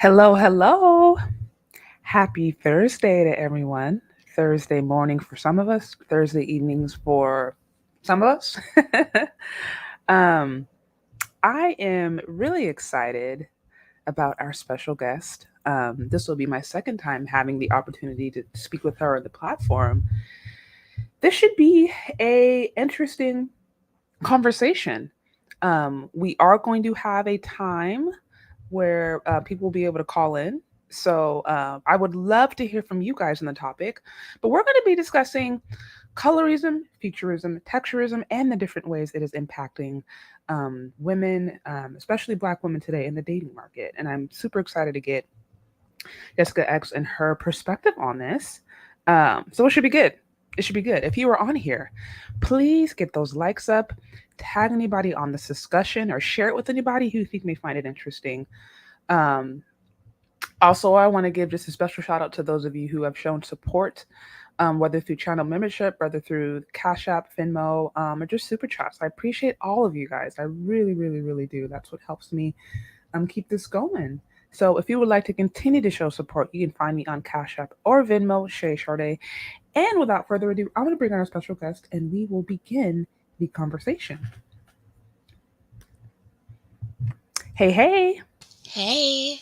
Hello, hello. Happy Thursday to everyone. Thursday morning for some of us, Thursday evenings for some of us. um, I am really excited about our special guest. This will be my second time having the opportunity to speak with her on the platform. This should be a interesting conversation. We are going to have a time where people will be able to call in. So I would love to hear from you guys on the topic. But we're going to be discussing colorism, futurism, texturism, and the different ways it is impacting women, especially Black women today in the dating market. And I'm super excited to get Jessica X and her perspective on this. So it should be good. It should be good. If you are on here, please get those likes up, tag anybody on this discussion, or share it with anybody who you think may find it interesting. Um, Also, I want to give just a special shout out to those of you who have shown support, whether through channel membership, whether through CASHAPP, VENMO, or just super chats. I appreciate all of you guys. I really, really, really do. That's what helps me keep this going. So if you would like to continue to show support, you can find me on CASHAPP or VENMO, Chez, Chardé. And without further ado, I'm going to bring on our special guest and we will begin the conversation. Hey, hey, Hey,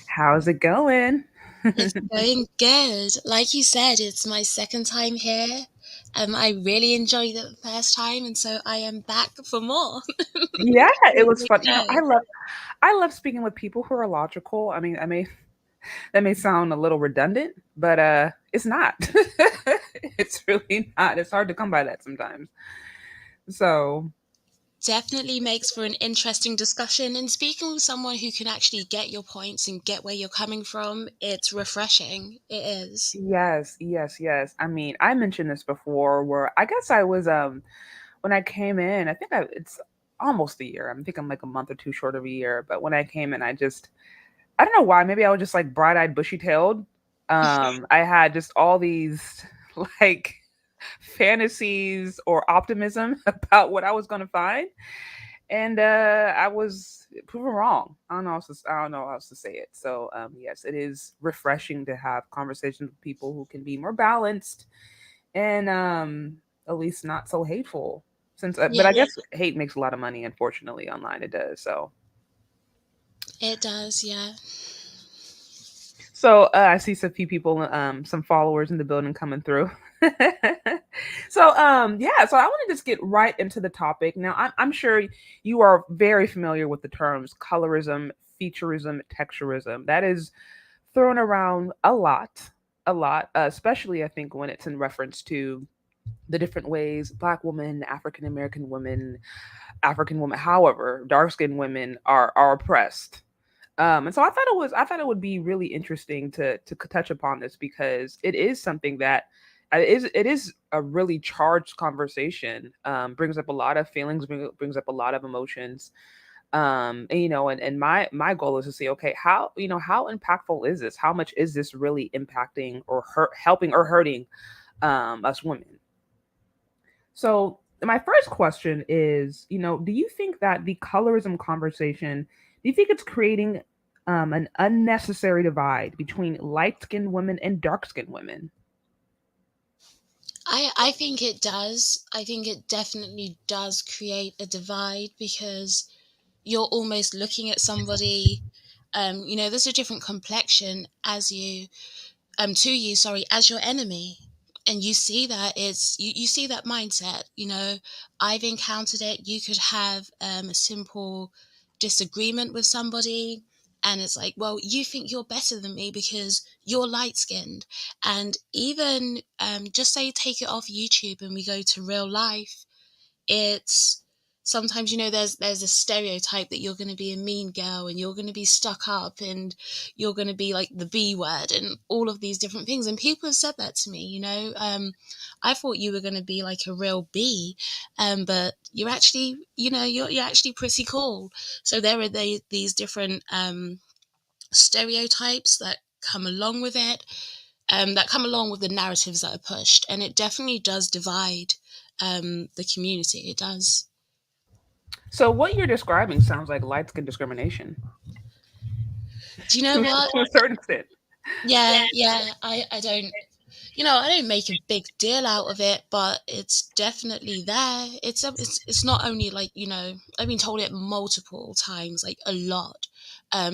how's it going? it's going good. Like you said, it's my second time here. I really enjoyed it the first time, and so I am back for more. Yeah, it was Really fun. good. I love speaking with people who are logical. I mean, I may that may sound a little redundant, but it's not. It's really not. It's hard to come by that sometimes. So, Definitely makes for an interesting discussion, and speaking with someone who can actually get your points and get where you're coming from, it's refreshing. It is. yes, yes, yes. I mean, I mentioned this before where I guess I was when I came in, it's almost a year. I think I'm like a month or two short of a year, but when I came in, I don't know why, maybe I was just like bright-eyed, bushy-tailed. I had just all these like fantasies or optimism about what I was going to find, and I was proven wrong. I don't know how else to say it. So yes, it is refreshing to have conversations with people who can be more balanced and at least not so hateful. But Yeah, I guess hate makes a lot of money. Unfortunately, online it does. it does. Yeah. So I see some few people, some followers in the building coming through. So yeah, so I want to just get right into the topic. Now I'm sure you are very familiar with the terms colorism, featurism, texturism. That is thrown around a lot, especially I think when it's in reference to the different ways Black women, African American women, African women, however, dark skinned women are oppressed. And so I thought it would be really interesting to touch upon this because it is something that it is a really charged conversation. Brings up a lot of feelings, brings up a lot of emotions. And and my goal is to see, okay, how impactful is this? How much is this really impacting or helping or hurting us women? So my first question is, do you think that the colorism conversation, do you think it's creating an unnecessary divide between light-skinned women and dark-skinned women? I think it does. I think it definitely does create a divide because you're almost looking at somebody, there's a different complexion as you to you, sorry, as your enemy. And you see that you see that mindset. I've encountered it. You could have a simple disagreement with somebody, and it's like, well, you think you're better than me because you're light skinned. And even just say take it off YouTube and we go to real life, it's sometimes, there's a stereotype that you're going to be a mean girl and you're going to be stuck up and you're going to be like the B word and all of these different things, and people have said that to me. I thought you were going to be like a real B, but you're actually, you're actually pretty cool. So there are these different stereotypes that come along with it, that come along with the narratives that are pushed, and it definitely does divide the community. It does. So what you're describing sounds like light-skin discrimination Do you know to what? a certain extent. Yeah, yeah. I don't. I don't make a big deal out of it, but it's definitely there. It's not only like, I've been told it multiple times, like a lot.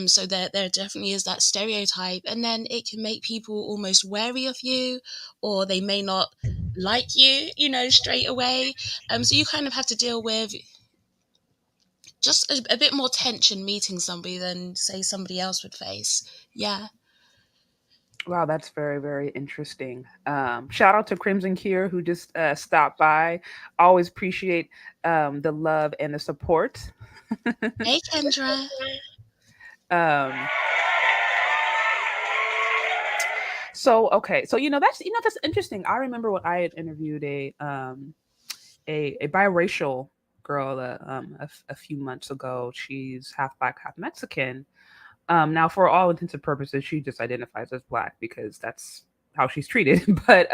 So there definitely is that stereotype, and then it can make people almost wary of you, or they may not like you, straight away. So you kind of have to deal with just a bit more tension meeting somebody than say somebody else would face. Yeah. Wow, that's very, very interesting. Shout out to Crimson Cure who just stopped by. Always appreciate the love and the support. Hey, Kendra. um, so okay, so that's interesting. I remember when I had interviewed a biracial girl a few months ago. She's half black, half Mexican. Now, for all intents and purposes, she just identifies as black because that's how she's treated. But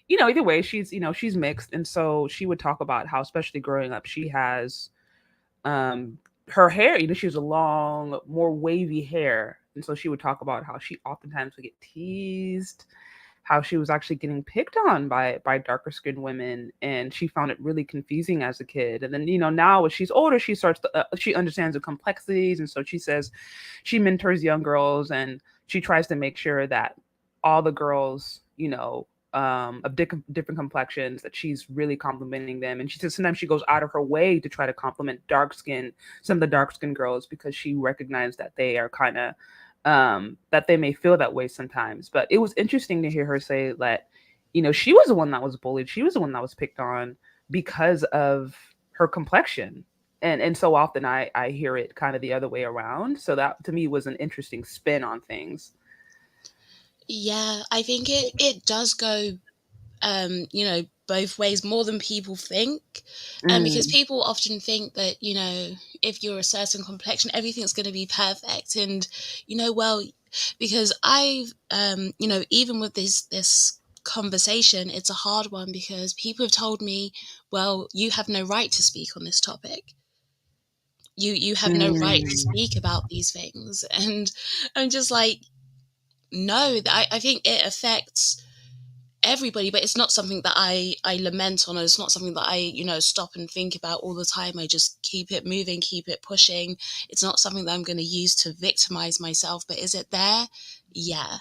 either way, she's mixed, and so she would talk about how, especially growing up, she has her hair. She has a long, more wavy hair, and so she would talk about how she oftentimes would get teased, how she was actually getting picked on by darker skinned women, and she found it really confusing as a kid. And then now as she's older, she understands the complexities, and so she says she mentors young girls, and she tries to make sure that all the girls of different complexions, that she's really complimenting them. And she says sometimes she goes out of her way to try to compliment some of the dark skinned girls, because she recognized that they are kind of that they may feel that way sometimes. But it was interesting to hear her say that, she was the one that was bullied. She was the one that was picked on because of her complexion. And so often I hear it kind of the other way around. So that to me was an interesting spin on things. Yeah, I think it does go both ways, more than people think. Because Mm, people often think that, if you're a certain complexion, everything's going to be perfect. And, well, because I've, even with this conversation, it's a hard one, because people have told me, well, you have no right to speak on this topic. You have no right to mm. speak about these things. And I'm just like, no, I think it affects everybody, but it's not something that I lament on, or it's not something that I stop and think about all the time. I just keep it moving, keep it pushing. It's not something that I'm going to use to victimize myself. But is it there? Yeah.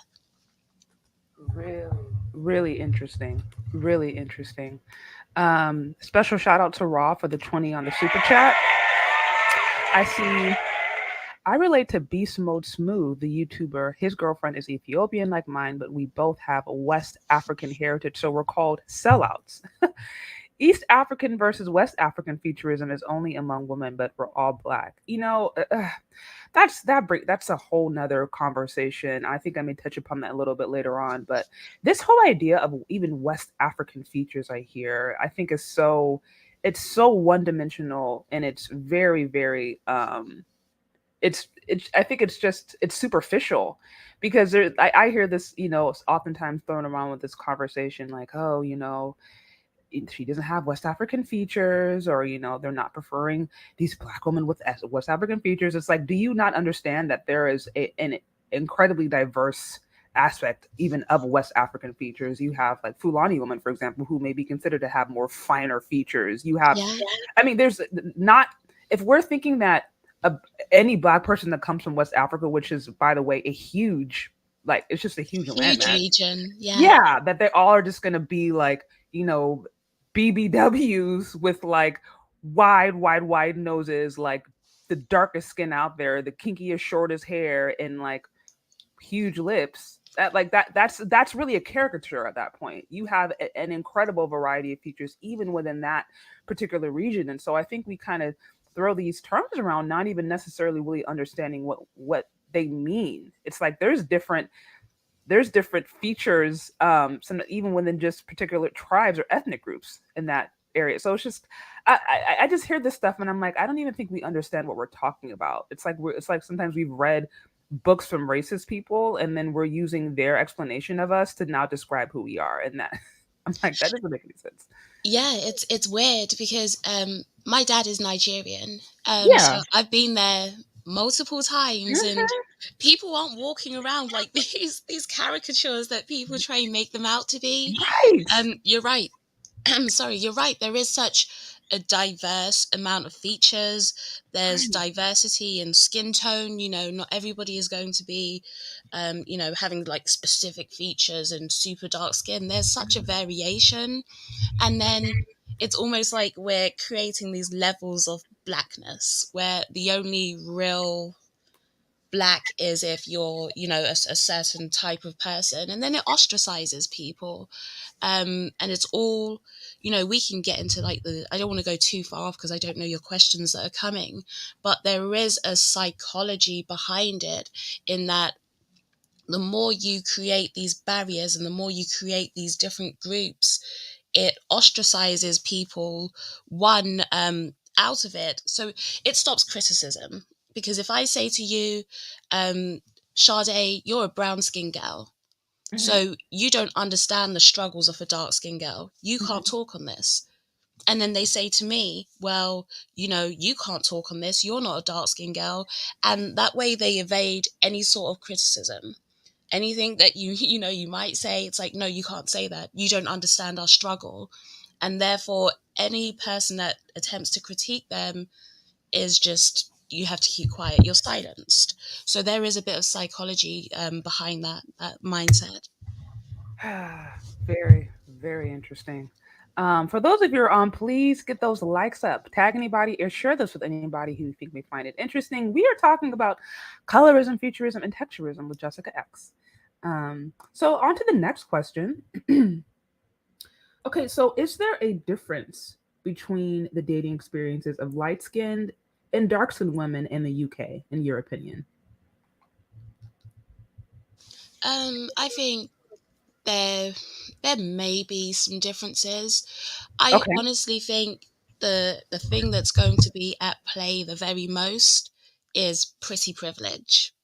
Really, really interesting. Really interesting. Special shout out to Raw for the 20 on the super chat. I see. I relate to Beast Mode Smooth, the YouTuber. His girlfriend is Ethiopian like mine, but we both have a West African heritage, so we're called sellouts. East African versus West African Featurism is only among women, but we're all black. That's a whole nother conversation. I think I may touch upon that a little bit later on. But this whole idea of even West African features, I hear, I think is so one dimensional, and it's very, very it's I think it's superficial, because I hear this, oftentimes thrown around with this conversation, like, oh, she doesn't have West African features, or they're not preferring these black women with West African features. It's like, do you not understand that there is an incredibly diverse aspect even of West African features? You have like Fulani women, for example, who may be considered to have more finer features. You have, Yeah. I mean, there's not, if we're thinking that a, any black person that comes from West Africa, which is, by the way, a huge, like, it's just a huge Huge landmass. region. Yeah. Yeah, that they all are just going to be like, BBWs with like wide noses, like the darkest skin out there, the kinkiest, shortest hair, and like huge lips. That's really a caricature at that point. You have an incredible variety of features even within that particular region. And so I think we kind of throw these terms around, not even necessarily really understanding what they mean. It's like there's different features, some even within just particular tribes or ethnic groups in that area. So it's just, I just hear this stuff and I'm like, I don't even think we understand what we're talking about. It's like sometimes we've read books from racist people, and then we're using their explanation of us to now describe who we are, and that I'm like, that doesn't make any sense. Yeah, it's weird, because my dad is Nigerian. Yeah. So I've been there multiple times, and People aren't walking around like these caricatures that people try and make them out to be. Right. You're right. I'm sorry, you're right. There is such a diverse amount of features. There's Right. diversity in skin tone. Not everybody is going to be, having like specific features and super dark skin. There's such a variation. And then it's almost like we're creating these levels of blackness where the only real black is if you're, a certain type of person, and then it ostracizes people. And it's all, we can get into like I don't want to go too far off because I don't know your questions that are coming, but there is a psychology behind it, in that the more you create these barriers and the more you create these different groups, it ostracizes people, one, out of it. So it stops criticism. Because if I say to you, Chardé, you're a brown skin girl, Mhm, so you don't understand the struggles of a dark skinned girl. You can't mhm. talk on this. And then they say to me, well, you can't talk on this. You're not a dark skinned girl. And that way they evade any sort of criticism. Anything that you might say, it's like, no, you can't say that. You don't understand our struggle. And therefore, any person that attempts to critique them is just, you have to keep quiet. You're silenced. So there is a bit of psychology behind that mindset. Very, very interesting. For those of you who are on, please get those likes up. Tag anybody or share this with anybody who you think may find it interesting. We are talking about colorism, futurism, and texturism with Jessica X. So on to the next question. Okay, so is there a difference between the dating experiences of light skinned and dark skinned women in the UK, in your opinion? I think there there may be some differences. I Okay. honestly think the thing that's going to be at play the very most is pretty privilege.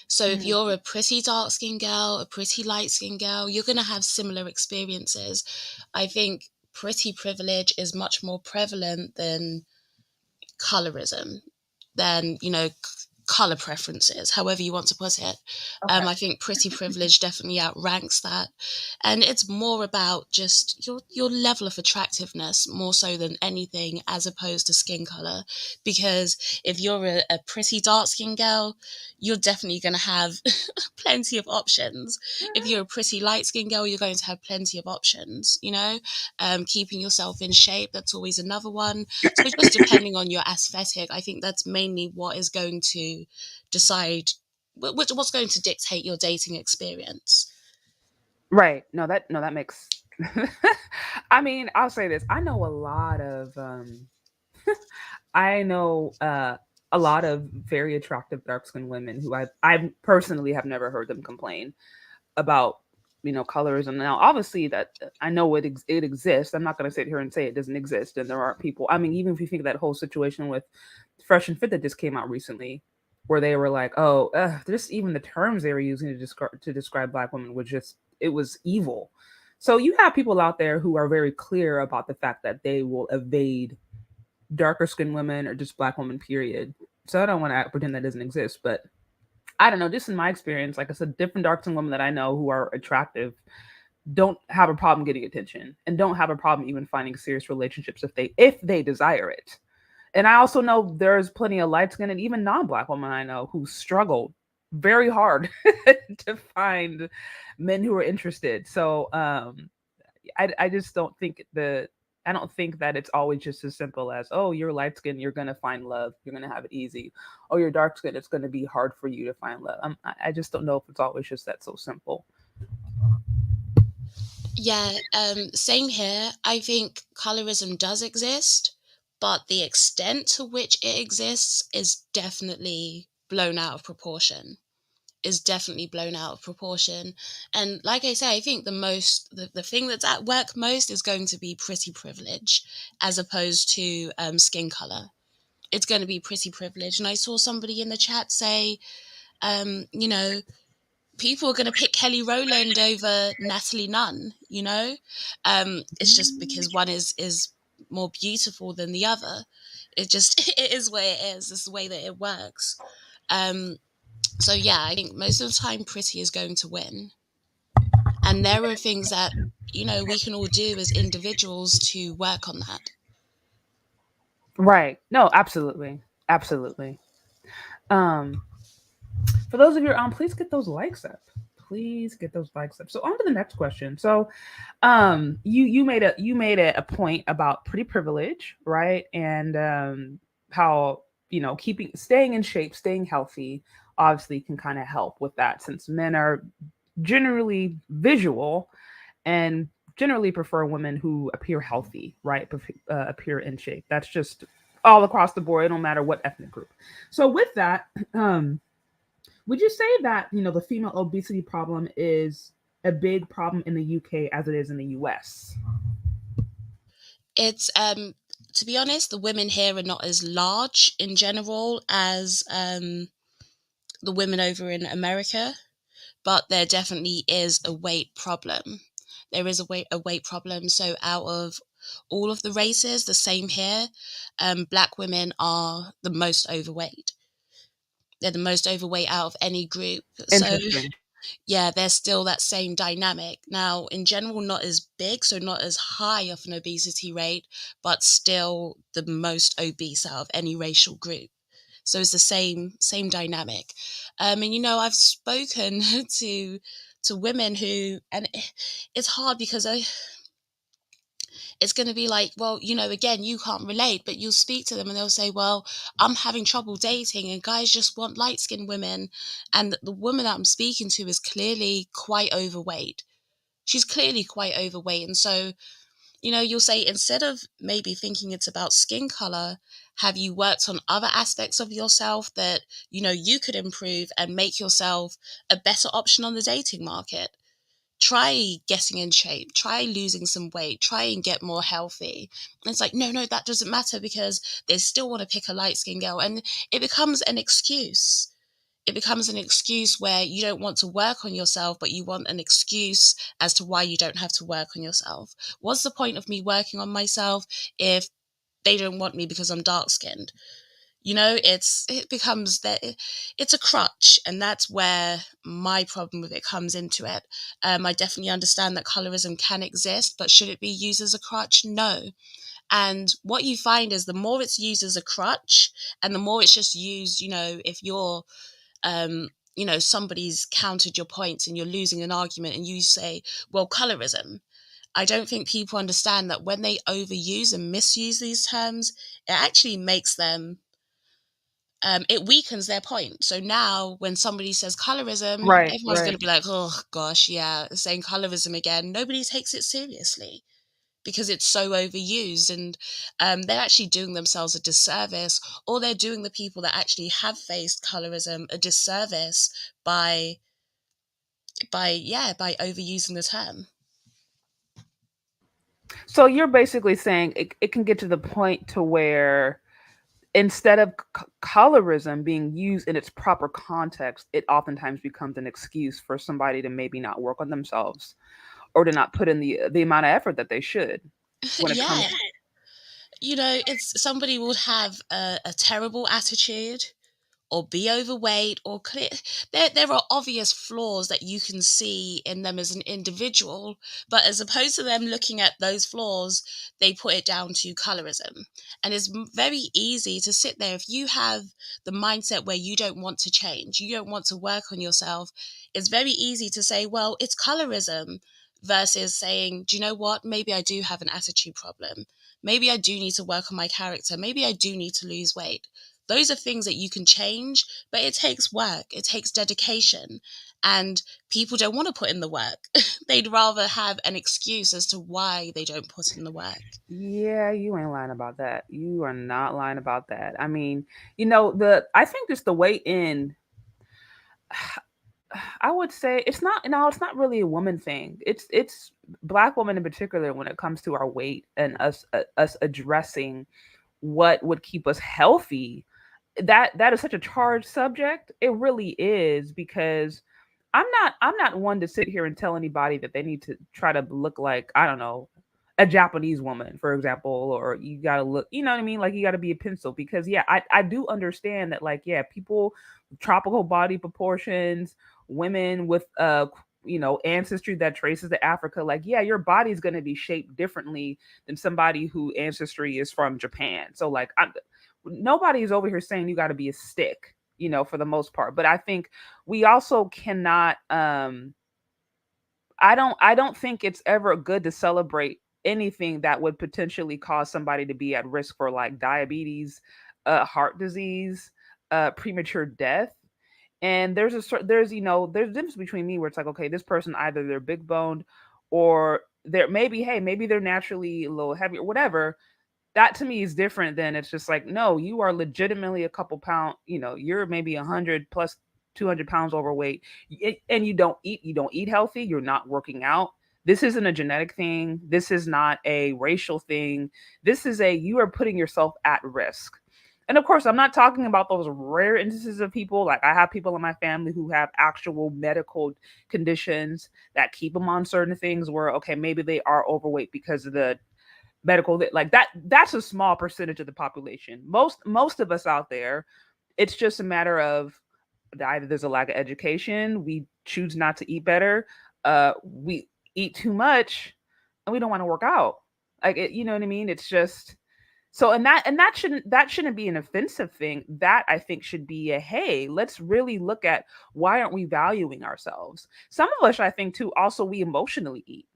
So if Mm, you're a pretty dark skinned girl, a pretty light skinned girl, you're going to have similar experiences. I think pretty privilege is much more prevalent than colorism, than, color preferences, however you want to put it. okay. I think pretty privilege definitely outranks that, and it's more about just your level of attractiveness more so than anything, as opposed to skin color. Because if you're a pretty dark skinned girl, you're definitely going to have plenty of options. If you're a pretty light skinned girl, you're going to have plenty of options. Keeping yourself in shape, that's always another one. So just depending on your aesthetic, I think that's mainly what is going to decide what's going to dictate your dating experience. Right. No, that makes I mean, I'll say this. I know a lot of very attractive dark skinned women who I personally have never heard them complain about, colorism. Now obviously that I know it exists. I'm not going to sit here and say it doesn't exist, and there are people. I mean, even if you think of that whole situation with Fresh and Fit that just came out recently, where they were like, oh, just even the terms they were using to describe black women was just, it was evil. So you have people out there who are very clear about the fact that they will evade darker skinned women or just black women, period. So I don't want to pretend that doesn't exist, but I don't know. Just in my experience, like I said, different dark skinned women that I know who are attractive don't have a problem getting attention and don't have a problem even finding serious relationships if they desire it. And I also know there's plenty of light skinned and even non-black women I know who struggle very hard to find men who are interested. So I just don't think that it's always just as simple as, oh, you're light skinned, you're gonna find love, you're gonna have it easy. Oh, you're dark skinned, it's gonna be hard for you to find love. I just don't know if it's always just that so simple. Yeah, same here. I think colorism does exist, but the extent to which it exists is definitely blown out of proportion. Is definitely blown out of proportion. And like I say, I think the thing that's at work most is going to be pretty privilege, as opposed to skin color. It's going to be pretty privilege. And I saw somebody in the chat say, um, you know, people are going to pick Kelly Rowland over Natalie Nunn. It's just because one is more beautiful than the other. It just it is what it is. It's the way that it works. Um, so yeah, I think most of the time pretty is going to win. And there are things that, we can all do as individuals to work on that. Right. No, absolutely. Absolutely. Um, for those of you on, please get those likes up. Please get those likes up. So on to the next question. So you made a point about pretty privilege, right? And how, keeping staying in shape, staying healthy obviously can kind of help with that, since men are generally visual and generally prefer women who appear healthy, right? Appear in shape. That's just all across the board. It don't matter what ethnic group. So with that, would you say that the female obesity problem is a big problem in the UK as it is in the US? It's to be honest, the women here are not as large in general as the women over in America, but there definitely is a weight problem. There is a weight problem. So out of all of the races, the same here, black women are the most overweight. They're the most overweight out of any group. So Interesting. yeah, there's still that same dynamic. Now, in general, not as big, so not as high of an obesity rate, but still the most obese out of any racial group. So it's the same dynamic. And I've spoken to women who, and it's hard because it's going to be like, well, again, you can't relate, but you'll speak to them and they'll say, well, I'm having trouble dating and guys just want light skinned women. And the woman that I'm speaking to is clearly quite overweight. She's clearly quite overweight. And so, you'll say, instead of maybe thinking it's about skin color, have you worked on other aspects of yourself that, you could improve and make yourself a better option on the dating market? Try getting in shape, try losing some weight, try and get more healthy. And it's like, no, no, that doesn't matter because they still want to pick a light skinned girl. And it becomes an excuse. It becomes an excuse where you don't want to work on yourself, but you want an excuse as to why you don't have to work on yourself. What's the point of me working on myself if they don't want me because I'm dark skinned? It becomes that it's a crutch, and that's where my problem with it comes into it. I definitely understand that colorism can exist, but should it be used as a crutch? No. And what you find is the more it's used as a crutch, and the more it's just used, if you're somebody's countered your points and you're losing an argument and you say, well, colorism. I don't think people understand that when they overuse and misuse these terms, it actually makes them it weakens their point. So now when somebody says colorism, Right, everyone's going right. to be like, oh gosh, yeah, saying colorism again. Nobody takes it seriously because it's so overused, and they're actually doing themselves a disservice, or they're doing the people that actually have faced colorism a disservice by by overusing the term. So you're basically saying it can get to the point to where instead of colorism being used in its proper context, it oftentimes becomes an excuse for somebody to maybe not work on themselves or to not put in the amount of effort that they should when it comes. Yeah, it's somebody would have a terrible attitude or be overweight or clear. There are obvious flaws that you can see in them as an individual, but as opposed to them looking at those flaws, they put it down to colorism. And it's very easy to sit there if you have the mindset where you don't want to change, you don't want to work on yourself. It's very easy to say, well, it's colorism, versus saying, do you know what, maybe I do have an attitude problem, maybe I do need to work on my character, maybe I do need to lose weight. Those are things that you can change, but it takes work, it takes dedication, and people don't want to put in the work. They'd rather have an excuse as to why they don't put in the work. Yeah, you ain't lying about that. You are not lying about that. I mean, I think just the way in I would say it's not, no, it's not really a woman thing. It's black women in particular when it comes to our weight and us addressing what would keep us healthy. That is such a charged subject. It really is, because I'm not one to sit here and tell anybody that they need to try to look like, I don't know, a Japanese woman, for example, or you gotta look, you know what I mean? Like you gotta be a pencil because yeah, I do understand that like yeah, people with tropical body proportions, women with ancestry that traces to Africa, like yeah, your body's gonna be shaped differently than somebody who ancestry is from Japan. So like nobody is over here saying you gotta be a stick, for the most part. But I think we also cannot I don't think it's ever good to celebrate anything that would potentially cause somebody to be at risk for like diabetes, heart disease, premature death. And there's a difference between me where it's like, okay, this person either they're big boned or they're maybe they're naturally a little heavy or whatever. That to me is different than it's just like, no, you are legitimately a couple pound, you're maybe 100 plus 200 pounds overweight, and you don't eat healthy, you're not working out. This isn't a genetic thing. This is not a racial thing. You are putting yourself at risk. And of course, I'm not talking about those rare instances of people. Like I have people in my family who have actual medical conditions that keep them on certain things where, okay, maybe they are overweight because of the medical, like that's a small percentage of the population. Most of us out there, it's just a matter of either there's a lack of education, we choose not to eat better, we eat too much, and we don't want to work out. Like you know what I mean? It's just so, and that shouldn't be an offensive thing. That I think should be a, hey, let's really look at why aren't we valuing ourselves. Some of us, I think too, also we emotionally eat.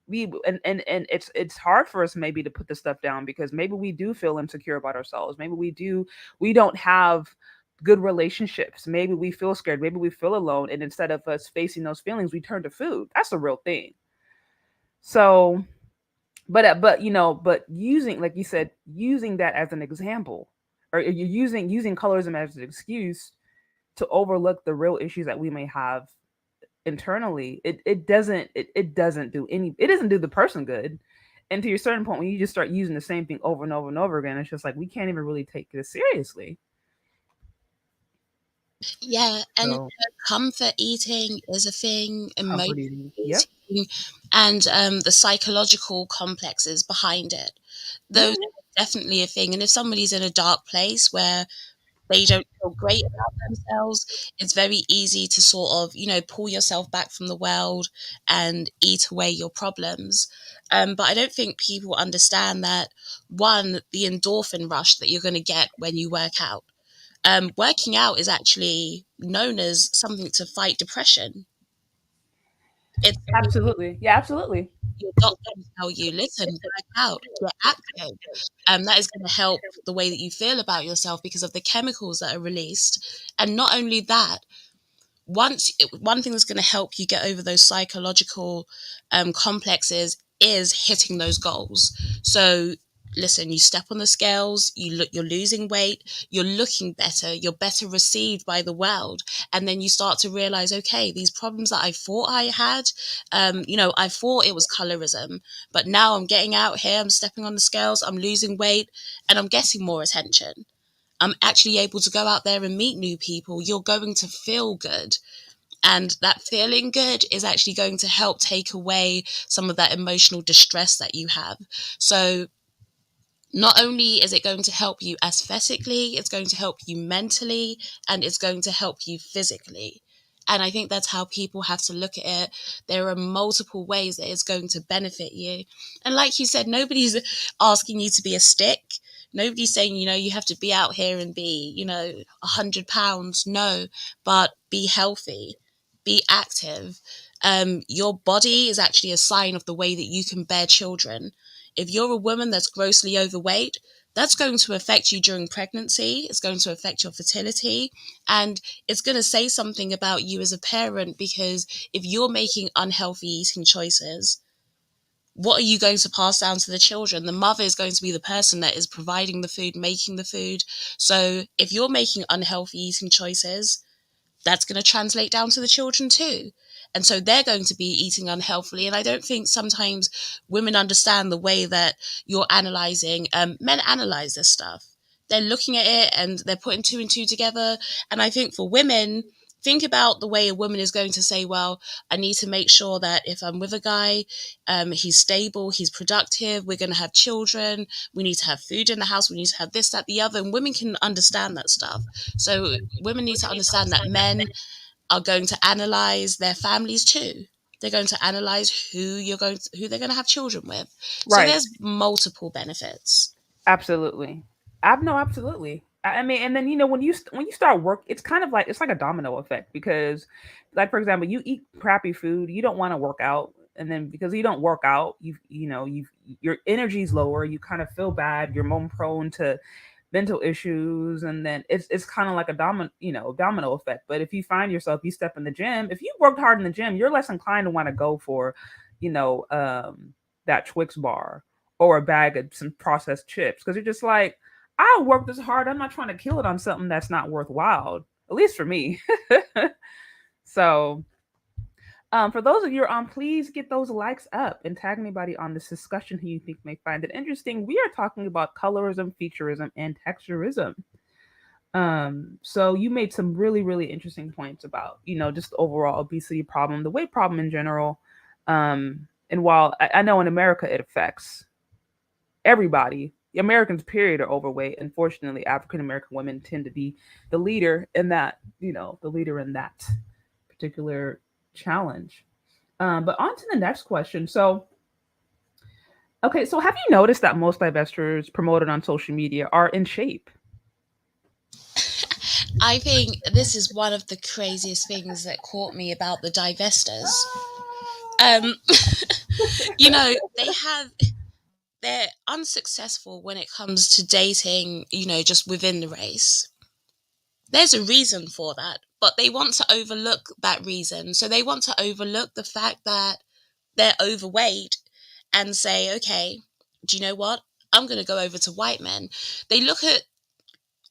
And it's hard for us maybe to put this stuff down because maybe we do feel insecure about ourselves. Maybe we don't have good relationships. Maybe we feel scared. Maybe we feel alone. And instead of us facing those feelings, we turn to food. That's a real thing. So, but using, like you said, using that as an example, or you're using colorism as an excuse to overlook the real issues that we may have internally, it doesn't do the person good. And to a certain point, when you just start using the same thing over and over and over again, it's just like we can't even really take this seriously. Yeah, and So comfort eating is a thing, emotional comfort eating, yep. eating, and the psychological complexes behind it. Those Hmm. are definitely a thing. And if somebody's in a dark place where they don't feel great about themselves, it's very easy to sort of, pull yourself back from the world and eat away your problems. But I don't think people understand that, one, the endorphin rush that you're going to get when you work out. Working out is actually known as something to fight depression. It's something Absolutely, yeah, absolutely. your doctor will tell you, listen, work out, get active. That is going to help the way that you feel about yourself because of the chemicals that are released. And not only that, one thing that's going to help you get over those psychological complexes is hitting those goals. So listen, you step on the scales, you're losing weight, you're looking better, you're better received by the world, and then you start to realize, okay, these problems that I thought I had, I thought it was colorism, but now I'm getting out here, I'm stepping on the scales, I'm losing weight, and I'm getting more attention. I'm actually able to go out there and meet new people. You're going to feel good. And that feeling good is actually going to help take away some of that emotional distress that you have. So not only is it going to help you aesthetically, it's going to help you mentally, and it's going to help you physically. And I think that's how people have to look at it. There are multiple ways that it's going to benefit you. And like you said, nobody's asking you to be a stick. Nobody's saying, you have to be out here and be, 100 pounds. No, but be healthy, be active. Your body is actually a sign of the way that you can bear children. If you're a woman that's grossly overweight, that's going to affect you during pregnancy. It's going to affect your fertility. And it's going to say something about you as a parent because if you're making unhealthy eating choices, what are you going to pass down to the children? The mother is going to be the person that is providing the food, making the food. So if you're making unhealthy eating choices, that's going to translate down to the children too. And so they're going to be eating unhealthily. And I don't think sometimes women understand the way that you're analyzing. Men analyze this stuff. They're looking at it and they're putting two and two together. And I think for women, think about the way a woman is going to say, well, I need to make sure that if I'm with a guy, he's stable, he's productive, we're going to have children, we need to have food in the house, we need to have this, that, the other. And women can understand that stuff. So women need to understand that men are going to analyze their families too. They're going to analyze who they're going to have children with. So Right. there's multiple benefits. Absolutely. No, absolutely. I mean, and then when when you start work, it's kind of like it's like a domino effect because, like for example, you eat crappy food, you don't want to work out, and then because you don't work out, your energy's lower, you kind of feel bad, you're more prone to mental issues, and then it's kind of like a domino effect. But if you find yourself, you step in the gym, if you worked hard in the gym, you're less inclined to want to go for, you know, that Twix bar or a bag of some processed chips because you're just like, I worked this hard. I'm not trying to kill it on something that's not worthwhile, at least for me. So, for those of you on, please get those likes up and tag anybody on this discussion who you think may find it interesting. We are talking about colorism, featurism, and texturism. So you made some really, really interesting points about, just the overall obesity problem, the weight problem in general. And while I know in America it affects everybody. Americans, period, are overweight. Unfortunately, African American women tend to be the leader in that, the leader in that particular challenge. But on to the next question. So, okay, so have you noticed that most divestors promoted on social media are in shape? I think this is one of the craziest things that caught me about the divestors. Um, they're unsuccessful when it comes to dating, just within the race. There's a reason for that, but they want to overlook that reason. So they want to overlook the fact that they're overweight and say, okay, do you know what? I'm going to go over to white men. They look at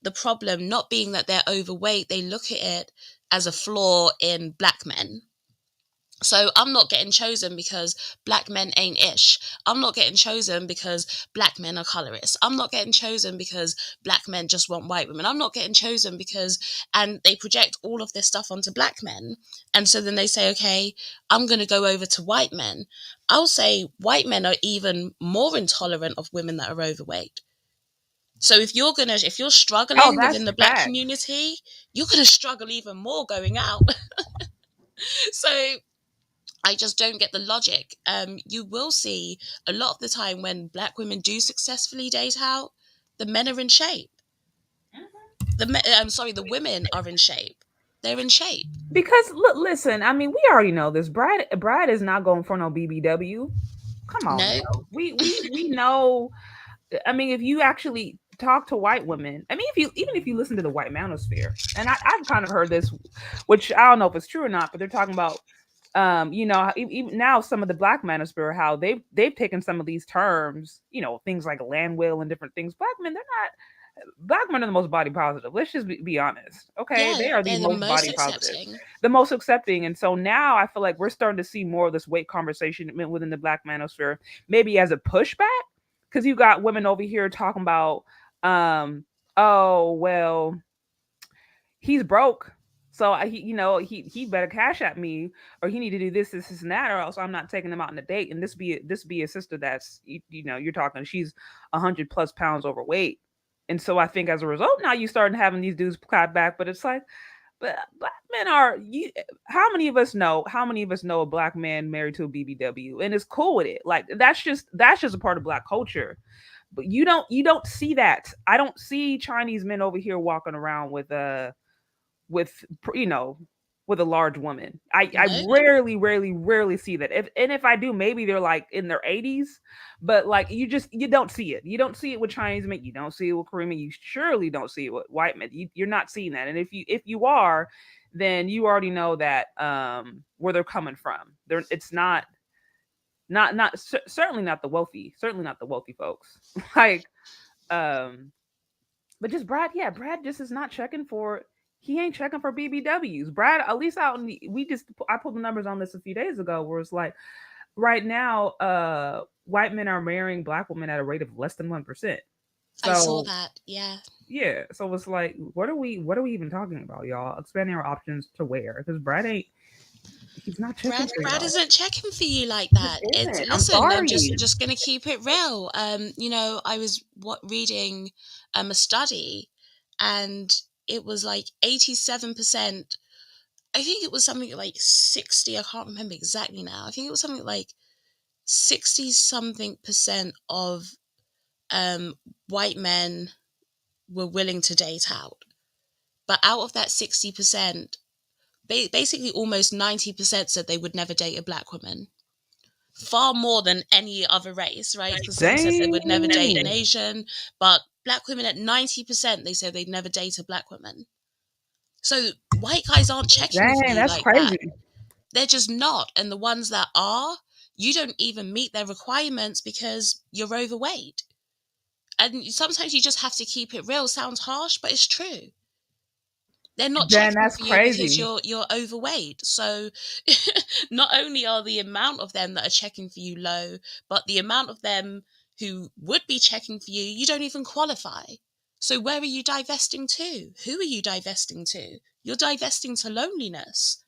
the problem not being that they're overweight, they look at it as a flaw in black men. So I'm not getting chosen because black men ain't ish. I'm not getting chosen because black men are colorist. I'm not getting chosen because black men just want white women. I'm not getting chosen because, and they project all of this stuff onto black men. And so then they say, okay, I'm going to go over to white men. I'll say white men are even more intolerant of women that are overweight. So if you're Oh, struggling within that's the black fact. community, you're going to struggle even more going out. So I just don't get the logic. You will see a lot of the time when black women do successfully date out, the men are in shape. The women are in shape. They're in shape. Because listen, I mean, we already know this. Brad is not going for no BBW. Come on No, now. We know. I mean, if you actually talk to white women, I mean, if you listen to the white manosphere, and I've kind of heard this, which I don't know if it's true or not, but they're talking about, even now some of the black manosphere, how they've taken some of these terms, things like land will and different things. Black men are the most body positive. Let's just be honest. Okay. yeah, They are the they're the most most body positive, accepting. the most accepting. And so now I feel like we're starting to see more of this weight conversation within the black manosphere, maybe as a pushback. Cause you got women over here talking about, oh, well, he's broke. So he better cash at me, or he need to do this, and that, or else I'm not taking him out on a date. And this be a sister that's you're talking, she's 100 plus pounds overweight, and so I think as a result now you starting having these dudes clap back. But it's like, but black men are you. How many of us know? How many of us know a black man married to a BBW and is cool with it? Like that's just a part of black culture. But you don't see that. I don't see Chinese men over here walking around with you know with a large woman. I No, rarely see that. If I do, maybe they're like in their 80s, but like you don't see it. You don't see it with Chinese men. You don't see it with Korean men. You surely don't see it with white men. You're not seeing that. And if you are, then you already know that where they're coming from. It's certainly not the wealthy. Certainly not the wealthy folks. like um but just Brad, yeah, Brad just is not checking for. He ain't checking for BBWs. Brad, at least out in the, we just I pulled the numbers on this a few days ago, where it's like right now, white men are marrying black women at a rate of less than 1%. I saw So that. Yeah. yeah, so it's like, what are we even talking about, y'all? Expanding our options to where? Because Brad ain't, he's not checking for Brad y'all. isn't checking for you like He just that. It's isn't. I'm listen. I'm sorry. just gonna keep it real. I was reading a study, and it was like 87%. I think it was something like 60. I can't remember exactly now. I think it was something like 60 something percent of um white men were willing to date out. But out of that 60%, basically almost 90% said they would never date a black woman. Far more than any other race, right? Because some said they would never date an Dang. Asian, but black women at 90%, they said they'd never date a black woman. So white guys aren't checking for Dang, you that's like that. crazy. They're just not. And the ones that are, you don't even meet their requirements because you're overweight. And sometimes you just have to keep it real. Sounds harsh, but it's true. They're not Dang, checking that's for you because crazy. you're overweight. So not only are the amount of them that are checking for you low, but the amount of them who would be checking for you, you don't even qualify. So where are you divesting to? Who are you divesting to? You're divesting to loneliness.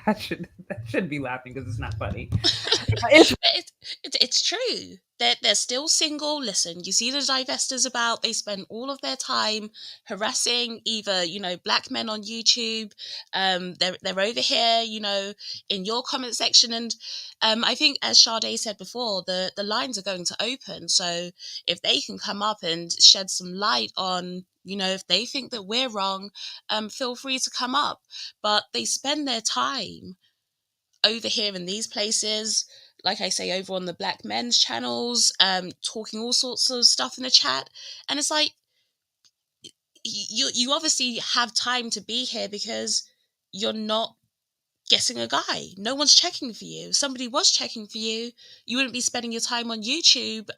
I should be laughing because it's not funny. It's It's true. They're still single. Listen, you see the divestors about, they spend all of their time harassing either, black men on YouTube. They're over here, in your comment section. And I think, as Chardé said before, the lines are going to open. So if they can come up and shed some light on, if they think that we're wrong, feel free to come up. But they spend their time over here in these places, like I say, over on the black men's channels, talking all sorts of stuff in the chat. And it's like, you obviously have time to be here because you're not getting a guy. No one's checking for you. If somebody was checking for you, you wouldn't be spending your time on YouTube,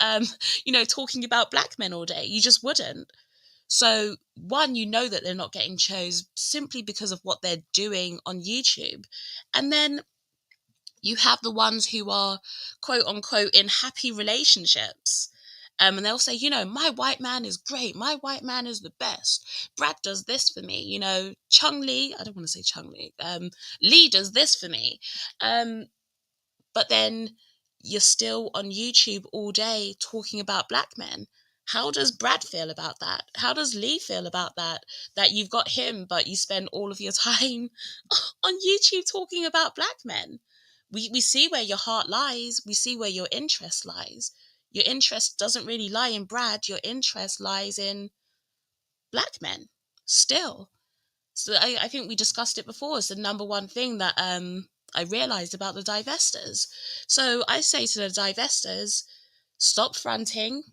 talking about black men all day. You just wouldn't. So one, that they're not getting chose simply because of what they're doing on YouTube. And then you have the ones who are quote unquote in happy relationships. And they'll say, my white man is great. My white man is the best. Brad does this for me. Chung Lee, I don't want to say Chung Lee, Lee does this for me. But then you're still on YouTube all day talking about black men. How does Brad feel about that? How does Lee feel about that? That you've got him, but you spend all of your time on YouTube talking about black men. We see where your heart lies. We see where your interest lies. Your interest doesn't really lie in Brad. Your interest lies in black men still. So I think we discussed it before. It's the number one thing that I realized about the divestors. So I say to the divestors, stop fronting,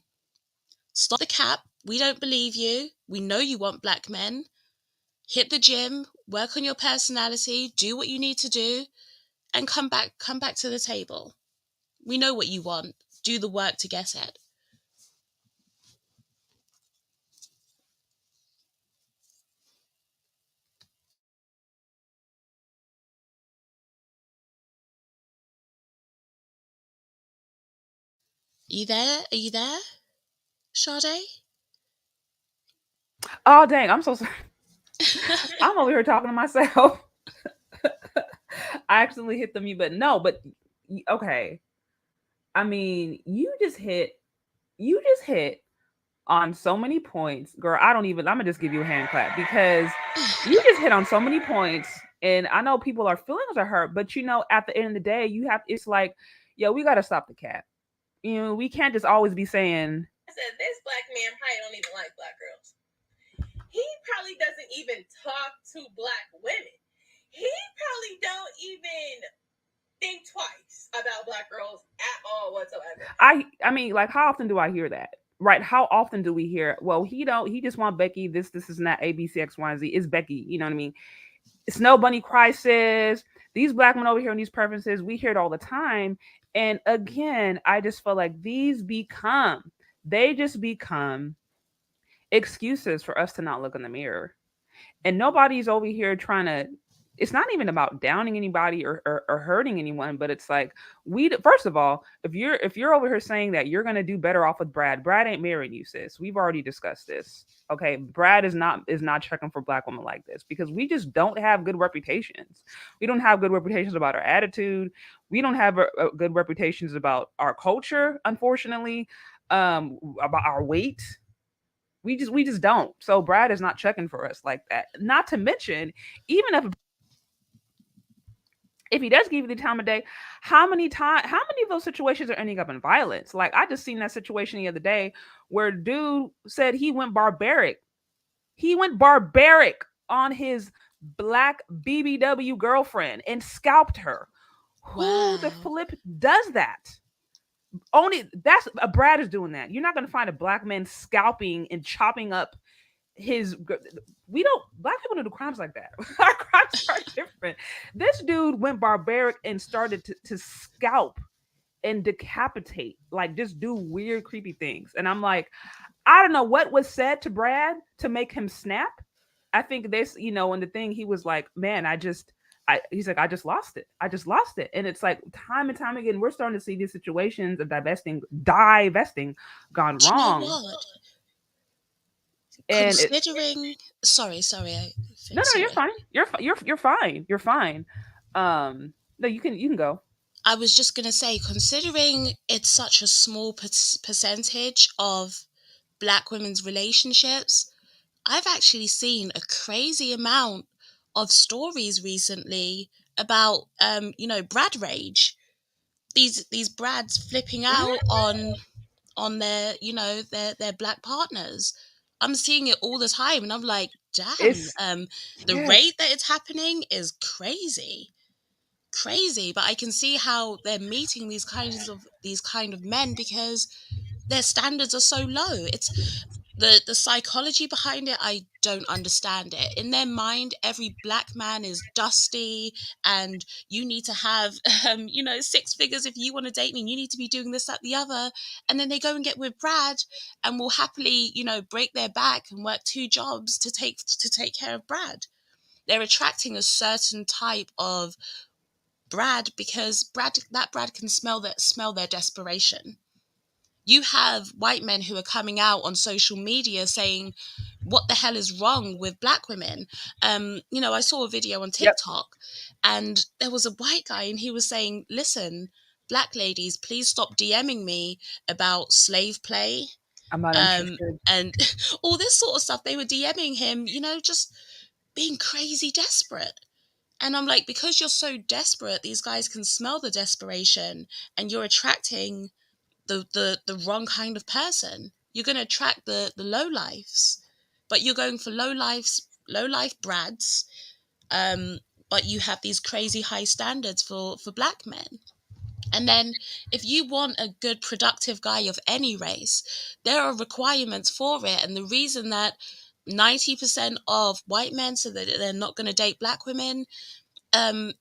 stop the cap. We don't believe you. We know you want black men. Hit the gym, work on your personality, do what you need to do, and come back to the table. We know what you want. Do the work to get it. You there? Are you there, Sade? oh dang, I'm so sorry. I'm over here talking to myself. I accidentally hit the mute button. No, but okay. I mean, you just hit on so many points, girl. I don't even. I'm gonna just give you a hand clap because you just hit on so many points. And I know people are feelings are hurt, but at the end of the day, you have. It's like, yo, we gotta stop the cap. We can't just always be saying. I said this black man probably don't even like black girls. He probably doesn't even talk to black women. He probably don't even think twice about black girls at all whatsoever. I mean, like, how often do I hear that? Right? How often do we hear? Well, he just want Becky. This is not A B C X Y and Z. It's Becky. You know what I mean? Snow Bunny crisis. These black men over here in these preferences, we hear it all the time. And again, I just feel like they just become excuses for us to not look in the mirror. And nobody's over here trying to it's not even about downing anybody or hurting anyone, but it's like first of all, if you're over here saying that you're gonna do better off with Brad ain't marrying you, sis. We've already discussed this. Okay, Brad is not checking for black women like this because we just don't have good reputations. We don't have good reputations about our attitude. We don't have good reputations about our culture, unfortunately, about our weight. We just don't. So Brad is not checking for us like that. Not to mention, even if he does give you the time of day, how many of those situations are ending up in violence? Like I just seen that situation the other day where dude said he went barbaric. He went barbaric on his black BBW girlfriend and scalped her. Who the Wow. flip does that? Only that's a Brad is doing that. You're not going to find a black man scalping and chopping up his. We don't, black people don't do crimes like that. Our crimes are different. This dude went barbaric and started to scalp and decapitate, like just do weird, creepy things. And I'm like, I don't know what was said to Brad to make him snap. I think this, in the thing, he was like, man, he's like, I just lost it. I just lost it. And it's like time and time again, we're starting to see these situations of divesting gone Do you know wrong. what? And Considering, sorry, no, no, you're sorry. fine. You're fine. You're fine. No, you can go. I was just gonna say, considering it's such a small percentage of black women's relationships, I've actually seen a crazy amount of stories recently about Brad rage. These Brads flipping out Mhm. on their their black partners. I'm seeing it all the time, and I'm like, damn, It's the yes. rate that it's happening is crazy. But I can see how they're meeting these kind of men because their standards are so low. It's the psychology behind it. I don't understand it. In their mind, every black man is dusty, and you need to have six figures if you want to date me, and you need to be doing this, that, the other. And then they go and get with Brad and will happily break their back and work two jobs to take care of Brad. They're attracting a certain type of Brad because Brad can smell their desperation. You have white men who are coming out on social media saying, what the hell is wrong with black women? I saw a video on Yep. TikTok, and there was a white guy, and he was saying, listen, black ladies, please stop DMing me about slave play, I'm not um, interested. and all this sort of stuff. They were DMing him, just being crazy desperate. And I'm like, because you're so desperate, these guys can smell the desperation, and you're attracting the wrong kind of person. You're going to attract the low lives, but you're going for low life Brads. Um, but you have these crazy high standards for black men. And then, if you want a good, productive guy of any race, there are requirements for it. And the reason that 90% of white men say that they're not going to date black women,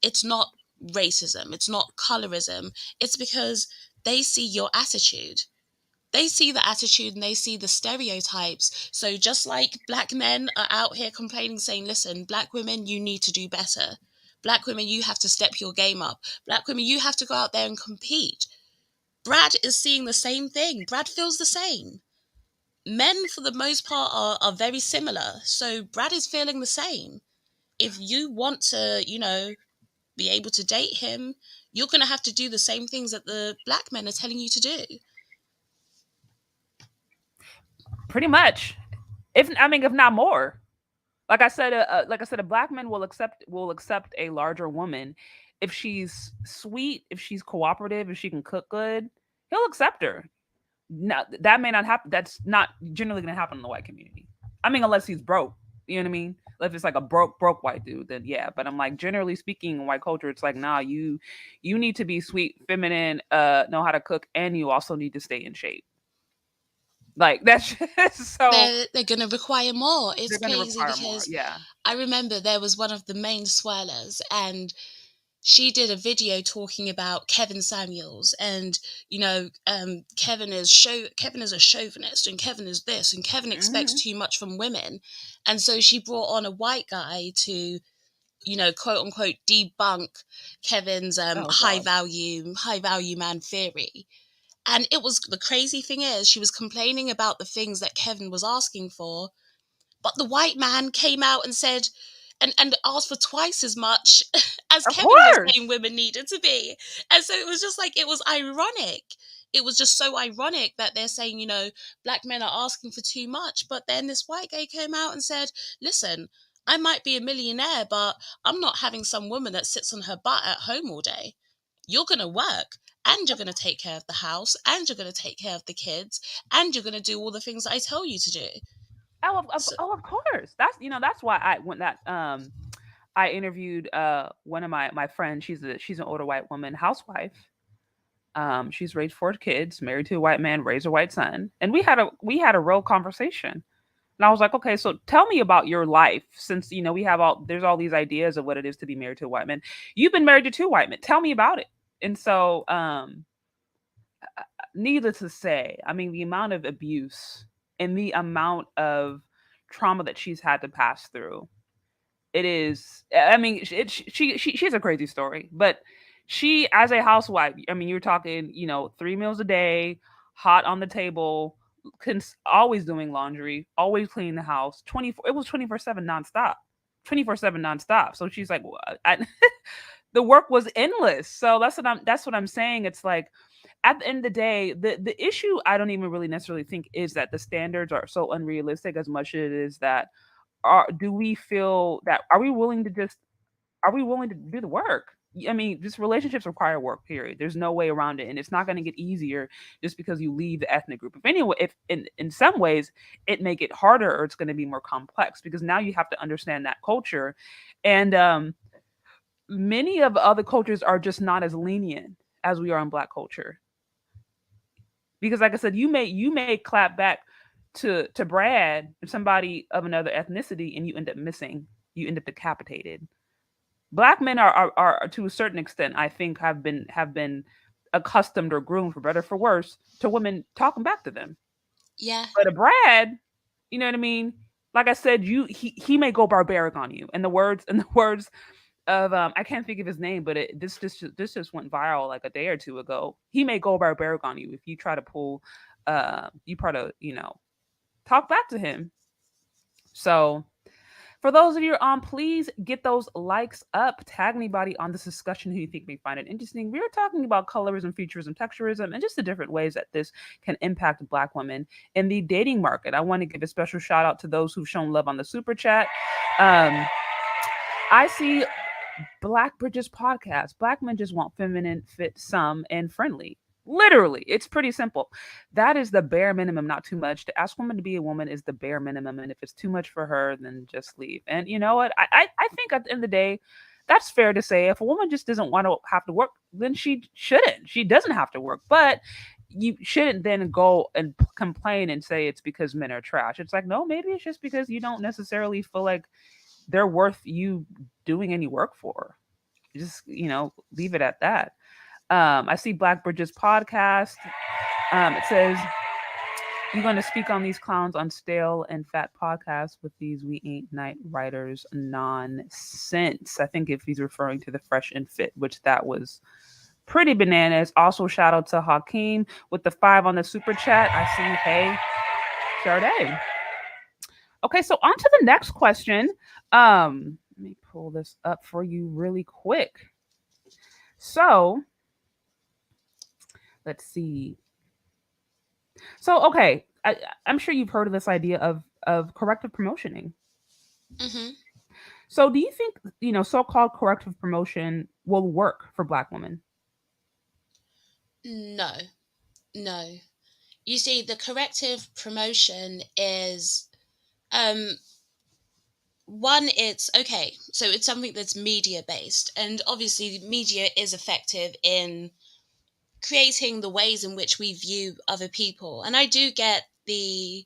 it's not racism, it's not colorism. It's because they see your attitude. They see the attitude and they see the stereotypes. So just like black men are out here complaining, saying, listen, black women, you need to do better. Black women, you have to step your game up. Black women, you have to go out there and compete. Brad is seeing the same thing. Brad feels the same. Men, for the most part, are very similar. So Brad is feeling the same. If you want to, be able to date him, you're going to have to do the same things that the black men are telling you to do. Pretty much. If not more. Like I said, a black man will accept a larger woman if she's sweet, if she's cooperative, if she can cook good. He'll accept her. Now that may not happen. That's not generally going to happen in the white community. Unless he's broke. You know what I mean? If it's like a broke white dude, then yeah. But I'm like, generally speaking, in white culture, it's like, nah, you need to be sweet, feminine, know how to cook, and you also need to stay in shape. Like that's just so They're going to require more. It's they're going to crazy require more. because Yeah. I remember there was one of the main swirlers, and she did a video talking about Kevin Samuels, and Kevin is a chauvinist, and Kevin is this, and Kevin expects Hmm. too much from women. And so she brought on a white guy to quote unquote debunk Kevin's high God. value man theory. And it was, the crazy thing is, she was complaining about the things that Kevin was asking for, but the white man came out and said, and asked for twice as much as Of Kevin was course. saying women needed to be. And so it was just like, it was ironic. It was just so ironic that they're saying, black men are asking for too much. But then this white guy came out and said, listen, I might be a millionaire, but I'm not having some woman that sits on her butt at home all day. You're going to work, and you're going to take care of the house, and you're going to take care of the kids, and you're going to do all the things that I tell you to do. So, Of course. That's why I interviewed one of my friends. She's an older white woman, housewife. She's raised 4 kids, married to a white man, raised a white son, and we had a real conversation. And I was like, okay, so tell me about your life, since there's all these ideas of what it is to be married to a white man. You've been married to 2 white men. Tell me about it. And so, needless to say, I mean, the amount of abuse and the amount of trauma that she's had to pass through, it is. I mean, she's a crazy story, but she, as a housewife, I mean, you're talking, 3 meals a day, hot on the table, always doing laundry, always cleaning the house, 24. It was 24/7 nonstop, 24/7 nonstop. So she's like, the work was endless. So that's what I'm saying. It's like, at the end of the day, the issue, I don't even really necessarily think is that the standards are so unrealistic, as much as it is that, do we feel that, are we willing to do the work? I mean, just relationships require work, period. There's no way around it. And it's not going to get easier just because you leave the ethnic group. If in some ways it may get harder, or it's going to be more complex, because now you have to understand that culture. And many of other cultures are just not as lenient as we are in black culture. Because like I said, you may clap back to Brad, somebody of another ethnicity, and you end up decapitated. Black men are to a certain extent, I think, have been accustomed or groomed, for better or for worse, to women talking back to them. yeah. But a Brad, you know what I mean? Like I said, he may go barbaric on you. And the words of, I can't think of his name, but this just went viral like a day or two ago. He may go barbaric on you if you try to talk back to him. So, for those of you on, please get those likes up. Tag anybody on this discussion who you think may find it interesting. We are talking about colorism, featurism, texturism, and just the different ways that this can impact Black women in the dating market. I want to give a special shout out to those who've shown love on the super chat. I see Black Bridges podcast. Black men just want feminine, fit, some, and friendly. Literally, it's pretty simple. That is the bare minimum, not too much. To ask woman to be a woman is the bare minimum. And if it's too much for her, then just leave. And you know what? I think at the end of the day, that's fair to say. If a woman just doesn't want to have to work, then she shouldn't. She doesn't have to work. But you shouldn't then go and complain and say it's because men are trash. It's like, no, maybe it's just because you don't necessarily feel like they're worth you doing any work for. Just, leave it at that. I see Black Bridges podcast. It says, you're going to speak on these clowns on stale and fat podcasts with these we ain't night writers nonsense. I think if he's referring to the fresh and fit, which that was pretty bananas. Also, shout out to Hakeem with the 5 on the super chat. I see, hey, Chardé. Okay, so on to the next question. Let me pull this up for you really quick. So, let's see. So, okay, I'm sure you've heard of this idea of corrective promotioning. Mm-hmm. So, do you think so-called corrective promotion will work for Black women? No, no. You see, the corrective promotion is one, it's okay. So it's something that's media based, and obviously, media is effective in creating the ways in which we view other people. And I do get the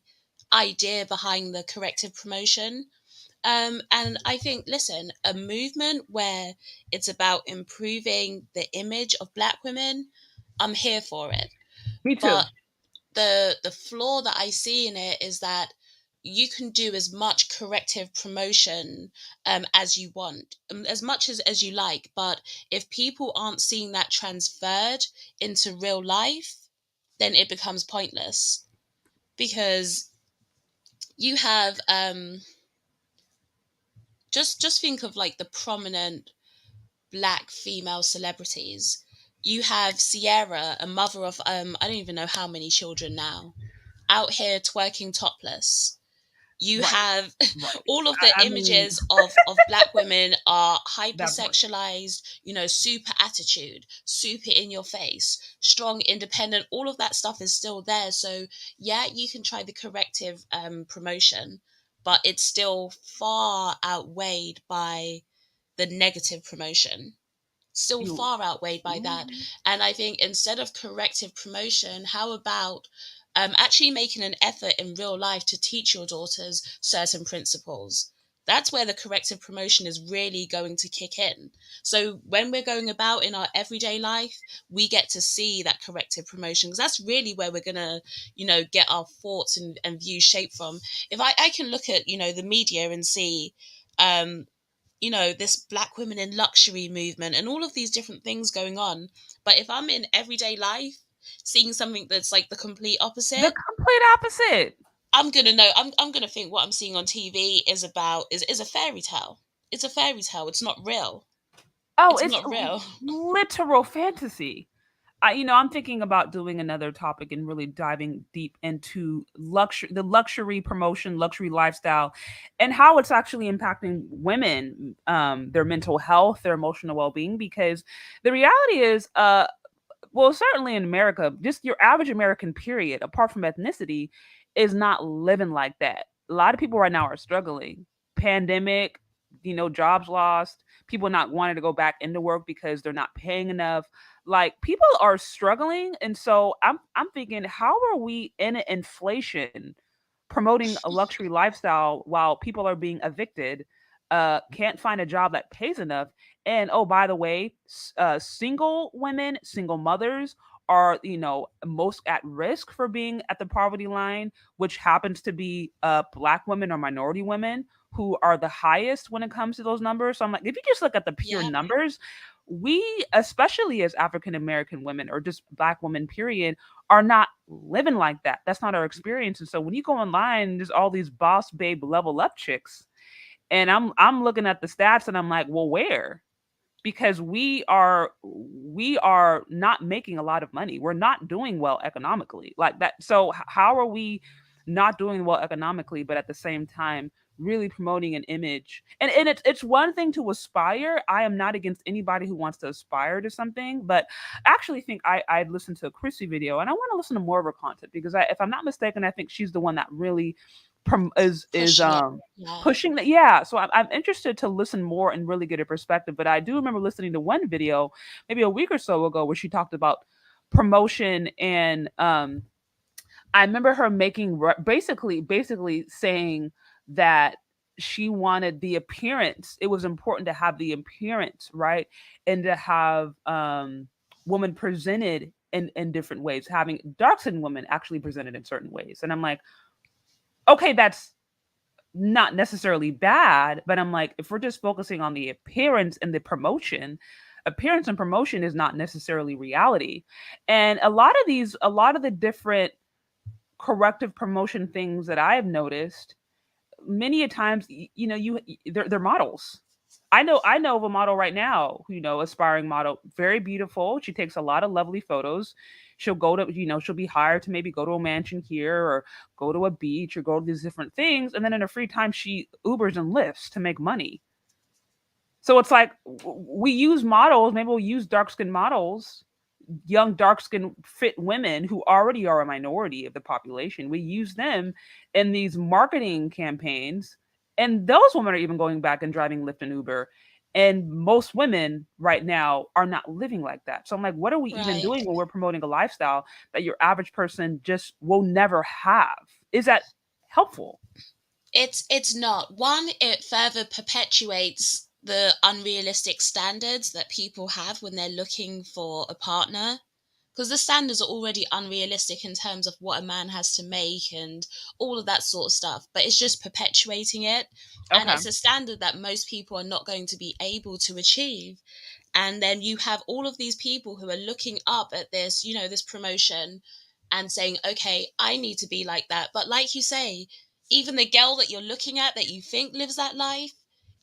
idea behind the corrective promotion. And I think, listen, a movement where it's about improving the image of Black women, I'm here for it. Me too. But the flaw that I see in it is that you can do as much corrective promotion as you want, as much as you like. But if people aren't seeing that transferred into real life, then it becomes pointless. Because you have just think of like the prominent black female celebrities. You have Sierra, a mother of I don't even know how many children now, out here twerking topless. You Right. have Right. all of the I mean, images of black women are that part. hypersexualized, super attitude, super in your face, strong, independent. All of that stuff is still there. So yeah, you can try the corrective promotion, but it's still far outweighed by the negative promotion, still You. far outweighed by that. Mhm. And I think instead of corrective promotion, how about actually making an effort in real life to teach your daughters certain principles? That's where the corrective promotion is really going to kick in. So when we're going about in our everyday life, we get to see that corrective promotion, because that's really where we're going to, get our thoughts and views shaped from. If I can look at, the media and see, um, this black women in luxury movement and all of these different things going on. But if I'm in everyday life seeing something that's like the complete The opposite, complete opposite. I'm gonna know. I'm gonna think what I'm seeing on TV is a fairy tale. It's a fairy tale. It's not real. Oh, It's it's not real. literal fantasy. I'm thinking about doing another topic and really diving deep into the luxury promotion, luxury lifestyle, and how it's actually impacting women, their mental health, their emotional well-being. Because the reality is, well, certainly in America, just your average American period, apart from ethnicity, is not living like that. A lot of people right now are struggling. Pandemic, jobs lost, people not wanting to go back into work because they're not paying enough. Like people are struggling, and so I'm thinking, how are we in an inflation promoting a luxury lifestyle while people are being evicted, can't find a job that pays enough, and oh, by the way, single women, single mothers are, most at risk for being at the poverty line, which happens to be black women or minority women who are the highest when it comes to those numbers. So I'm like, if you just look at the pure Yeah. numbers, we, especially as African American women or just black women, period, are not living like that. That's not our experience. And so when you go online, there's all these boss babe level up chicks, and I'm looking at the stats and I'm like, well, where? Because we are not making a lot of money. We're not doing well economically like that. So how are we not doing well economically, but at the same time really promoting an image? And it's one thing to aspire. I am not against anybody who wants to aspire to something, but I actually think I'd listened to a Chrissy video and I want to listen to more of her content because if I'm not mistaken, I think she's the one that really is Pushing it. Yeah. pushing that. Yeah, so I'm interested to listen more and really get a perspective. But I do remember listening to one video maybe a week or so ago where she talked about promotion, and I remember her making basically saying that she wanted the appearance. It was important to have the appearance, right? And to have women presented in different ways, having dark skinned women actually presented in certain ways. And I'm like, okay, that's not necessarily bad, but I'm like, if we're just focusing on the appearance and the promotion, appearance and promotion is not necessarily reality. And a lot of the different corrective promotion things that I have noticed, many a times, they're models. I know of a model right now, aspiring model, very beautiful. She takes a lot of lovely photos. She'll go to, she'll be hired to maybe go to a mansion here or go to a beach or go to these different things, and then in her free time she Ubers and Lyfts to make money. So it's like we use models, maybe we'll use dark skinned models, young dark skinned fit women who already are a minority of the population. We use them in these marketing campaigns, and those women are even going back and driving Lyft and Uber. And most women right now are not living like that. So I'm like, what are we even Right. doing when we're promoting a lifestyle that your average person just will never have? Is that helpful? It's not. One, it further perpetuates the unrealistic standards that people have when they're looking for a partner. because the standards are already unrealistic in terms of what a man has to make and all of that sort of stuff, but it's just perpetuating it. And Okay. it's a standard that most people are not going to be able to achieve. And then you have all of these people who are looking up at this, this promotion and saying, okay, I need to be like that. But like you say, even the girl that you're looking at that you think lives that life,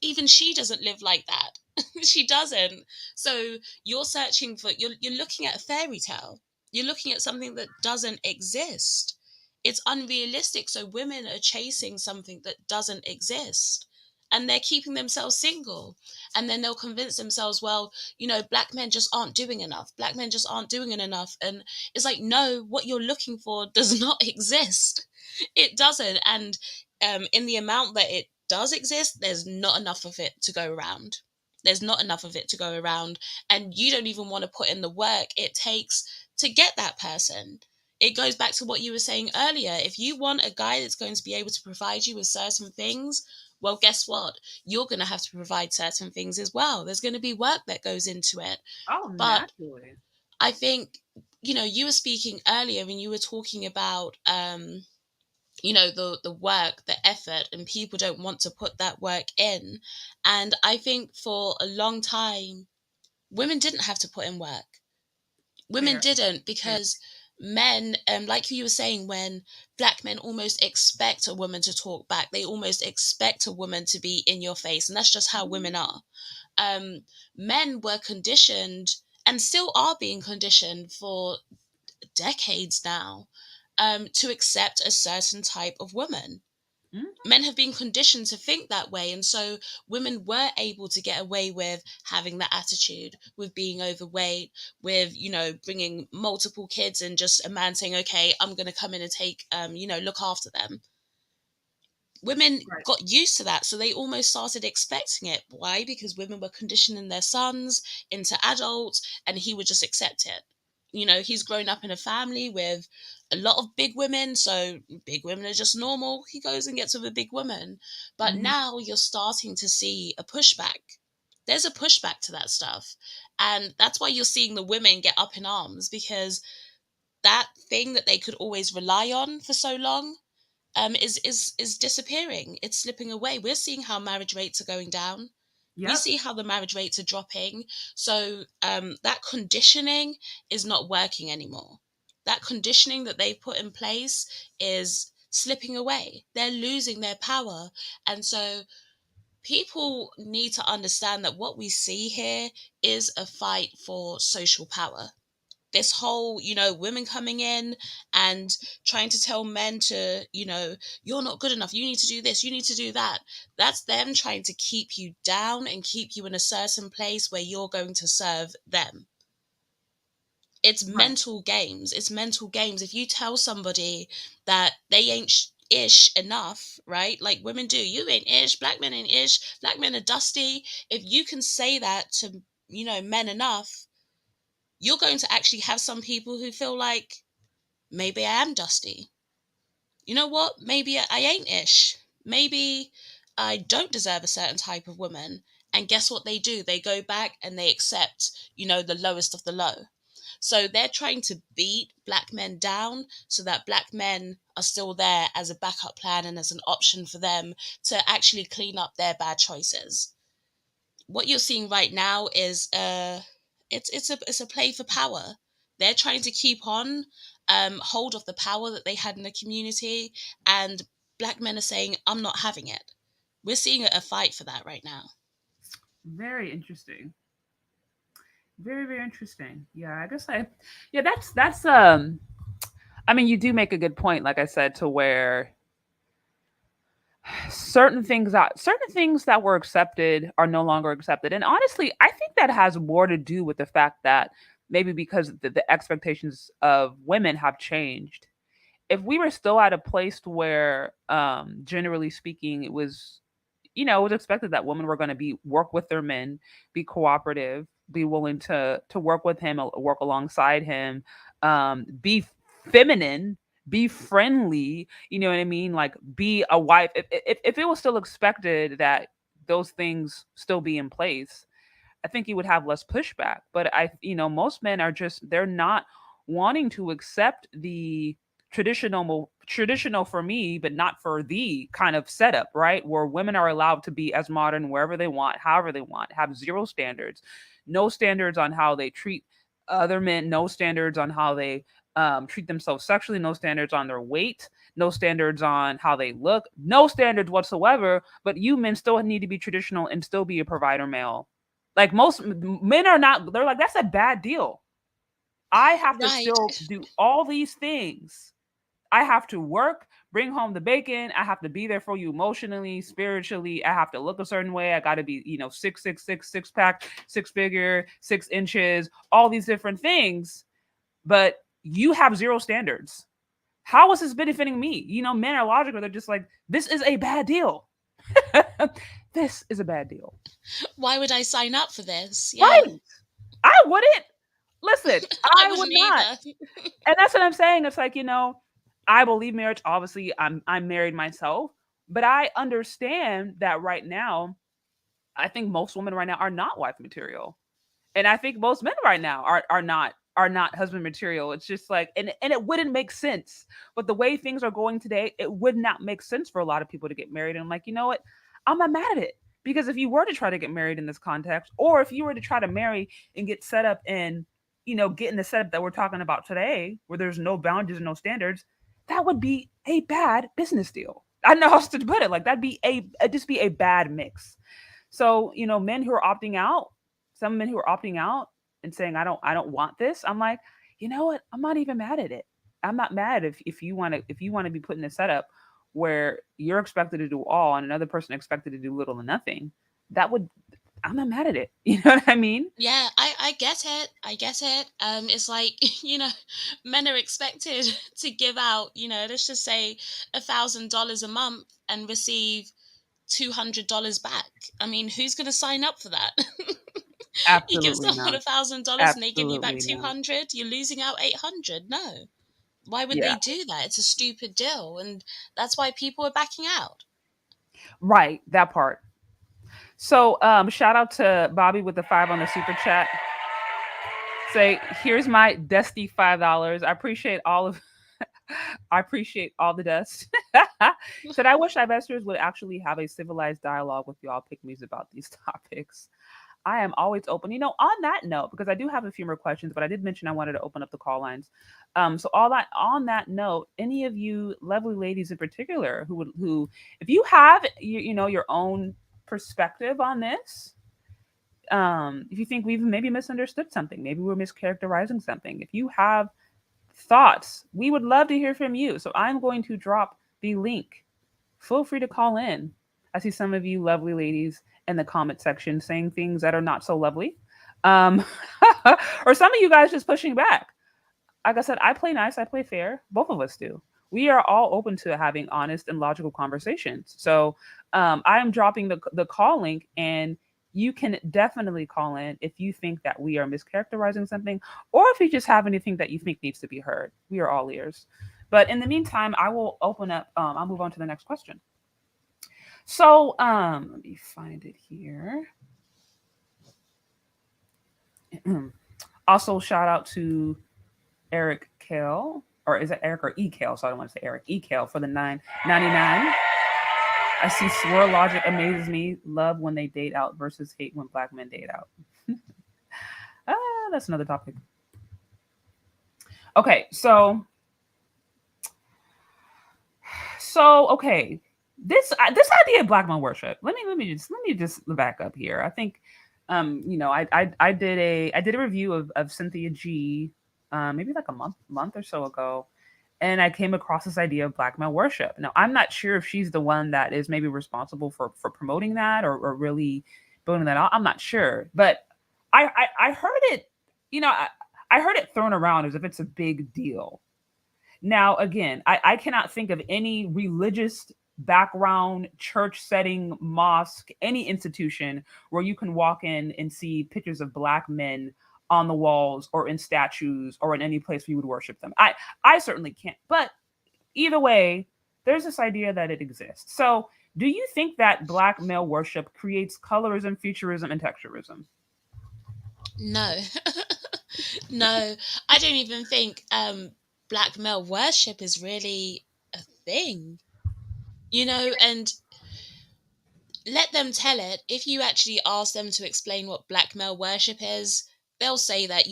even she doesn't live like that. She doesn't. So you're looking at a fairy tale. You're looking at something that doesn't exist. It's unrealistic. So women are chasing something that doesn't exist. And they're keeping themselves single. And then they'll convince themselves, well, black men just aren't doing enough. Black men just aren't doing it enough. And it's like, no, what you're looking for does not exist. It doesn't. And in the amount that it does exist, there's not enough of it to go around. There's not enough of it to go around. And you don't even want to put in the work it takes to get that person. It goes back to what you were saying earlier. If you want a guy that's going to be able to provide you with certain things, well, guess what? You're going to have to provide certain things as well. There's going to be work that goes into it. Oh, But naturally. I think, you were speaking earlier and you were talking about, the work, the effort, and people don't want to put that work in. And I think for a long time, women didn't have to put in work. Women Fair. didn't, Fair. because men, like you were saying, when black men almost expect a woman to talk back, they almost expect a woman to be in your face, and that's just how women are. um, Men were conditioned and still are being conditioned for decades now, to accept a certain type of woman. Mhm. Men have been conditioned to think that way, and so women were able to get away with having that attitude, with being overweight, with bringing multiple kids, and just a man saying, okay, I'm going to come in and take look after them. Women Right. got used to that, so they almost started expecting it. Why? Because women were conditioning their sons into adults, and he would just accept it. He's grown up in a family with a lot of big women, so big women are just normal. He goes and gets with a big woman. But Hmm. now you're starting to see a pushback. There's a pushback to that stuff. And that's why you're seeing the women get up in arms, because that thing that they could always rely on for so long, is disappearing. It's slipping away. We're seeing how marriage rates are going down. We Yep. see how the marriage rates are dropping. So that conditioning is not working anymore. That conditioning that they've put in place is slipping away. They're losing their power. And so people need to understand that what we see here is a fight for social power. This whole, women coming in and trying to tell men to, you're not good enough, you need to do this, you need to do that. That's them trying to keep you down and keep you in a certain place where you're going to serve them. It's Right. mental games. It's mental games. If you tell somebody that they ain't ish enough, right? Like women do, you ain't ish, black men ain't ish, black men are dusty. If you can say that to, men enough, you're going to actually have some people who feel like, maybe I am dusty. You know what? Maybe I ain't ish. Maybe I don't deserve a certain type of woman. And guess what they do? They go back and they accept, the lowest of the low. So they're trying to beat black men down so that black men are still there as a backup plan and as an option for them to actually clean up their bad choices. What you're seeing right now is it's a play for power. They're trying to keep on hold of the power that they had in the community, and black men are saying, I'm not having it. We're seeing a fight for that right now. Very interesting. Very, very interesting. Yeah, I guess yeah, that's I mean, you do make a good point, like I said, to where certain things that were accepted are no longer accepted. And honestly, I think that has more to do with the fact that maybe because the expectations of women have changed. If we were still at a place where generally speaking it was, it was expected that women were going to be work with their men, be cooperative, be willing to work with him, work alongside him, be feminine, be friendly. You know what I mean? Like be a wife. If it was still expected that those things still be in place, I think you would have less pushback. But most men are just they're not. wanting to accept the traditional for me, but not for thee kind of setup, right? Where women are allowed to be as modern wherever they want, however they want, have zero standards, no standards on how they treat other men, no standards on how they treat themselves sexually, no standards on their weight, no standards on how they look, no standards whatsoever. But you men still need to be traditional and still be a provider male. Like most men are not, they're like, that's a bad deal. I have to Right. still do all these things. I have to work, bring home the bacon. I have to be there for you emotionally, spiritually. I have to look a certain way. I got to be, 6'6", 6 pack, 6 figure, 6 inches, all these different things. But you have zero standards. How is this benefiting me? Men are logical. They're just like, this is a bad deal. This is a bad deal. Why would I sign up for this? Yeah. Right. I wouldn't. Listen, I I would wouldn't not. either. And that's what I'm saying. It's like, I believe marriage. Obviously, I'm married myself, but I understand that right now, I think most women right now are not wife material. And I think most men right now are not husband material. It's just like, and it wouldn't make sense. But the way things are going today, it would not make sense for a lot of people to get married. And I'm like, you know what? I'm not mad at it. Because if you were to try to get married in this context, or if you were to try to marry and get set up in, get in the setup that we're talking about today, where there's no boundaries and no standards, that would be a bad business deal. I don't know how else to put it. Like that'd be it'd just be a bad mix. So, men who are opting out, some men who are opting out and saying, I don't want this. I'm like, you know what? I'm not even mad at it. I'm not mad if you want to be put in a setup where you're expected to do all and another person expected to do little or nothing. That would I'm not mad at it. You know what I mean? Yeah, I get it. I get it. It's like, men are expected to give out, let's just say $1,000 a month and receive $200 back. I mean, who's going to sign up for that? You give Absolutely someone not. $1,000 and they give you back Absolutely not. 200, you're losing out 800. No. Why would they Yeah. do that? It's a stupid deal. And that's why people are backing out. Right. That part. So shout out to Bobby with the 5 on the super chat. Say, here's my dusty $5. I appreciate all of I appreciate all the dust. Said I wish investors would actually have a civilized dialogue with y'all pick me's about these topics. I am always open. On that note, because I do have a few more questions, but I did mention I wanted to open up the call lines. So all that on that note, any of you lovely ladies in particular who if you have your own perspective on this, if you think we've maybe misunderstood something, maybe we're mischaracterizing something, if you have thoughts, we would love to hear from you. So I'm going to drop the link. Feel free to call in. I see some of you lovely ladies in the comment section saying things that are not so lovely. Um, or some of you guys just pushing back. Like I said, I play nice, I play fair. Both of us do. We are all open to having honest and logical conversations. So I am dropping the call link, and you can definitely call in if you think that we are mischaracterizing something, or if you just have anything that you think needs to be heard. We are all ears. But in the meantime, I will open up. I'll move on to the next question. So let me find it here. Also, shout out to Eric Kale, or is it Eric or E Kale? So I don't want to say Eric. E Kale for the 9.99. I see swirl logic amazes me. Love when they date out versus hate when black men date out. That's another topic. Okay, so okay, this idea of black man worship. Let me just back up here. I think, I did a review of Cynthia G, maybe like a month or so ago, and I came across this idea of black male worship. Now, I'm not sure if she's the one that is maybe responsible for promoting that or really building that out. I'm not sure, but I heard it, I heard it thrown around as if it's a big deal. Now, again, I cannot think of any religious background, church setting, mosque, any institution where you can walk in and see pictures of black men on the walls or in statues or in any place where you would worship them. I certainly can't. But either way, there's this idea that it exists. So do you think that black male worship creates colorism, futurism, and texturism? No. No, I don't even think black male worship is really a thing, and let them tell it. If you actually ask them to explain what black male worship is, they'll say that,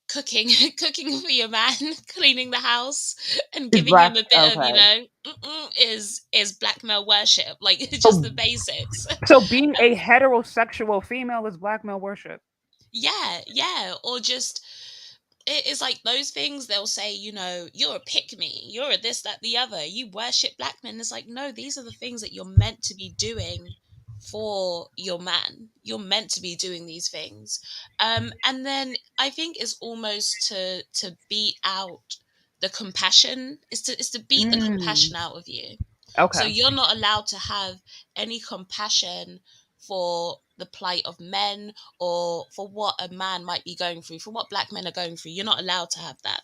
cooking cooking for your man, cleaning the house and Is giving him black a bit of, okay? is black male worship, like just So, the basics. so being a heterosexual female is black male worship. Yeah, yeah, or just it's like those things they'll say, you're a pick me, you're a this, that, the other, you worship black men. It's like, no, these are the things that you're meant to be doing for your man. You're meant to be doing these things. And then I think it's almost to beat out the compassion, is to beat the Mm, compassion out of you. So okay. you're not allowed to have any compassion for the plight of men, or for what a man might be going through, for what black men are going through. You're not allowed to have that.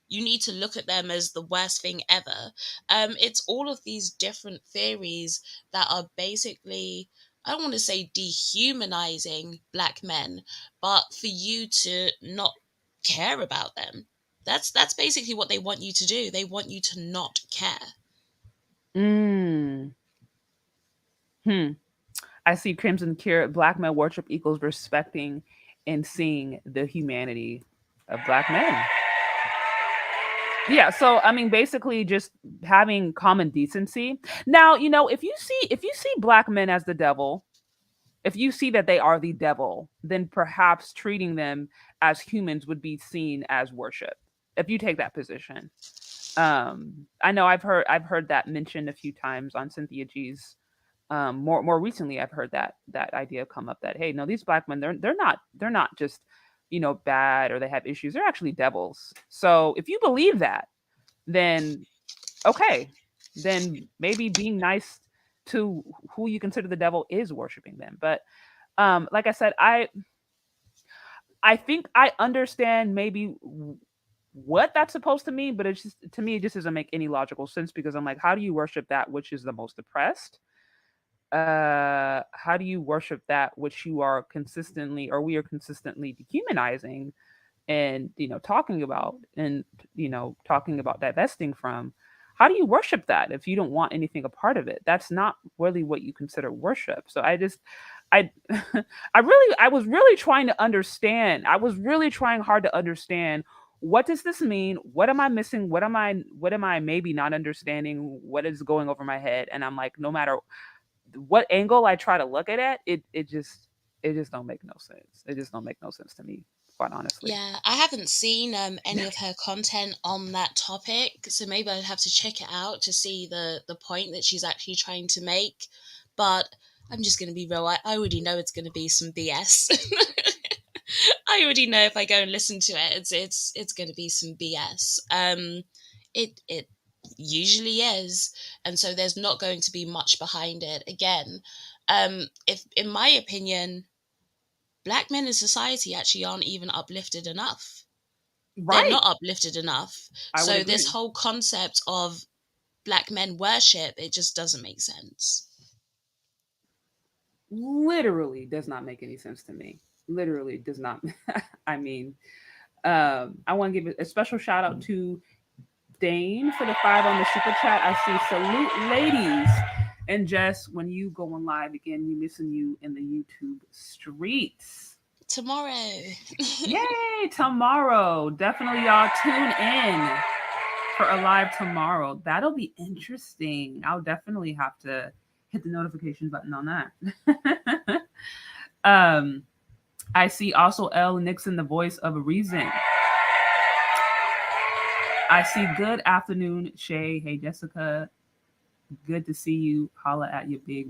You need to look at them as the worst thing ever. It's all of these different theories that are basically, I don't want to say dehumanizing black men, but for you to not care about them. That's basically what they want you to do. They want you to not care. Mm. Hmm. I see Crimson Cure. Black male worship equals respecting and seeing the humanity of black men. Yeah, so I mean basically just having common decency. Now, if you see black men as the devil, if you see that they are the devil, then perhaps treating them as humans would be seen as worship. If you take that position. I know I've heard that mentioned a few times on Cynthia G's. More recently I've heard that idea come up that, hey, no, these black men, they're not just, bad, or they have issues. They're actually devils. So if you believe that, then okay, then maybe being nice to who you consider the devil is worshiping them. But like I said, I think I understand maybe what that's supposed to mean, but it's just, to me, it just doesn't make any logical sense, because I'm like, how do you worship that which is the most oppressed? How do you worship that which you are consistently, or we are consistently dehumanizing, and talking about divesting from? How do you worship that if you don't want anything a part of it? That's not really what you consider worship. So I I was really trying to understand. I was really trying hard to understand, what does this mean? What am I missing? What am I maybe not understanding? What is going over my head? And I'm like, no matter what angle I try to look at it just don't make no sense. It just don't make no sense to me, quite honestly. Yeah, I haven't seen any of her content on that topic, so maybe I'd have to check it out to see the point that she's actually trying to make. But I'm just going to be real. I already know it's going to be some BS. I already know if I go and listen to it, it's going to be some BS. It usually is, and so there's not going to be much behind it. Again, if in my opinion, black men in society actually aren't even uplifted enough. They're Right. not uplifted enough. I would So this agree. whole concept of black men worship, it just doesn't make sense. Literally does not make any sense to me. Literally does not. I mean, I want to give a special shout out to Dane for the 5 on the super chat. I see salute ladies. And Jess, when you go on live again, we missing you in the YouTube streets. Tomorrow. Yay, tomorrow. Definitely y'all tune in for a live tomorrow. That'll be interesting. I'll definitely have to hit the notification button on that. um, I see also L. Nixon, the voice of reason. I see good afternoon, Shay. Hey, Jessica. Good to see you. Holla at your big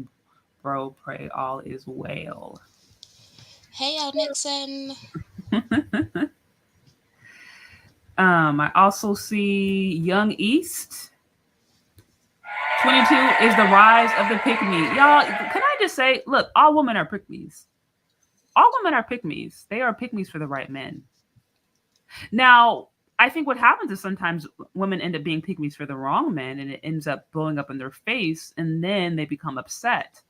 bro. Pray all is well. Hey, Al Nixon. I also see Young East. 22 is the rise of the pick me. Y'all, can I just say, look, all women are pick me's. All women are pick me's. They are pick me's for the right men. Now, I think what happens is sometimes women end up being pick me's for the wrong men, and it ends up blowing up in their face, and then they become upset.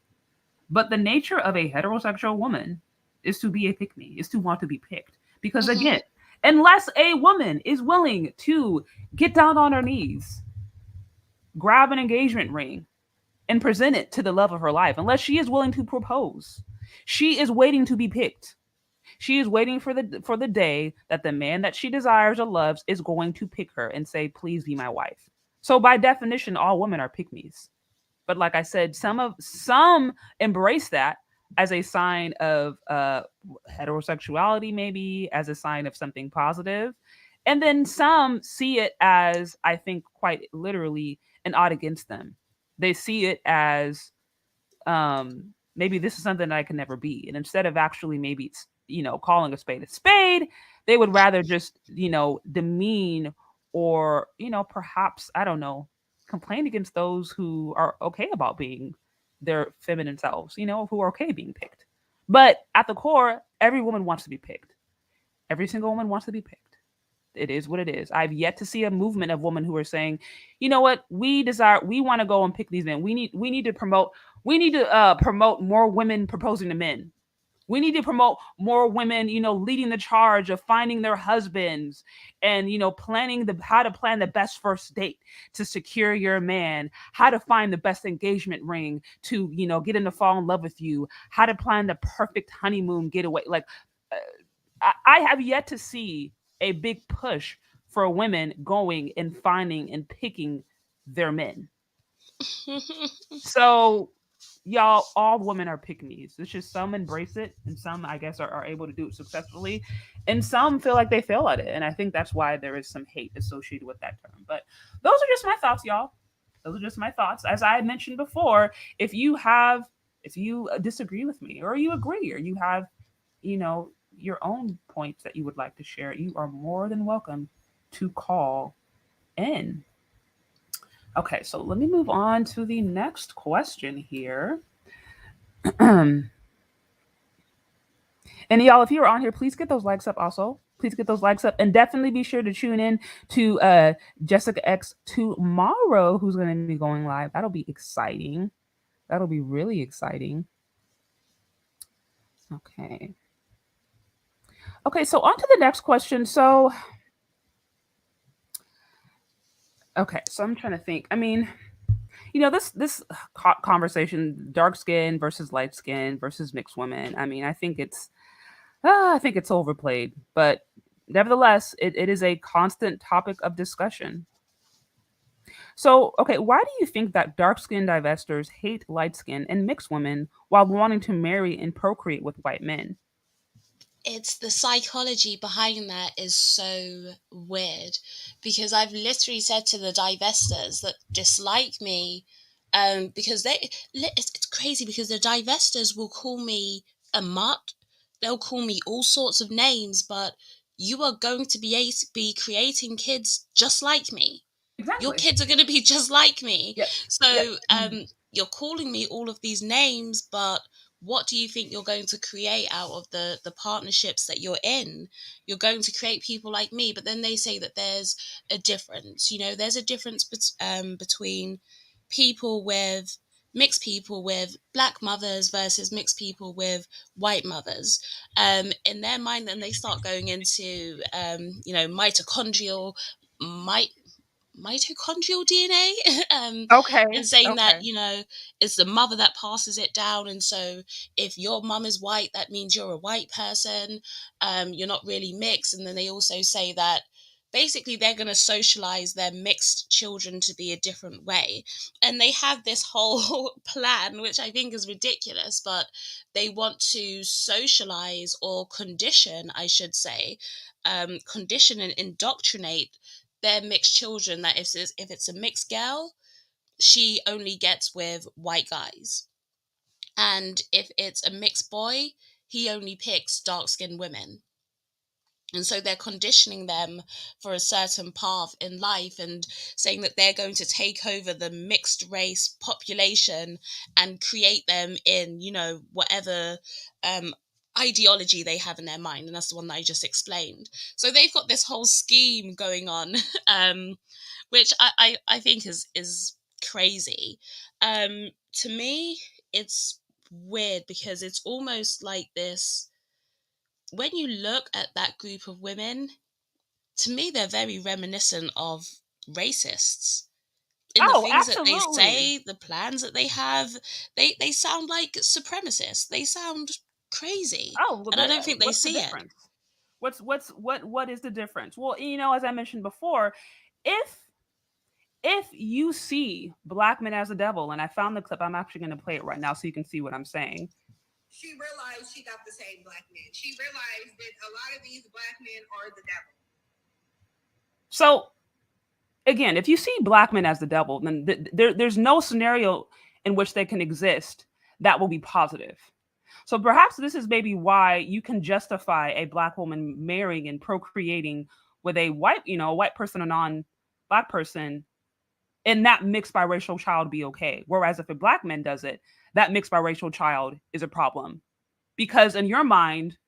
But the nature of a heterosexual woman is to be a pick me, is to want to be picked. Because Hmm. again, Unless a woman is willing to get down on her knees, grab an engagement ring, and present it to the love of her life, unless she is willing to propose, she is waiting to be picked. She is waiting for the day that the man that she desires or loves is going to pick her and say, "Please be my wife." So by definition, all women are pick me's. But like I said, some embrace that as a sign of heterosexuality, maybe as a sign of something positive, and then some see it as, I think, quite literally an odd against them. They see it as maybe this is something that I can never be, and instead of actually maybe calling a spade, they would rather just demean or perhaps, I don't know, complain against those who are okay about being their feminine selves, who are okay being picked. But at the core, every woman wants to be picked. Every single woman wants to be picked. It is what it is. I've yet to see a movement of women who are saying, you know what, we want to go and pick these men. We need to promote more women proposing to men. We need to promote more women, leading the charge of finding their husbands and, planning how to plan the best first date to secure your man, how to find the best engagement ring to, get him to fall in love with you, how to plan the perfect honeymoon getaway. Like, uh, I have yet to see a big push for women going and finding and picking their men. So, y'all, all women are pick me's. It's just some embrace it, and some, I guess, are able to do it successfully, and some feel like they fail at it. And I think that's why there is some hate associated with that term. But those are just my thoughts, y'all. Those are just my thoughts. As I had mentioned before, if you disagree with me, or you agree, or you have, your own points that you would like to share, you are more than welcome to call in. Okay, so let me move on to the next question here. And y'all, if you're on here, please get those likes up also. Please get those likes up, and definitely be sure to tune in to Jessica X tomorrow, who's going to be going live. That'll be exciting. That'll be really exciting. Okay. Okay, so on to the next question. So I'm trying to think. I mean, this conversation, dark skin versus light skin versus mixed women. I mean, I think it's overplayed, but nevertheless, it is a constant topic of discussion. So, okay, why do you think that dark skin divestors hate light skin and mixed women while wanting to marry and procreate with white men? It's the psychology behind that is so weird, because I've literally said to the divestors that dislike me, because it's crazy, because the divestors will call me a mutt, they'll call me all sorts of names, but you are going to be creating kids just like me. Your Exactly. kids are going to be just like me. Yep. Yep. So you're calling me all of these names, but what do you think you're going to create out of the partnerships that you're in? You're going to create people like me. But then they say that there's a difference. There's a difference between people with mixed people with black mothers versus mixed people with white mothers. In their mind, then they start going into mitochondrial might mitochondrial DNA, Okay. and saying that, Okay. it's the mother that passes it down. And so if your mum is white, that means you're a white person. You're not really mixed. And then they also say that basically they're going to socialize their mixed children to be a different way. And they have this whole plan, which I think is ridiculous, but they want to socialize, or condition, I should say, condition and indoctrinate their mixed children, that if it's a mixed girl, she only gets with white guys, and if it's a mixed boy, he only picks dark skinned women. And so they're conditioning them for a certain path in life, and saying that they're going to take over the mixed race population and create them in, whatever ideology they have in their mind. And that's the one that I just explained. So they've got this whole scheme going on, which I think is crazy. To me, it's weird, because it's almost like this: when you look at that group of women, to me, they're very reminiscent of racists. In the Oh, things that they absolutely. say, the plans that they have, they sound like supremacists. They sound crazy, Oh, well, and I don't think they what's the see it. difference? What is the difference? Well, as I mentioned before, if you see black men as the devil, and I found the clip, I'm actually going to play it right now so you can see what I'm saying. She realized she got the same black men. She realized that a lot of these black men are the devil. So again, if you see black men as the devil, then there's no scenario in which they can exist that will be positive. So perhaps this is maybe why you can justify a black woman marrying and procreating with a white, a white person or non-black person, and that mixed biracial child be okay. Whereas if a black man does it, that mixed biracial child is a problem. Because in your mind,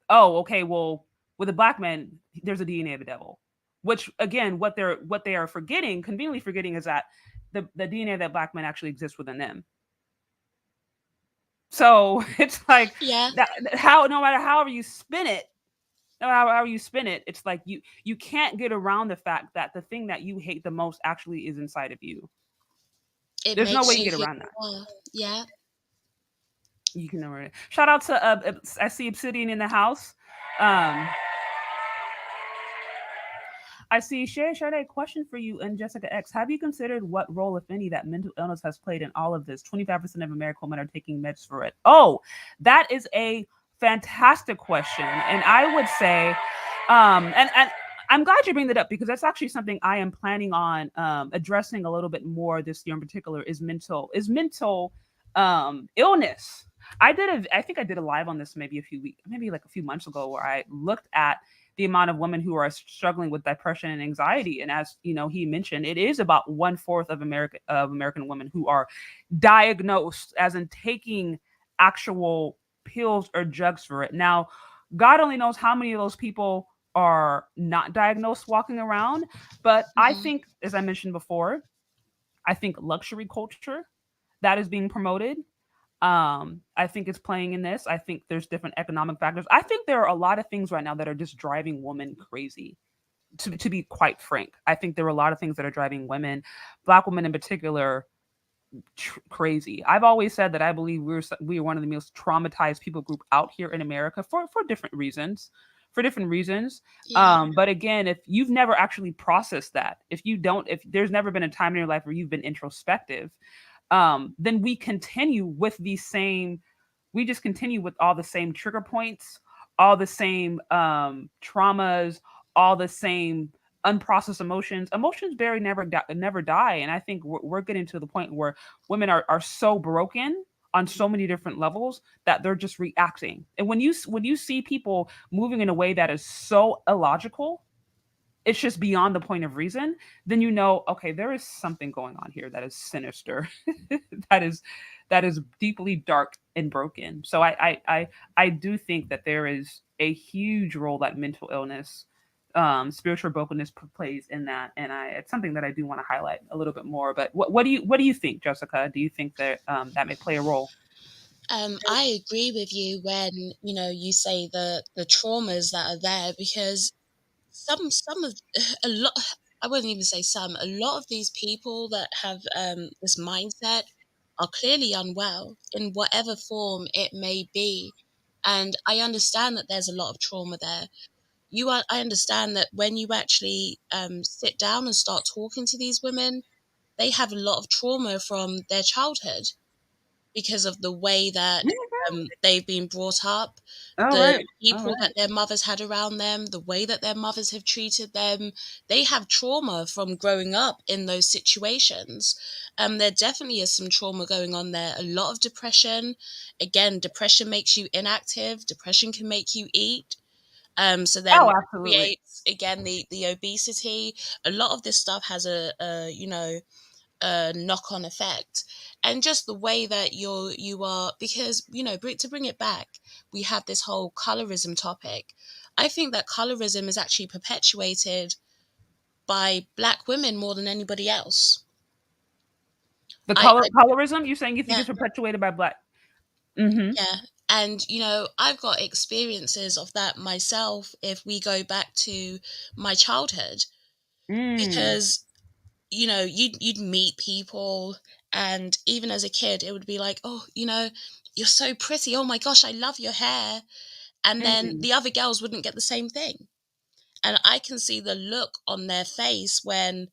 oh, okay, well, with a black man, there's a DNA of the devil. Which again, what they are forgetting, conveniently forgetting, is that the DNA of that black man actually exists within them. So it's like Yeah, that, how no matter however you spin it, no matter however you spin it, it's like you can't get around the fact that the thing that you hate the most actually is inside of you. it There's no way makes you you can get who around that. you are. Yeah. You can never. Shout out to I see Obsidian in the house. Um, I see Chez Chardé. Question for you and Jessica X. Have you considered what role, if any, that mental illness has played in all of this? 25% of American women are taking meds for it. Oh, that is a fantastic question, and I would say, and I'm glad you bring that up because that's actually something I am planning on addressing a little bit more this year in particular. Is mental illness. I think I did a live on this maybe maybe like a few months ago, where I looked at the amount of women who are struggling with depression and anxiety. And as he mentioned, it is about 1/4 of American women who are diagnosed, as in taking actual pills or drugs for it. Now, God only knows how many of those people are not diagnosed walking around. But I Hmm. think, as I mentioned before, I think luxury culture that is being promoted, I think it's playing in this. I think there's different economic factors. I think there are a lot of things right now that are just driving women crazy. To be quite frank, I think there are a lot of things that are driving women, black women in particular, crazy. I've always said that I believe we're one of the most traumatized people group out here in America for different reasons. For different reasons. Yeah. But again, if you've never actually processed that, if there's never been a time in your life where you've been introspective, then we just continue with all the same trigger points, all the same traumas, all the same unprocessed emotions. Emotions bury never die. And I think we're getting to the point where women are so broken on so many different levels that they're just reacting. And when you see people moving in a way that is so illogical, it's just beyond the point of reason, then okay, there is something going on here that is sinister, that is deeply dark and broken. So I do think that there is a huge role that mental illness, spiritual brokenness plays in that, and it's something that I do want to highlight a little bit more. But what do you think, Jessica? Do you think that that may play a role? I agree with you when you say the traumas that are there, because some of a lot, I wouldn't even say some, a lot of these people that have this mindset are clearly unwell in whatever form it may be. And I understand that there's a lot of trauma there. I understand that when you actually sit down and start talking to these women, they have a lot of trauma from their childhood because of the way that they've been brought up, All the right, all people that right. their mothers had around them, the way that their mothers have treated them. They have trauma from growing up in those situations. There definitely is some trauma going on there. A lot of depression. Again, depression makes you inactive. Depression can make you eat. So then Oh, that absolutely. creates again the obesity. A lot of this stuff has a knock-on effect, and just the way that you are, because to bring it back, we have this whole colorism topic. I think that colorism is actually perpetuated by black women more than anybody else. The I colorism. You saying you think Yeah, it's perpetuated by black? Mm-hmm. yeah. And, I've got experiences of that myself if we go back to my childhood, Mm. because, you'd meet people, and even as a kid, it would be like, oh, you're so pretty. Oh my gosh, I love your hair. And then Mm. the other girls wouldn't get the same thing. And I can see the look on their face when,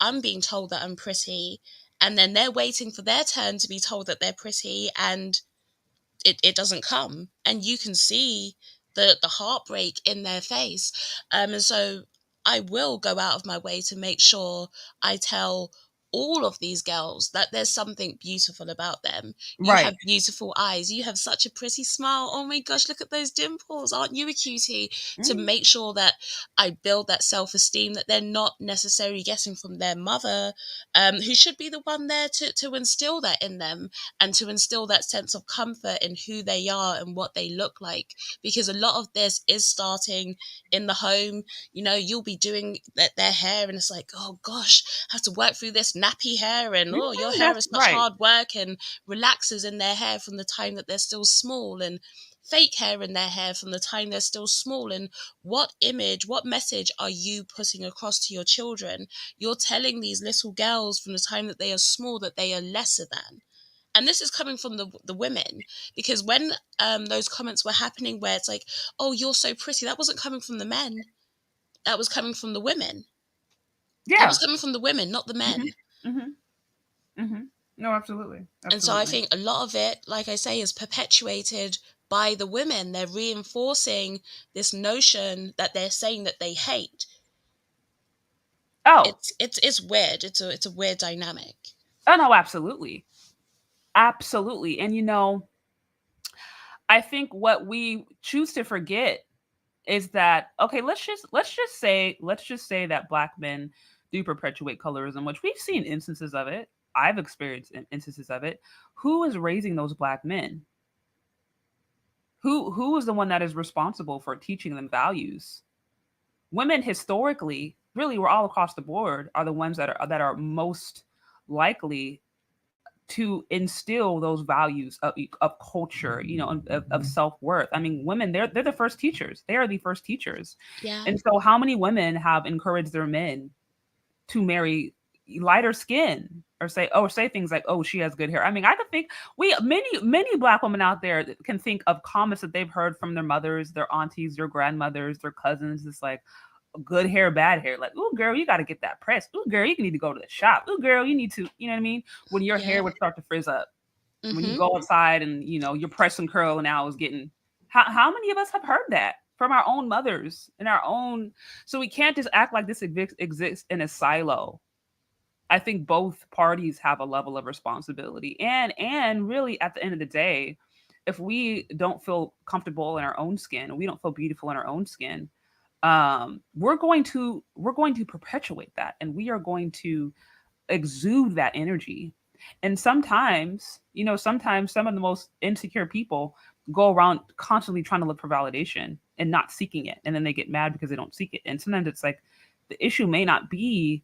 I'm being told that I'm pretty, and then they're waiting for their turn to be told that they're pretty, and it doesn't come, and you can see the heartbreak in their face. And so I will go out of my way to make sure I tell all of these girls that there's something beautiful about them. You Right. have beautiful eyes, you have such a pretty smile, oh my gosh, look at those dimples, aren't you a cutie? To Mm. make sure that I build that self-esteem that they're not necessarily getting from their mother, who should be the one there to instill that in them, and to instill that sense of comfort in who they are and what they look like. Because a lot of this is starting in the home. You'll be doing their hair, and it's like, oh gosh, I have to work through this nappy hair, and oh, your hair That's is such right. hard work, and relaxers in their hair from the time that they're still small, and fake hair in their hair from the time they're still small. And what image, what message are you putting across to your children? You're telling these little girls from the time that they are small that they are lesser than. And this is coming from the women, because when those comments were happening where it's like, oh, you're so pretty, that wasn't coming from the men, that was coming from the women. That was Yeah. coming from the women, not the men. Mm-hmm. Mm-hmm. No, absolutely. And so I Absolutely. think a lot of it, like I say, is perpetuated by the women. They're reinforcing this notion that they're saying that they hate. Oh. It's weird. It's a weird dynamic. Oh no, absolutely. Absolutely. And I think what we choose to forget is that, okay, let's just say that black men do perpetuate colorism, which we've seen instances of it. I've experienced instances of it. Who is raising those black men? Who is the one that is responsible for teaching them values? Women historically, really, we're all across the board, are the ones that are most likely to instill those values of culture, of self-worth. I mean, women, they're the first teachers. They are the first teachers. Yeah. And so how many women have encouraged their men to marry lighter skin, or say things like, oh, she has good hair? I mean, I could think, many black women out there that can think of comments that they've heard from their mothers, their aunties, their grandmothers, their cousins. It's like, good hair, bad hair. Like, ooh, girl, you got to get that pressed. Ooh, girl, you need to go to the shop. Ooh, girl, you need to, you know what I mean? When your Yeah. hair would start to frizz up, when you Mm-hmm. go outside and, your press and curl now is getting, how many of us have heard that from our own mothers and our own? So we can't just act like this exists in a silo. I think both parties have a level of responsibility. And really, at the end of the day, if we don't feel comfortable in our own skin, we don't feel beautiful in our own skin, we're going to perpetuate that, and we are going to exude that energy. And sometimes some of the most insecure people go around constantly trying to look for validation and not seeking it, and then they get mad because they don't seek it. And sometimes it's like, the issue may not be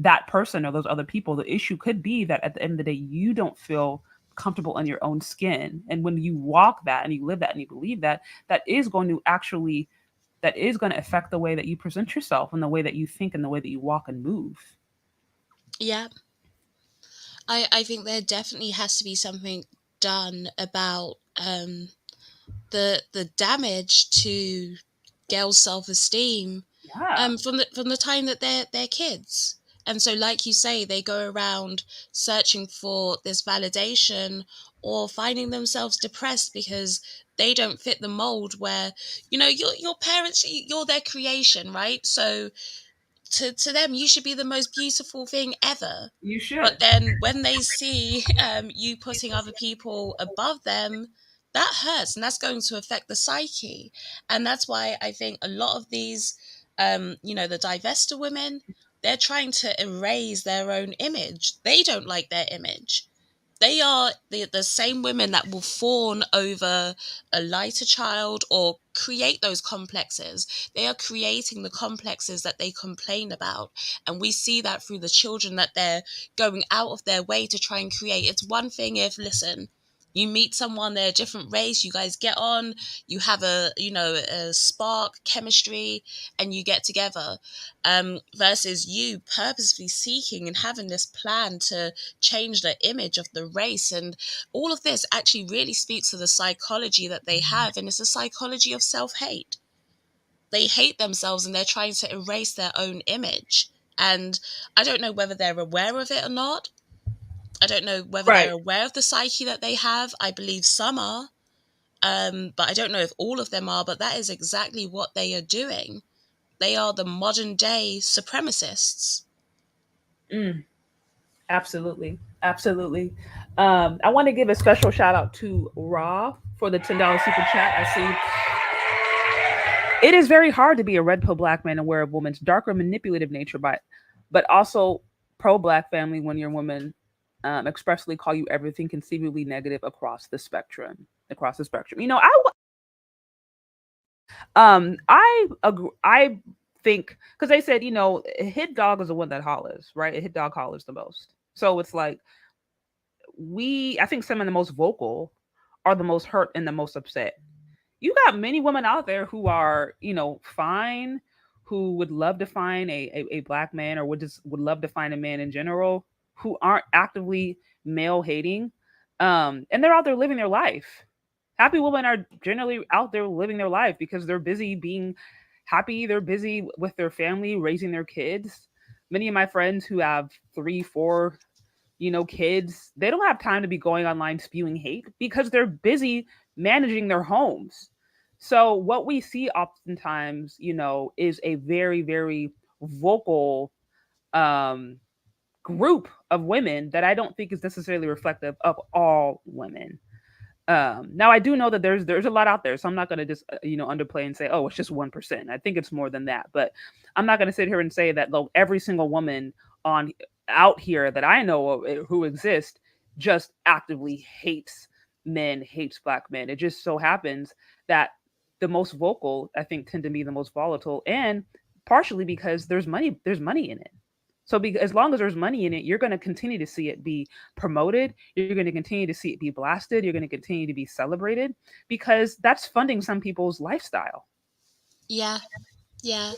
that person or those other people. The issue could be that at the end of the day, you don't feel comfortable in your own skin. And when you walk that and you live that and you believe that, that is going to affect the way that you present yourself and the way that you think and the way that you walk and move. Yeah. I think there definitely has to be something done about the damage to girls' self-esteem, Yeah. from the time that they're kids. And so, like you say, they go around searching for this validation, or finding themselves depressed because they don't fit the mold where, your parents, you're their creation, right? So to them, you should be the most beautiful thing ever. You But should. then when they see you putting other people above them, that hurts, and that's going to affect the psyche. And that's why I think a lot of these, the divester women, they're trying to erase their own image. They don't like their image. They are the same women that will fawn over a lighter child or create those complexes. They are creating the complexes that they complain about. And we see that through the children that they're going out of their way to try and create. It's one thing if, listen, You meet someone, they're a different race, you guys get on, you have a spark, chemistry, and you get together. Versus you purposely seeking and having this plan to change the image of the race. And all of this actually really speaks to the psychology that they have, and it's a psychology of self-hate. They hate themselves and they're trying to erase their own image. And I don't know whether they're aware of it or not. I don't know whether they're Right. aware of the psyche that they have. I believe some are, but I don't know if all of them are. But that is exactly what they are doing. They are the modern day supremacists. Mm, absolutely. Absolutely. I want to give a special shout out to Raw for the $10 super chat. I see it is very hard to be a red pill black man aware of woman's darker manipulative nature, but also pro black family when your woman expressly call you everything conceivably negative across the spectrum. Across the spectrum, I agree. I think because they said a hit dog is the one that hollers, right? A hit dog hollers the most. So it's like I think some of the most vocal are the most hurt and the most upset. You got many women out there who are, fine, who would love to find a black man or would love to find a man in general who aren't actively male hating. And they're out there living their life. Happy women are generally out there living their life because they're busy being happy. They're busy with their family, raising their kids. Many of my friends who have three, four, kids, they don't have time to be going online spewing hate because they're busy managing their homes. So what we see oftentimes, is a very, very vocal um, group of women that I don't think is necessarily reflective of all women. Now I do know that there's a lot out there, so I'm not going to just underplay and say, oh, it's just 1%. I think it's more than that, but I'm not going to sit here and say that though every single woman on out here that I know of who exist just actively hates men, hates black men. It just so happens that the most vocal, I think, tend to be the most volatile, and partially because there's money in it. So as long as there's money in it, you're going to continue to see it be promoted. You're going to continue to see it be blasted. You're going to continue to be celebrated because that's funding some people's lifestyle. Yeah, yeah.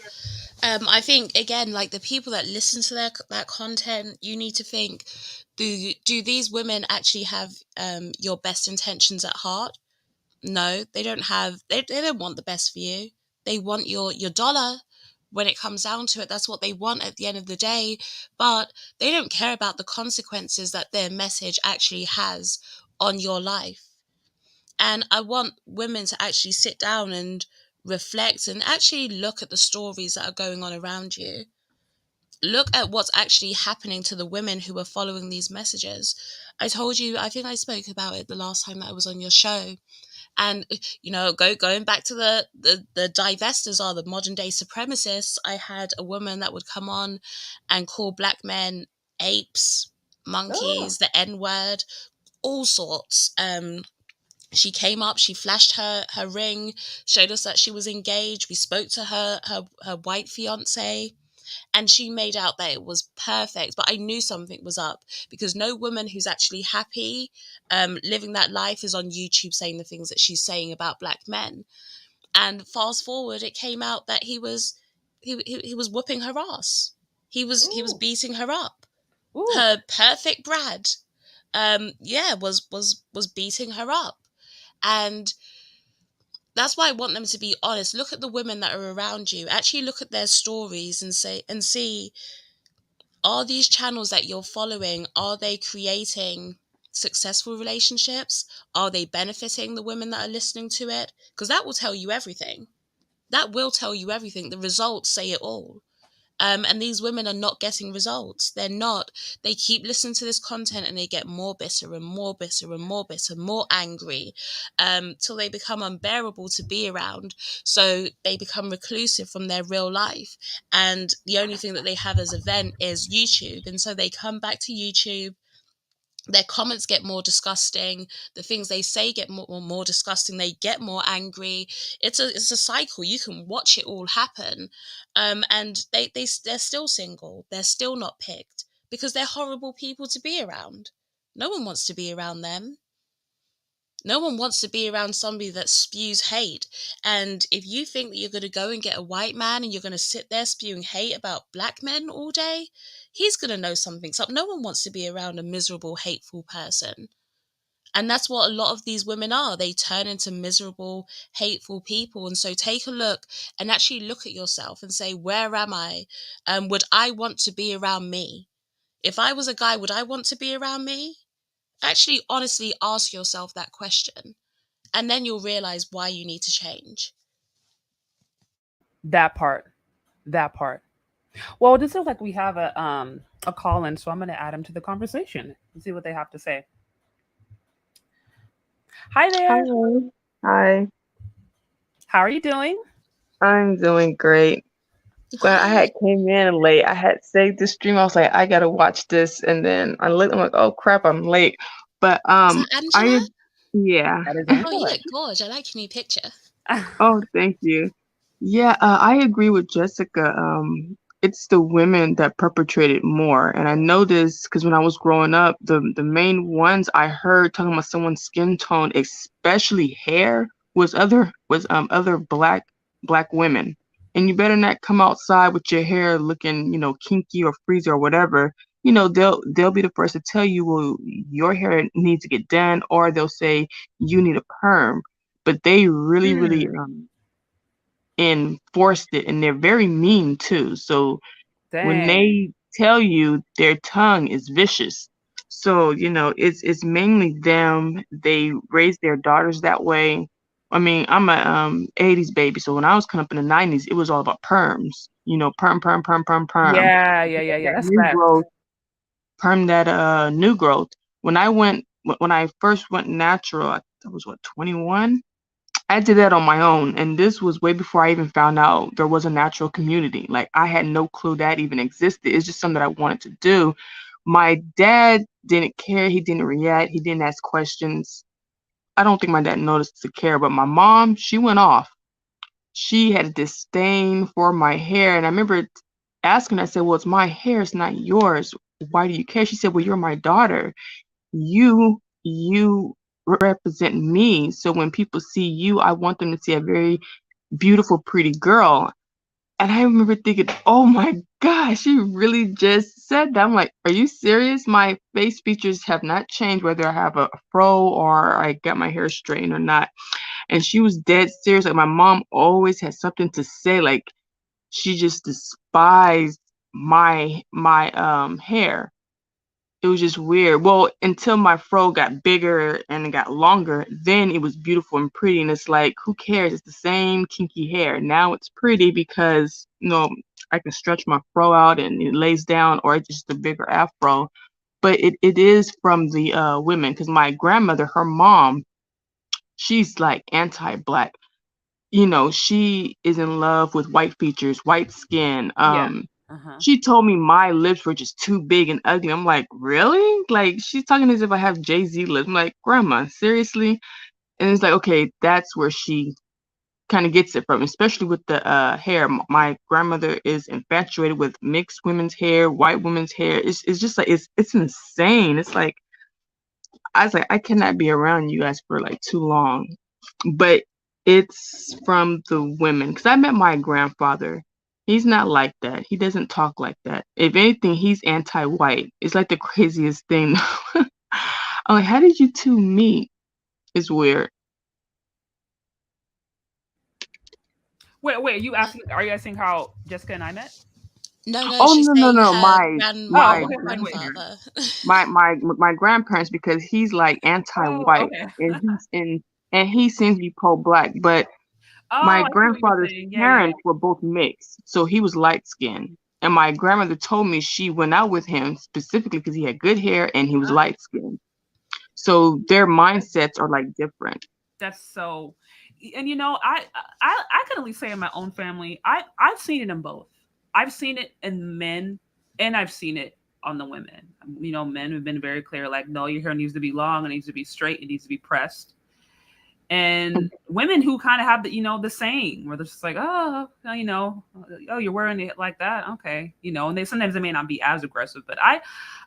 I think again, like the people that listen to that content, you need to think: do these women actually have your best intentions at heart? No, they don't have. They don't want the best for you. They want your dollar. When it comes down to it, that's what they want at the end of the day. But they don't care about the consequences that their message actually has on your life. And I want women to actually sit down and reflect and actually look at the stories that are going on around you. Look at what's actually happening to the women who are following these messages. I told you, I think I spoke about it the last time that I was on your show. And going back to the divestors, are the modern day supremacists. I had a woman that would come on and call black men apes, Oh, monkeys, the N word, all sorts. She came up, she flashed her ring, showed us that she was engaged. We spoke to her white fiance, and she made out that it was perfect. But I knew something was up, because no woman who's actually happy living that life is on YouTube saying the things that she's saying about black men. And fast forward, it came out that he was whooping her ass. He was ooh, beating her up. ooh, Her perfect Brad, yeah, was beating her up. And that's why I want them to be honest. Look at the women that are around you. Actually look at their stories and see, are these channels that you're following, are they creating successful relationships? Are they benefiting the women that are listening to it? Because that will tell you everything. That will tell you everything. The results say it all. And these women are not getting results. They're not. They keep listening to this content and they get more bitter and more bitter and more bitter, more angry, till they become unbearable to be around. So they become reclusive from their real life. And the only thing that they have as a vent is YouTube. And so they come back to YouTube. Their comments get more disgusting. The things they say get more disgusting. They get more angry. It's a cycle. You can watch it all happen. And they're still single. They're still not picked because they're horrible people to be around. No one wants to be around them. No one wants to be around somebody that spews hate. And if you think that you're going to go and get a white man and you're going to sit there spewing hate about black men all day, he's going to know something's up. No one wants to be around a miserable, hateful person. And that's what a lot of these women are. They turn into miserable, hateful people. And so take a look and actually look at yourself and say, where am I? Would I want to be around me? If I was a guy, would I want to be around me? Actually, honestly, ask yourself that question. And then you'll realize why you need to change. That part. That part. Well, this looks like we have a call in, so I'm gonna add them to the conversation and see what they have to say. Hi there. Hi. Hi. How are you doing? I'm doing great. When I Hi. had came in late, I had saved the stream. I was like, I gotta watch this, and then I looked. I'm like, oh crap, I'm late. But Is that Angela? I yeah. That is Oh, you Angela. look gorgeous. I like your new picture. Oh, thank you. Yeah, I agree with Jessica. It's the women that perpetrated more, and I know this because when I was growing up, the main ones I heard talking about someone's skin tone, especially hair, was other black women. And you better not come outside with your hair looking, kinky or frizzy or whatever. They'll be the first to tell you, well, your hair needs to get done, or they'll say you need a perm. But they really, really Hmm. enforced it, and they're very mean too. So when Dang. they tell you, their tongue is vicious. So it's mainly them. They raise their daughters that way. I mean, I'm a 80s baby, so when I was coming up in the 90s, it was all about perms. Perm, perm, perm, perm, perm. Yeah, yeah, yeah, Perm yeah. that That's new facts. growth, perm that new growth. When I first went natural, I was what, 21. I did that on my own, and this was way before I even found out there was a natural community. Like, I had no clue that even existed. It's just something that I wanted to do. My dad didn't care. He didn't react. He didn't ask questions. I don't think my dad noticed to care, but my mom, she went off. She had a disdain for my hair, and I remember asking her, I said, well, it's my hair, it's not yours. Why do you care? She said, well, you're my daughter. You represent me. So when people see you, I want them to see a very beautiful, pretty girl. And I remember thinking, oh my gosh, she really just said that. I'm like, are you serious? My face features have not changed, whether I have a fro or I got my hair straightened or not. And she was dead serious. Like, my mom always had something to say. Like, she just despised my hair. It was just weird. Well, until my fro got bigger and it got longer, then it was beautiful and pretty. And it's like, who cares? It's the same kinky hair. Now it's pretty because, I can stretch my fro out and it lays down, or it's just a bigger afro. But it is from the women, because my grandmother, her mom, she's like anti-black. She is in love with white features, white skin. Yeah. Uh-huh. She told me my lips were just too big and ugly. I'm like, really? Like, she's talking as if I have Jay-Z lips. I'm like, Grandma, seriously? And it's like, okay, that's where she kind of gets it from, especially with the hair. My grandmother is infatuated with mixed women's hair, white women's hair. It's just like, it's insane. It's like, I was like, I cannot be around you guys for like too long. But it's from the women. Because I met my grandfather. He's not like that. He doesn't talk like that. If anything, he's anti-white. It's like the craziest thing. I'm like, how did you two meet? It's weird. Wait, are you asking how Jessica and I met? No, Oh, she's no, no, saying no. her My Oh, my okay, fine, wait. grandparents. grandfather. My grandparents, because he's like Oh, anti-white, okay. and he seems to be pro-black. But Oh, my I see what you're grandfather's saying. Yeah, yeah, yeah. parents were both mixed, so he was light skinned. And my grandmother told me she went out with him specifically because he had good hair and he was Huh? light skinned. So their mindsets are like different. That's so, and I can at least say in my own family, I've seen it in both. I've seen it in men, and I've seen it on the women. Men have been very clear, like, no, your hair needs to be long, it needs to be straight, it needs to be pressed. And women who kind of have the same, where they're just like, oh, you're wearing it like that, okay, and they may not be as aggressive, but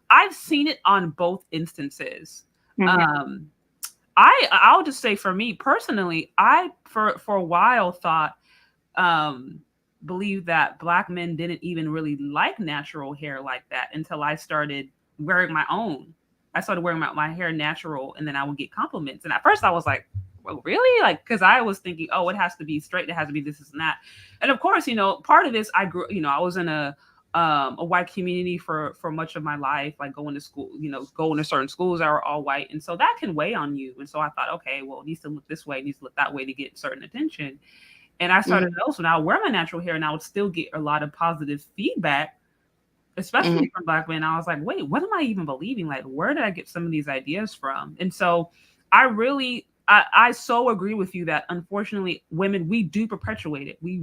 I've seen it on both instances. Hmm. Um, I'll just say for me personally, I for a while thought um believed that black men didn't even really like natural hair like that until I started wearing my own. I started wearing my hair natural, and then I would get compliments. And at first I was like, well, really? Like, because I was thinking, oh, it has to be straight, it has to be this and that. And of course, part of this, I grew, I was in a white community for much of my life, like going to school, going to certain schools that are all white, and so that can weigh on you. And so I thought, okay, well, it needs to look this way, it needs to look that way to get certain attention. And I started to notice when I wear my natural hair, and I would still get a lot of positive feedback, especially from black men. I was like, wait, what am I even believing? Like, where did I get some of these ideas from? And so I so agree with you that unfortunately women, we do perpetuate it. We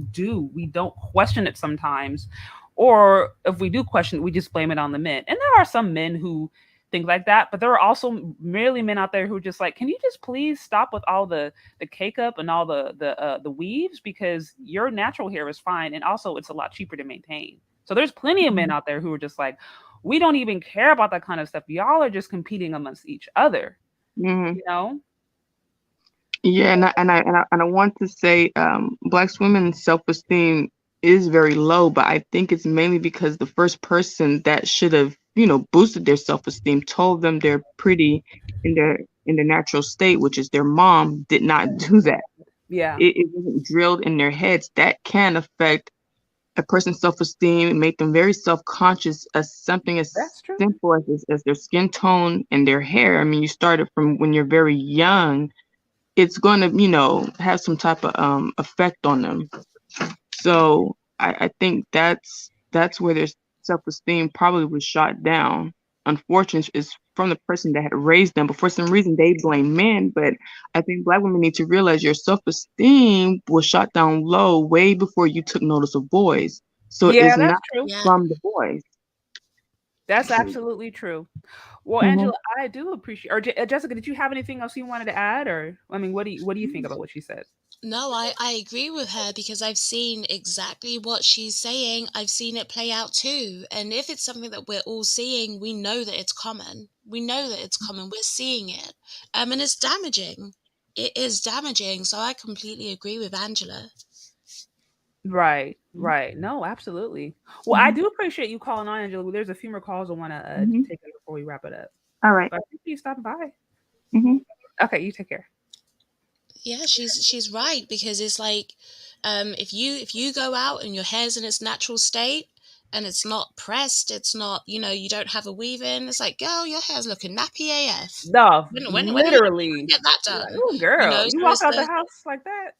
don't question it sometimes. Or if we do question it, we just blame it on the men. And there are some men who think like that, but there are also merely men out there who are just like, can you just please stop with all the cake up and all the weaves, because your natural hair is fine, and also it's a lot cheaper to maintain. So there's plenty of men out there who are just like, we don't even care about that kind of stuff. Y'all are just competing amongst each other. Yeah, and I want to say, black women's self-esteem is very low, but I think it's mainly because the first person that should have, boosted their self-esteem, told them they're pretty in their natural state, which is their mom, did not do that. Yeah. It wasn't drilled in their heads. That can affect a person's self-esteem and make them very self-conscious as something as simple as their skin tone and their hair. I mean, you started from when you're very young, it's going to, have some type of effect on them. So I think that's where their self-esteem probably was shot down. Unfortunately, it's from the person that had raised them, but for some reason they blame men. But I think black women need to realize your self-esteem was shot down low way before you took notice of boys. So it's that's not true. from the boys. That's absolutely true. Well, Angela, I do appreciate. Or Jessica, did you have anything else you wanted to add, or I mean, what do you think about what she said? No, I agree with her because I've seen exactly what she's saying. I've seen it play out too. And if it's something that we're all seeing, we know that it's common. We know that it's common. We're seeing it. And it's damaging. It is damaging. So I completely agree with Angela. Right. No, absolutely. Well, I do appreciate you calling on, Angela. There's a few more calls I want to take before we wrap it up. All right. But I appreciate you stopping by. Okay, you take care. Yeah, she's right, because it's like, if you go out and your hair's in its natural state and it's not pressed, it's not, you don't have a weave in, it's like, girl, your hair's looking nappy AF. No, When literally. are you get that done? Ooh, girl, you so walk it's out the house like that.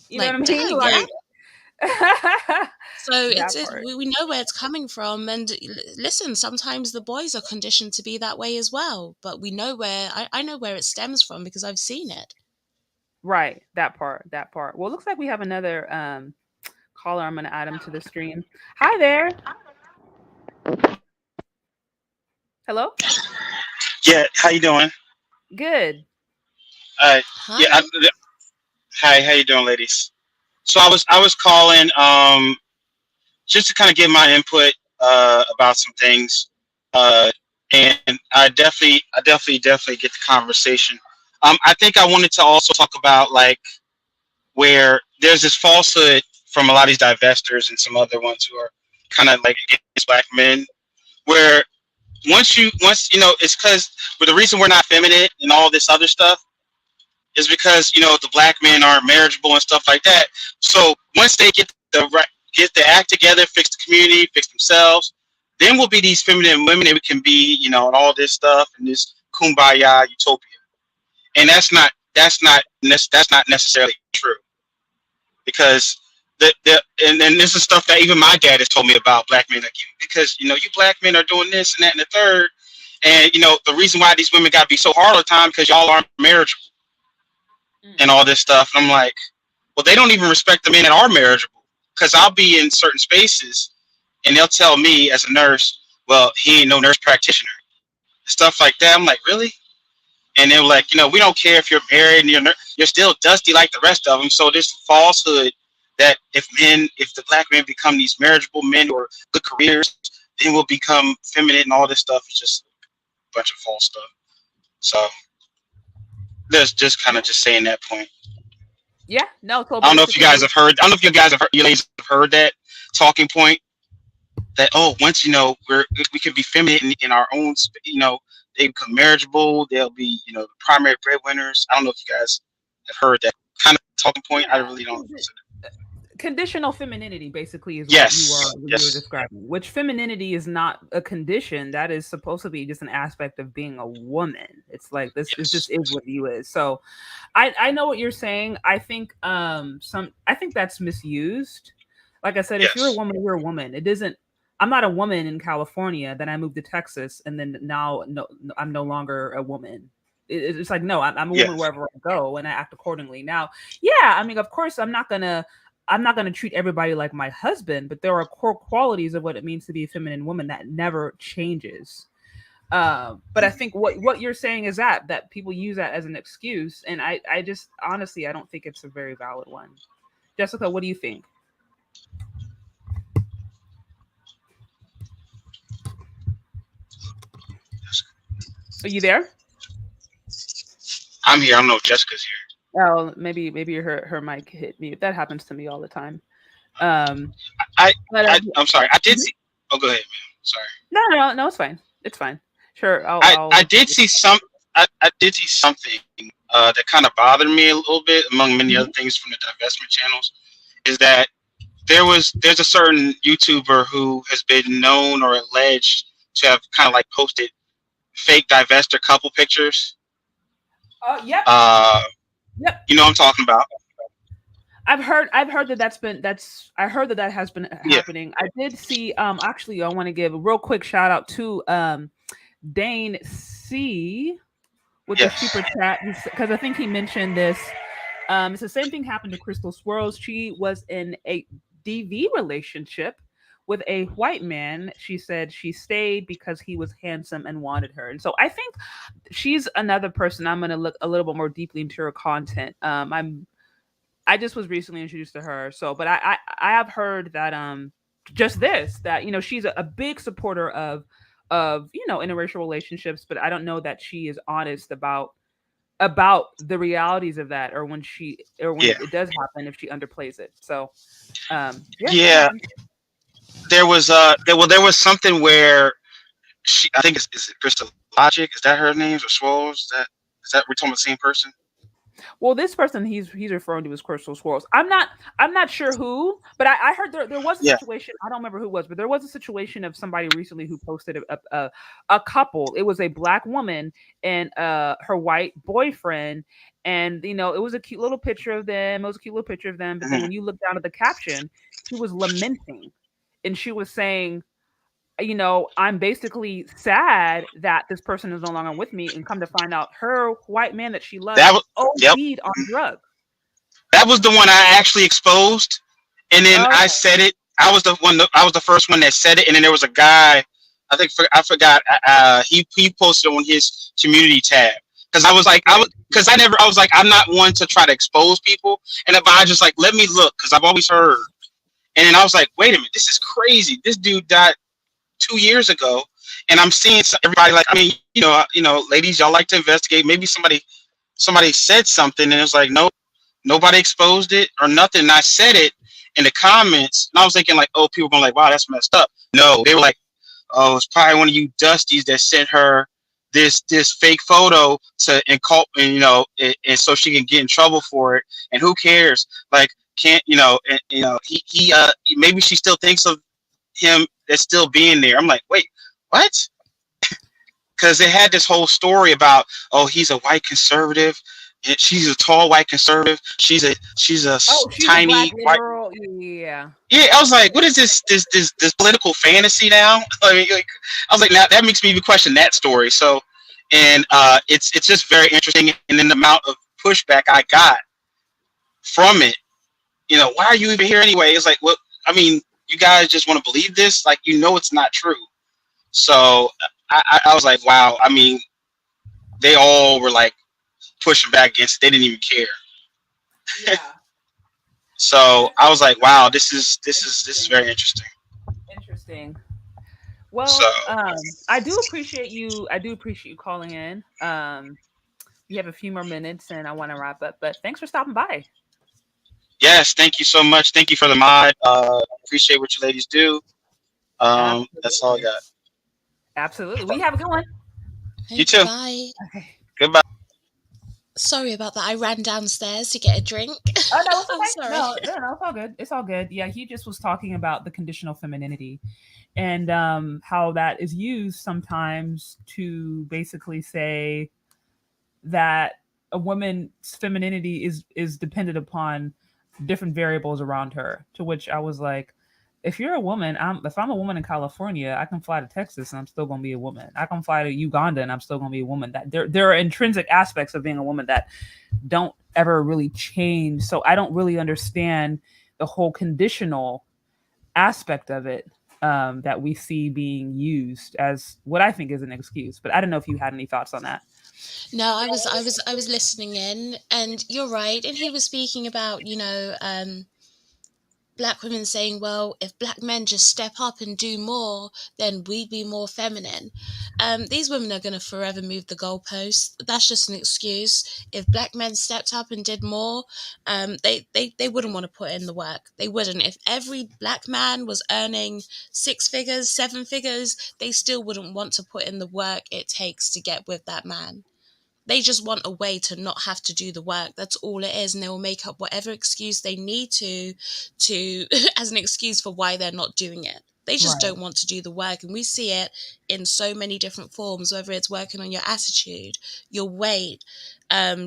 You know what I mean? yeah. Like, so we know where it's coming from. And listen, sometimes the boys are conditioned to be that way as well, but we know where I know where it stems from because I've seen it. Right, that part. Well, it looks like we have another caller. I'm going to add him to the stream. Hi there. Hello. Yeah, how you doing? Good. Hi. Yeah. Hi, how you doing, ladies? So I was calling just to kind of give my input about some things, and I definitely get the conversation. I think I wanted to also talk about like where there's this falsehood from a lot of these divestors and some other ones who are kind of like against black men, where once it's because the reason we're not feminine and all this other stuff is because the black men aren't marriageable and stuff like that. So once they get the act together, fix the community, fix themselves, then we'll be these feminine women, and we can be and all this stuff and this kumbaya utopia. And that's not necessarily true, because and this is stuff that even my dad has told me about black men, like, because you black men are doing this and that and the third, and the reason why these women got to be so hard all the time because y'all aren't marriageable and all this stuff. And I'm like, well, they don't even respect the men that are marriageable, because I'll be in certain spaces and they'll tell me as a nurse, well, he ain't no nurse practitioner, stuff like that. I'm like, really? And they're like, we don't care if you're married and you're still dusty like the rest of them. So this falsehood that if the black men become these marriageable men or good careers, then we'll become feminine and all this stuff is just a bunch of false stuff. So There's just kind of just saying that point. Yeah, no, so I don't know if you basically guys have heard. I don't know if you guys have heard, you ladies have heard that talking point. That once we can be feminine in our own. They become marriageable. They'll be the primary breadwinners. I don't know if you guys have heard that kind of talking point. I yeah, really don't. conditional femininity basically is Yes, what you were yes, describing, which femininity is not a condition. That is supposed to be just an aspect of being a woman. It's like this is yes, just is what you is. So I know what you're saying. I think I think that's misused. Like I said, if you're a yes. woman, you're a woman. It isn't. I'm not a woman in California. Then I moved to Texas, and then now I'm no longer a woman. It's like no, I'm a woman Yes. wherever I go, and I act accordingly. Now, yeah, I mean, of course, I'm not gonna treat everybody like my husband, but there are core qualities of what it means to be a feminine woman that never changes. But I think what you're saying is that people use that as an excuse, and I just honestly I don't think it's a very valid one. Jessica, what do you think? Are you there? I'm here. I don't know if Jessica's here. Oh, maybe her mic hit mute. That happens to me all the time. Um, I, but I'm sorry. I did mhm. see. Oh, go ahead, man. Sorry. No, it's fine. It's fine. Sure, I did see some. I did see something that kind of bothered me a little bit, among many other Mhm. things from the divestment channels. Is that there's a certain YouTuber who has been known or alleged to have kind of like posted fake divester couple pictures. Yep, Uh, yep. you know what I'm talking about? I've heard that I heard that has been Yeah. happening. I did see actually I want to give a real quick shout out to Dane C with the super Yes. chat because I think he mentioned this. It's the same thing happened to Crystal Swirls. She was in a DV relationship with a white man. She said she stayed because he was handsome and wanted her. And so I think she's another person I'm going to look a little bit more deeply into her content. I just was recently introduced to her. So, but I have heard that just this that she's a big supporter of interracial relationships, but I don't know that she is honest about the realities of that, or when Yeah. it does happen, if she underplays it. So, yeah, no, Yeah. There was something where I think is it Crystal Logic? Is that her name or Swirls? Is that we're talking about the same person? well, this person he's referring to as Crystal Swirls. I'm not sure who, but I heard there was a Yeah. situation. I don't remember who it was, but there was a situation of somebody recently who posted a couple. It was a black woman and her white boyfriend, and it was a cute little picture of them. It was a cute little picture of them. But then Mhm. when you look down at the caption, she was lamenting, and she was saying, I'm basically sad that this person is no longer with me, and come to find out her white man that she That loved was Yep. OD'd on drugs. That was the one I actually exposed, and then I Oh, said it. I was the one. I was the first one that said it, and then there was a guy. I forgot. He posted on his community tab because right. I was like I'm not one to try to expose people, and if I just like let me look because I've always heard, and then I was like, wait a minute, this is crazy. This dude died 2 years ago, and I'm seeing everybody like I mean ladies, y'all like to investigate. Maybe somebody said something, and it was like no. Nobody exposed it or nothing. And I said it in the comments, and I was thinking like, oh, people going like, wow, that's messed up. No, they were like, oh, it's probably one of you dusties that sent her this fake photo to and so she can get in trouble for it. And who cares? Like, can't and, he maybe she still thinks of him as still being there. I'm like, wait, what? Because they had this whole story about, oh, he's a white conservative, and she's a tall white conservative. She's a Oh, she's a black tiny white. liberal. Yeah. Yeah, I was like, what is this political fantasy now? I was like, now that makes me even question that story. So, and it's just very interesting, and then the amount of pushback I got from it. Why are you even here anyway? It's like, well, I mean, you guys just want to believe this, like it's not true. So I was like, wow. I mean, they all were like pushing back against it. They didn't even care. Yeah. So That's I was like, wow, this is interesting. very interesting. Interesting. So Well, I do appreciate you. I do appreciate you calling in. You have a few more minutes, and I want to wrap up. But thanks for stopping by. Yes, thank you so much. Thank you for the mod. Appreciate what you ladies do. That's all I Absolutely. got. Absolutely. We have a good one. You Okay, too. bye. Okay. Goodbye. Sorry about that. I ran downstairs to get a drink. Oh no, it's I'm okay. sorry. No, it's all good. It's all good. Yeah, he just was talking about the conditional femininity and how that is used sometimes to basically say that a woman's femininity is dependent upon different variables around her. To which I was like, if you're a woman, if I'm a woman in California, I can fly to Texas and I'm still gonna be a woman. I can fly to Uganda and I'm still gonna be a woman. That there are intrinsic aspects of being a woman that don't ever really change. So I don't really understand the whole conditional aspect of it, that we see being used as what I think is an excuse. But I don't know if you had any thoughts on that. No, I was listening in, and you're right. And he was speaking about, black women saying, well, if black men just step up and do more, then we'd be more feminine. These women are going to forever move the goalposts. That's just an excuse. If black men stepped up and did more, they wouldn't want to put in the work. They wouldn't. If every black man was earning 6 figures, 7 figures, they still wouldn't want to put in the work it takes to get with that man. They just want a way to not have to do the work. That's all it is. And they will make up whatever excuse they need to as an excuse for why they're not doing it. They just Right. don't want to do the work. And we see it in so many different forms, whether it's working on your attitude, your weight,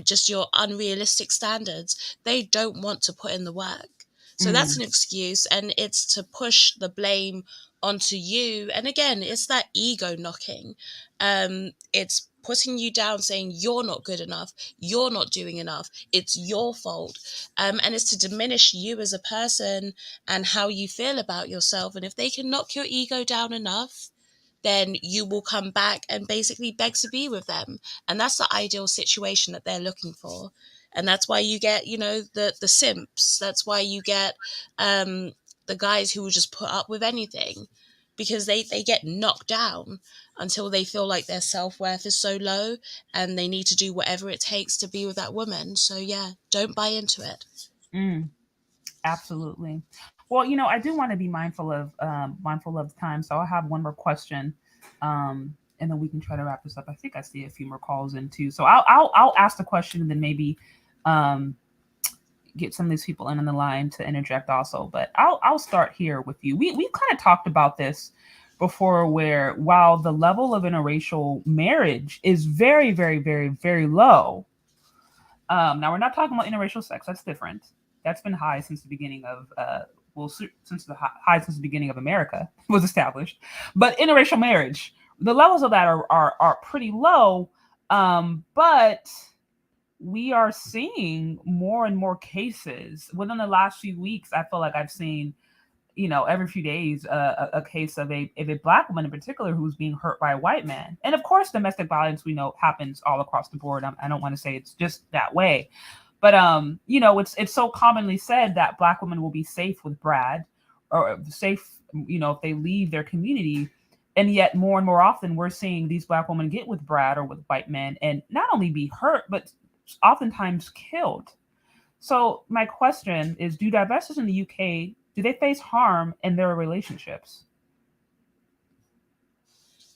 just your unrealistic standards. They don't want to put in the work. So that's Mm, an excuse, and it's to push the blame onto you. And again, it's that ego knocking. It's putting you down, saying you're not good enough, you're not doing enough, it's your fault. And it's to diminish you as a person and how you feel about yourself. And if they can knock your ego down enough, then you will come back and basically beg to be with them. And that's the ideal situation that they're looking for. And that's why you get, the simps. That's why you get the guys who will just put up with anything, because they get knocked down until they feel like their self-worth is so low and they need to do whatever it takes to be with that woman. So yeah, don't buy into it. mm, absolutely. Well, I do want to be mindful of time, so I'll have one more question, and then we can try to wrap this up. I think I see a few more calls in too, so I'll ask the question and then maybe um, get some of these people in on the line to interject also. But I'll start here with you. We kind of talked about this before, where while the level of interracial marriage is very, very, very, very low. Now we're not talking about interracial sex. That's different. That's been high since the beginning of since the high since the beginning of America was established. But interracial marriage, the levels of that are pretty low. But we are seeing more and more cases within the last few weeks. I feel like I've seen, every few days, a case of a black woman in particular who's being hurt by a white man. And of course, domestic violence, we know, happens all across the board. I don't want to say it's just that way, but it's so commonly said that black women will be safe with Brad, or safe, if they leave their community. And yet, more and more often, we're seeing these black women get with Brad or with white men and not only be hurt, but oftentimes killed. So my question is, do divestors in the UK, do they face harm in their relationships?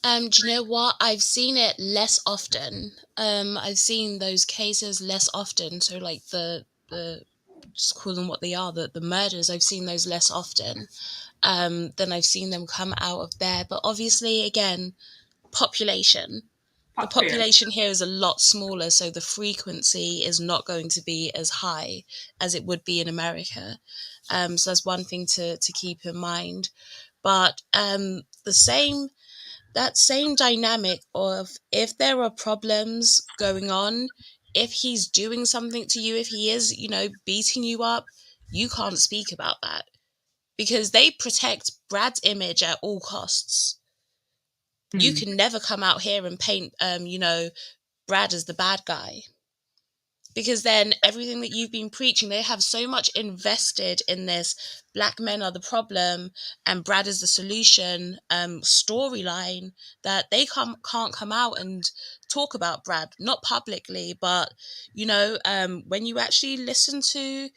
Do you know what? I've seen it less often. I've seen those cases less often. So like the just call them what they are, the murders, I've seen those less often than I've seen them come out of there. But obviously, again, population. The Fair. population here is a lot smaller, so the frequency is not going to be as high as it would be in America. So that's one thing to keep in mind. But that same dynamic of, if there are problems going on, if he's doing something to you, if he is, beating you up, you can't speak about that, because they protect Brad's image at all costs. You Hmm. can never come out here and paint, Brad as the bad guy. because then everything that you've been preaching, they have so much invested in this black men are the problem and Brad is the solution storyline, that they can't come out and talk about Brad, not publicly, but when you actually listen to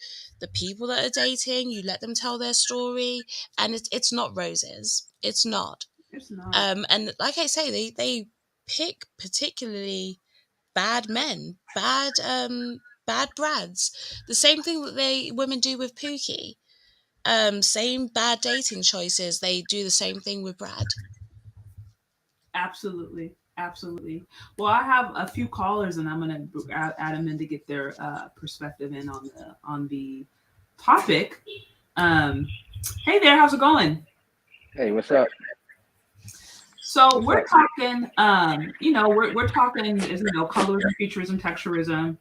the people that are dating, you let them tell their story, and it's not roses. It's not. It's not. And like I say, they pick particularly bad men, bad Brads. The same thing that women do with Pookie. Same bad dating choices. They do the same thing with Brad. Absolutely. Absolutely. Well, I have a few callers, and I'm going to add them in to get their perspective in on the topic. Hey there, how's it going? Hey, what's up? So we're talking, we're talking, colorism, featurism, texturism.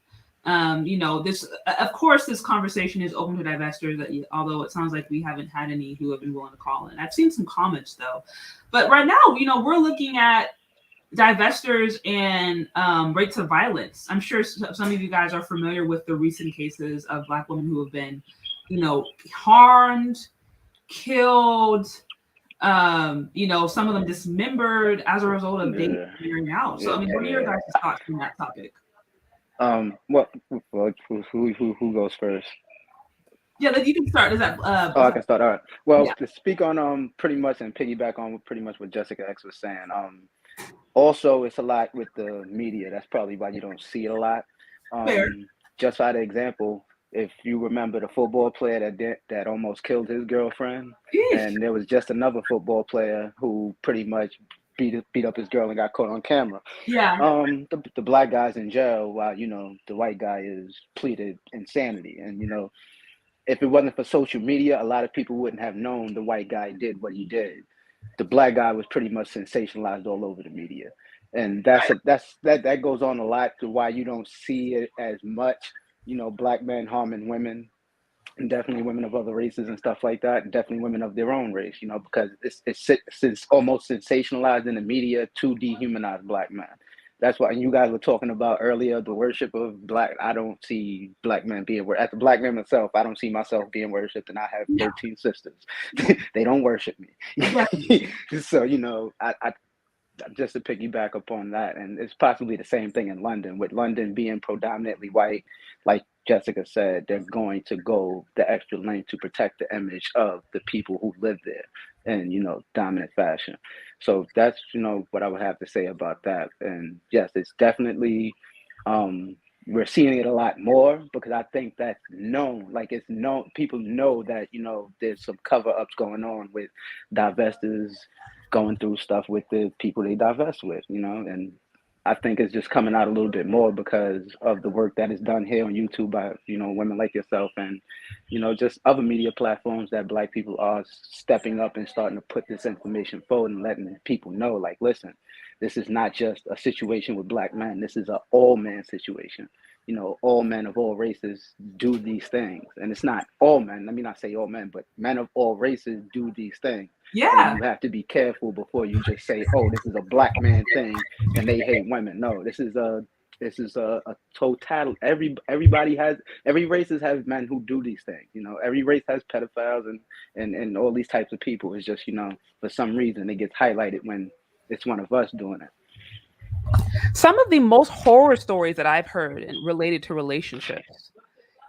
This, of course, this conversation is open to divestors, although it sounds like we haven't had any who have been willing to call in. I've seen some comments though, but right now, we're looking at divestors and rates of violence. I'm sure some of you guys are familiar with the recent cases of Black women who have been, harmed, killed, some of them dismembered as a result of dating figuring out. So, what are your guys' thoughts on that topic? Who goes first? Yeah, you can start. Is that? I can start. All right. Well, to speak on pretty much and piggyback on pretty much what Jessica X was saying. Also, it's a lot with the media. That's probably why you don't see it a lot. Just by the example, if you remember the football player that almost killed his girlfriend, and there was just another football player who pretty much beat up his girl and got caught on camera. Yeah. The black guy's in jail while the white guy is pleaded insanity. And if it wasn't for social media, a lot of people wouldn't have known the white guy did what he did. The black guy was pretty much sensationalized all over the media, and that goes on a lot to why you don't see it as much. Black men harming women, and definitely women of other races and stuff like that, and definitely women of their own race. Because it's almost sensationalized in the media to dehumanize black men. That's why you guys were talking about earlier the worship of black. I don't see black men being worshipped. As a black man myself, I don't see myself being worshipped, and I have 13 sisters. They don't worship me. So I just to piggyback upon that, and it's possibly the same thing in London. With London being predominantly white, like Jessica said, they're going to go the extra length to protect the image of the people who live there in dominant fashion. So that's what I would have to say about that. And yes, it's definitely we're seeing it a lot more because I think that's known. Like it's known, people know that there's some cover-ups going on with divestors going through stuff with the people they divest with, and I think it's just coming out a little bit more because of the work that is done here on YouTube by, women like yourself and, just other media platforms that Black people are stepping up and starting to put this information forward and letting people know, like, listen, this is not just a situation with Black men. This is an all man situation. All men of all races do these things. And it's not all men. Let me not say all men, but men of all races do these things. Yeah. And you have to be careful before you just say, oh, this is a Black man thing and they hate women. No, this is a total. Every race has men who do these things. Every race has pedophiles and all these types of people. It's just, for some reason it gets highlighted when it's one of us doing it. Some of the most horror stories that I've heard and related to relationships.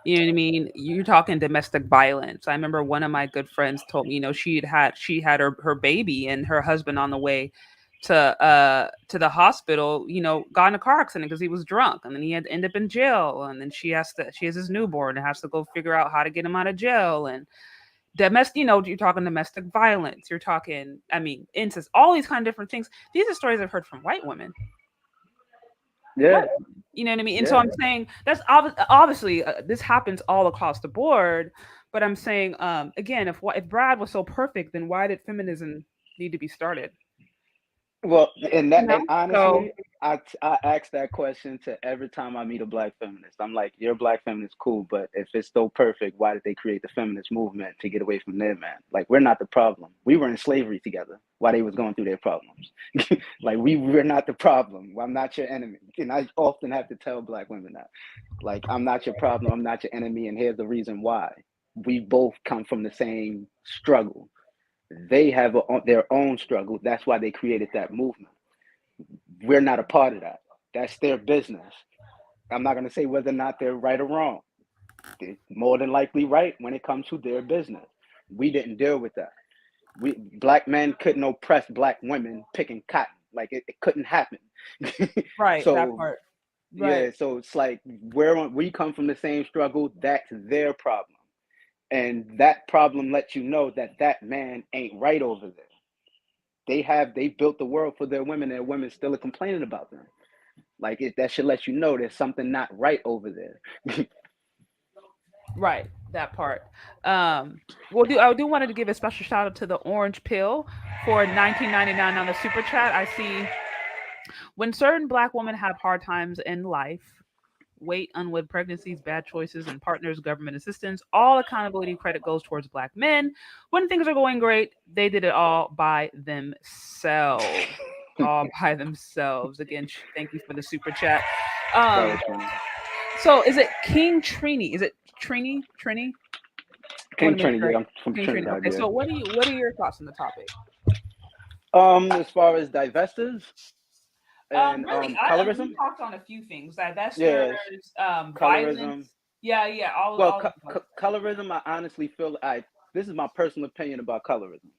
You know what I mean? You're talking domestic violence. I remember one of my good friends told me, she had her baby and her husband on the way to the hospital, got in a car accident because he was drunk, and then he had to end up in jail, and then she has his newborn and has to go figure out how to get him out of jail. And domestic, you're talking domestic violence, you're talking, incest, all these kind of different things. These are stories I've heard from white women. Yeah. You know what I mean? And so I'm saying that's obviously this happens all across the board. But I'm saying, again, if Brad was so perfect, then why did feminism need to be started? Well, and honestly, I ask that question to every time I meet a black feminist. I'm like, you're a black feminist, cool, but if it's so perfect, why did they create the feminist movement to get away from their man? Like, we're not the problem. We were in slavery together while they was going through their problems. Like, we're not the problem. I'm not your enemy. And I often have to tell black women that. Like, I'm not your problem. I'm not your enemy. And here's the reason why. We both come from the same struggle. They have their own struggle. That's why they created that movement. We're not a part of that. That's their business. I'm not going to say whether or not they're right or wrong. They're more than likely right when it comes to their business. We didn't deal with that. Black men couldn't oppress black women picking cotton. Like it couldn't happen. Right, that So part. yeah, Right. so it's like we come from the same struggle. That's their problem, and that problem lets you know that that man ain't right over there. They built the world for their women, and women still are complaining about them. Like that should let you know there's something not right over there. Right, that part. Well, I do wanted to give a special shout out to the Orange Pill for 1999 on the super chat. I see when certain black women have hard times in life, weight, unwed pregnancies, bad choices, and partners, government assistance, all accountability credit goes towards black men. When things are going great, they did it all by themselves. All by themselves. Again, thank you for the super chat. That Um, was funny. so is it King Trini? Is it Trini? Trini? I want King to make Trinity, sure. yeah, I'm from King Trini. Trinidad, Okay, yeah. so what are your thoughts on the topic? As far as divestors and Really, we colorism, talked on a few things: divestors, yes, colorism. violence. Yeah, yeah, Well, all the above. colorism, I honestly feel this is my personal opinion about colorism.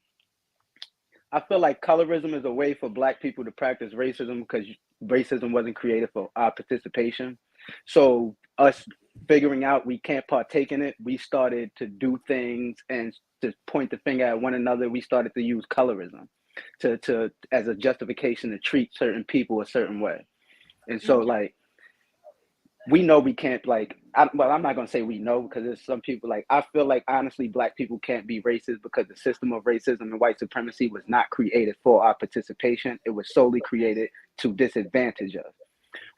I feel like colorism is a way for black people to practice racism because racism wasn't created for our participation. So us figuring out we can't partake in it, we started to do things and to point the finger at one another. We started to use colorism to as a justification to treat certain people a certain way. And so Mhm. like we know we can't well, I'm not going to say we know because there's some people like I feel like honestly black people can't be racist because the system of racism and white supremacy was not created for our participation. It was solely created to disadvantage us.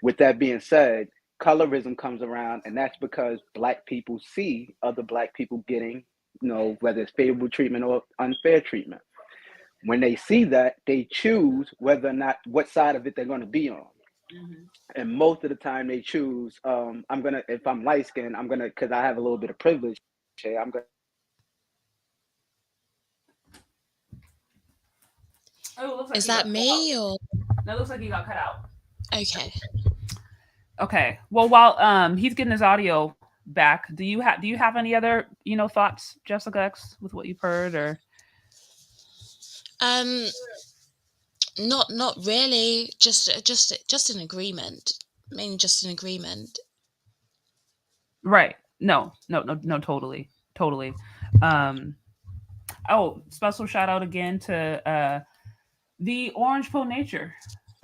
With that being said, colorism comes around, and that's because black people see other black people getting, whether it's favorable treatment or unfair treatment. When they see that, they choose whether or not what side of it they're going to be on. Mhm. And most of the time they choose, I'm gonna if I'm light skinned, I'm gonna because I have a little bit of privilege. I'm gonna Oh, it looks like Is he that got cut out. me or No, it looks like he got cut out. okay? Okay. Well, while he's getting his audio back, do you have any other thoughts, Jessica X, with what you've heard or? Um, not really. Just an agreement. I mean, just an agreement. Right. No, no, no, no, totally. Totally. Um oh, special shout out again to the Orange Pill Nature.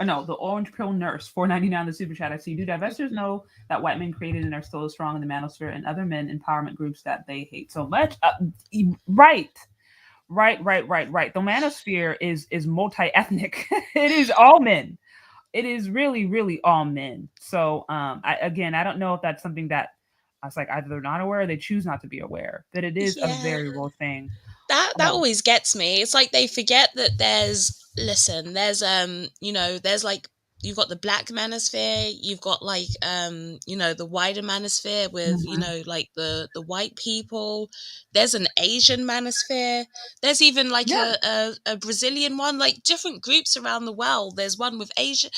No, the Orange Pill Nurse, 4.99 the super chat. I see. Do divestors know that white men created and are still as strong in the manosphere and other men empowerment groups that they hate so much? Right. Right. The manosphere is multi-ethnic. It is all men. It is really, really all men. So I don't know if that's something that I was like either they're not aware or they choose not to be aware. That it is a Yeah, very real thing. that always gets me. It's like they forget that there's there's like you've got the black manosphere, you've got like the wider manosphere with Mhm. like the white people. There's an Asian manosphere. There's even like Yeah. a Brazilian one, like different groups around the world. There's one with Asian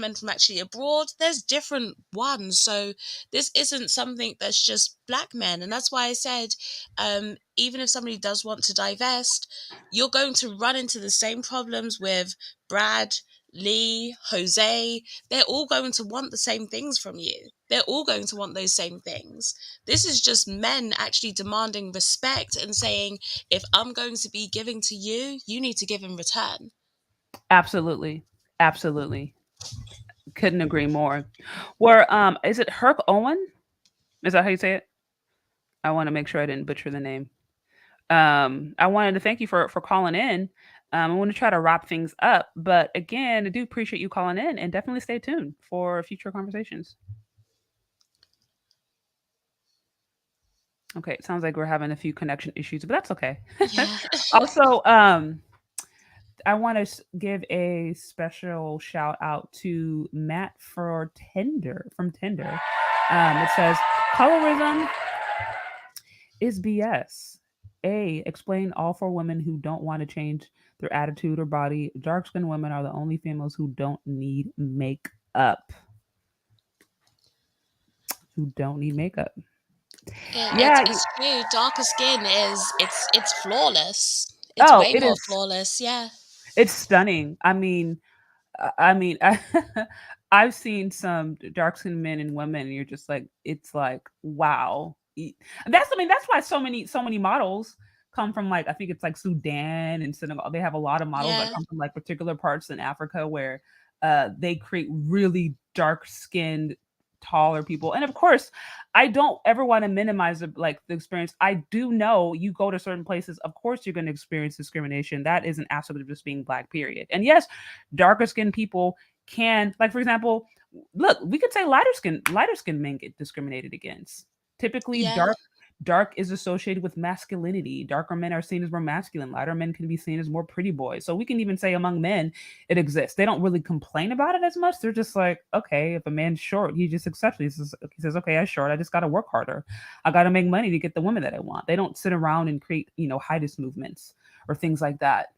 men from actually abroad. There's different ones. So this isn't something that's just black men. And that's why I said even if somebody does want to divest, you're going to run into the same problems with Brad, Lee, Jose. They're all going to want the same things from you. They're all going to want those same things. This is just men actually demanding respect and saying, if I'm going to be giving to you, you need to give in return. Absolutely. Absolutely. Couldn't agree more. Where is it Herc Owen? Is that how you say it? I want to make sure I didn't butcher the name. I wanted to thank you for calling in. I want to try to wrap things up, but again, I do appreciate you calling in, and definitely stay tuned for future conversations. Okay, it sounds like we're having a few connection issues, but that's okay. Yeah. Also, I want to give a special shout out to Matt for Tinder from Tinder. It says colorism is BS. A, explain all for women who don't want to change their attitude or body. Dark skinned women are the only females who don't need makeup. Who don't need makeup. Yeah. It's true. Darker skin is it's flawless. It's Oh, way it more is. flawless. Yeah. It's stunning. I mean, I've seen some dark skinned men and women, and you're just like, it's like, wow. That's why so many models come from, like, I think it's like Sudan and Senegal. They have a lot of models that Yeah. come from like particular parts in Africa where they create really dark skinned, taller people. And of course, I don't ever want to minimize the experience. I do know you go to certain places, of course you're going to experience discrimination. That is an aspect of just being black, period. And yes, darker skinned people can, like, for example, look, we could say lighter skinned men get discriminated against. Typically, Yeah. dark is associated with masculinity. Darker men are seen as more masculine. Lighter men can be seen as more pretty boys. So we can even say among men it exists. They don't really complain about it as much. They're just like, okay, if a man's short, he just accepts it. He says, okay, I'm short. I just got to work harder. I got to make money to get the women that I want. They don't sit around and create, highness movements or things like that.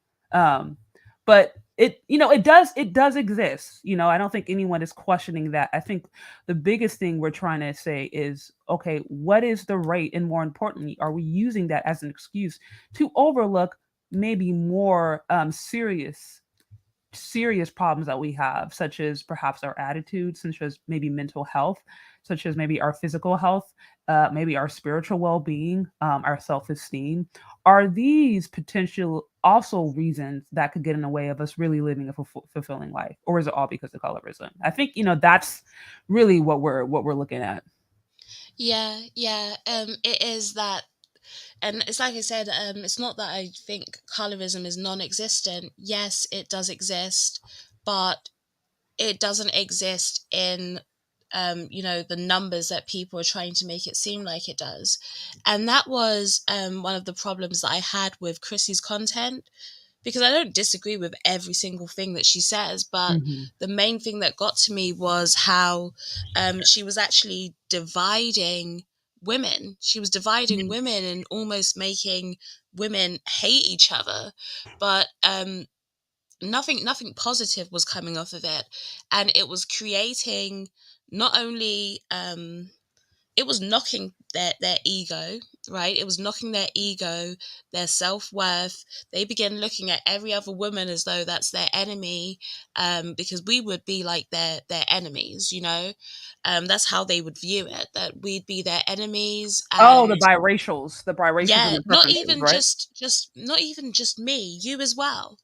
But it does exist. I don't think anyone is questioning that. I think the biggest thing we're trying to say is, okay, what is the rate? And more importantly, are we using that as an excuse to overlook maybe more serious problems that we have, such as perhaps our attitudes, such as maybe mental health, such as maybe our physical health, maybe our spiritual well-being, our self-esteem? Are these potential also reasons that could get in the way of us really living a fulfilling life, or is it all because of colorism? I think that's really what we're looking at. Yeah. Yeah. It is that, and it's like I said, it's not that I think colorism is non-existent. Yes, it does exist, but it doesn't exist in the numbers that people are trying to make it seem like it does. And that was one of the problems that I had with Chrissy's content, because I don't disagree with every single thing that she says, but Mhm. the main thing that got to me was how she was actually dividing women. She was dividing women and almost making women hate each other. But nothing positive was coming off of it, and it was creating not only it was knocking their ego, right? It was knocking their ego, their self-worth. They began looking at every other woman as though that's their enemy, because we would be like their enemies, that's how they would view it, that we'd be their enemies. Oh, the And biracials, yeah, and the preferences, right? not even just me, you as well.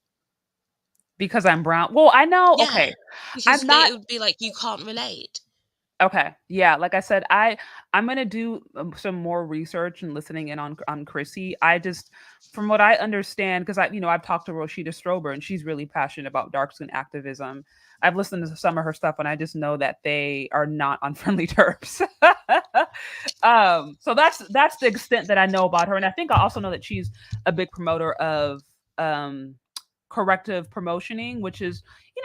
Because I'm brown. Well, I know. Yeah, Okay, I'm because not. it would be like you can't relate. Okay. Yeah, like I said, I'm gonna do some more research and listening in on Chrissy. I just, from what I understand, because I've talked to Rosita Strober and she's really passionate about dark skin activism. I've listened to some of her stuff and I just know that they are not on friendly terms. So that's the extent that I know about her, and I think I also know that she's a big promoter of um corrective promotioning, which is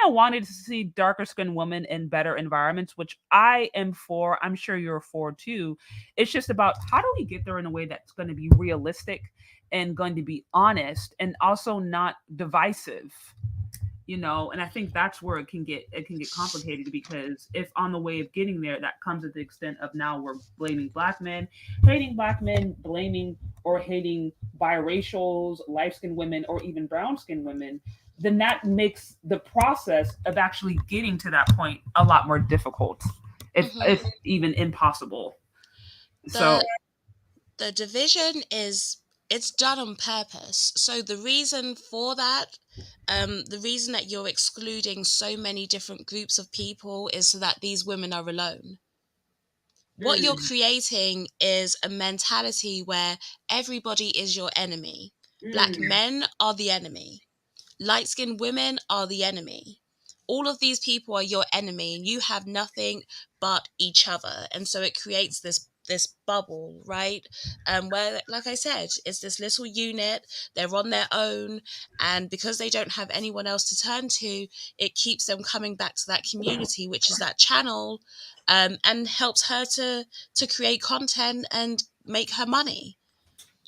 wanted to see darker skinned women in better environments, which I am for. I'm sure you're for too. It's just about how do we get there in a way that's going to be realistic and going to be honest and also not divisive. And I think that's where it can get complicated, because if on the way of getting there that comes at the extent of now we're blaming black men, hating black men, blaming or hating biracials, light skinned women, or even brown skinned women, then that makes the process of actually getting to that point a lot more difficult, if Hmm. even impossible. So The the division it's done on purpose. So the reason for that, the reason that you're excluding so many different groups of people is so that these women are alone. What you're mm, creating is a mentality where everybody is your enemy. Black mm, men are the enemy. light-skinned women are the enemy. All of these people are your enemy, and you have nothing but each other. And so it creates this bubble, right? Where, like I said, it's this little unit. They're on their own, and because they don't have anyone else to turn to, it keeps them coming back to that community, which is that channel, and helps her to create content and make her money.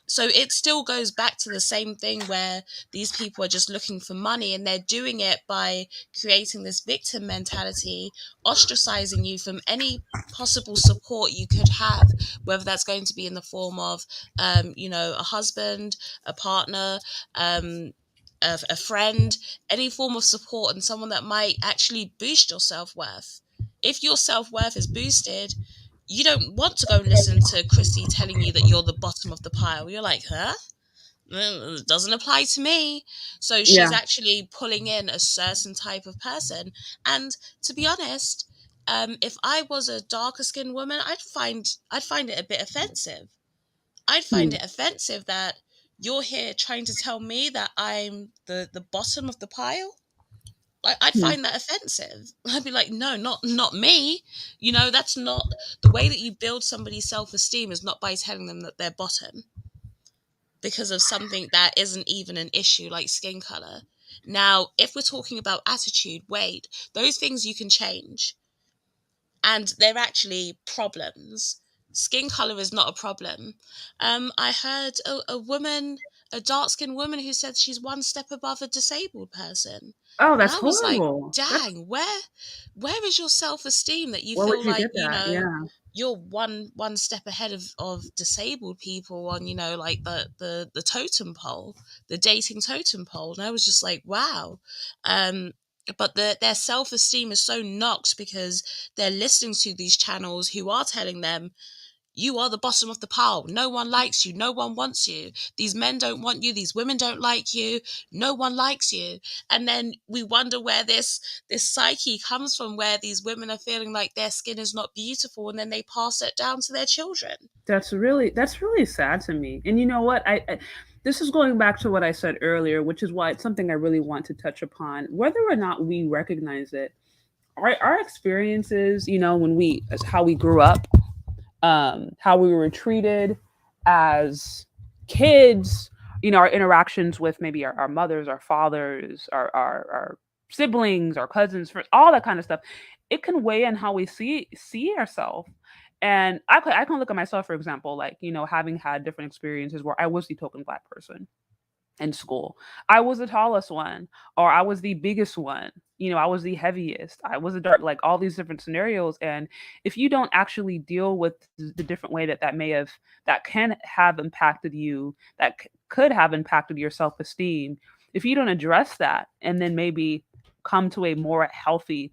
So it still goes back to the same thing, where these people are just looking for money, and they're doing it by creating this victim mentality, ostracizing you from any possible support you could have, whether that's going to be in the form of, a husband, a partner, a friend, any form of support, and someone that might actually boost your self-worth. If your self-worth is boosted, you don't want to go and listen to Chrissy telling you that you're the bottom of the pile. You're like, huh? It doesn't apply to me. So she's Yeah. actually pulling in a certain type of person. And to be honest, if I was a darker skinned woman, I'd find it a bit offensive. I'd find it offensive that you're here trying to tell me that I'm the bottom of the pile. I'd find that offensive. I'd be like, no, not me. That's not the way that you build somebody's self-esteem, is not by telling them that they're bottom because of something that isn't even an issue, like skin color. Now, if we're talking about attitude, wait, those things you can change, and they're actually problems. Skin color is not a problem. I heard a dark-skinned woman who said she's one step above a disabled person. Oh, And that's I was like, horrible. dang, where is your self-esteem that you Where feel would you like, get that? Yeah. you're one step ahead of disabled people on, like the totem pole, the dating totem pole. And I was just like, wow. But their self-esteem is so knocked because they're listening to these channels who are telling them, you are the bottom of the pile. No one likes you. No one wants you. These men don't want you. These women don't like you. No one likes you. And then we wonder where this psyche comes from, where these women are feeling like their skin is not beautiful, and then they pass it down to their children. That's really sad to me. And you know what? I this is going back to what I said earlier, which is why it's something I really want to touch upon. Whether or not we recognize it, our experiences, when as how we grew up, how we were treated as kids, our interactions with maybe our mothers, our fathers, our siblings, our cousins, for all that kind of stuff, it can weigh in how we see ourselves. And I can look at myself, for example, like, having had different experiences where I was the token black person in school. I was the tallest one, or I was the biggest one. I was the heaviest. I was a dark, like all these different scenarios. And if you don't actually deal with the different way that can have impacted you, could have impacted your self esteem, if you don't address that and then maybe come to a more healthy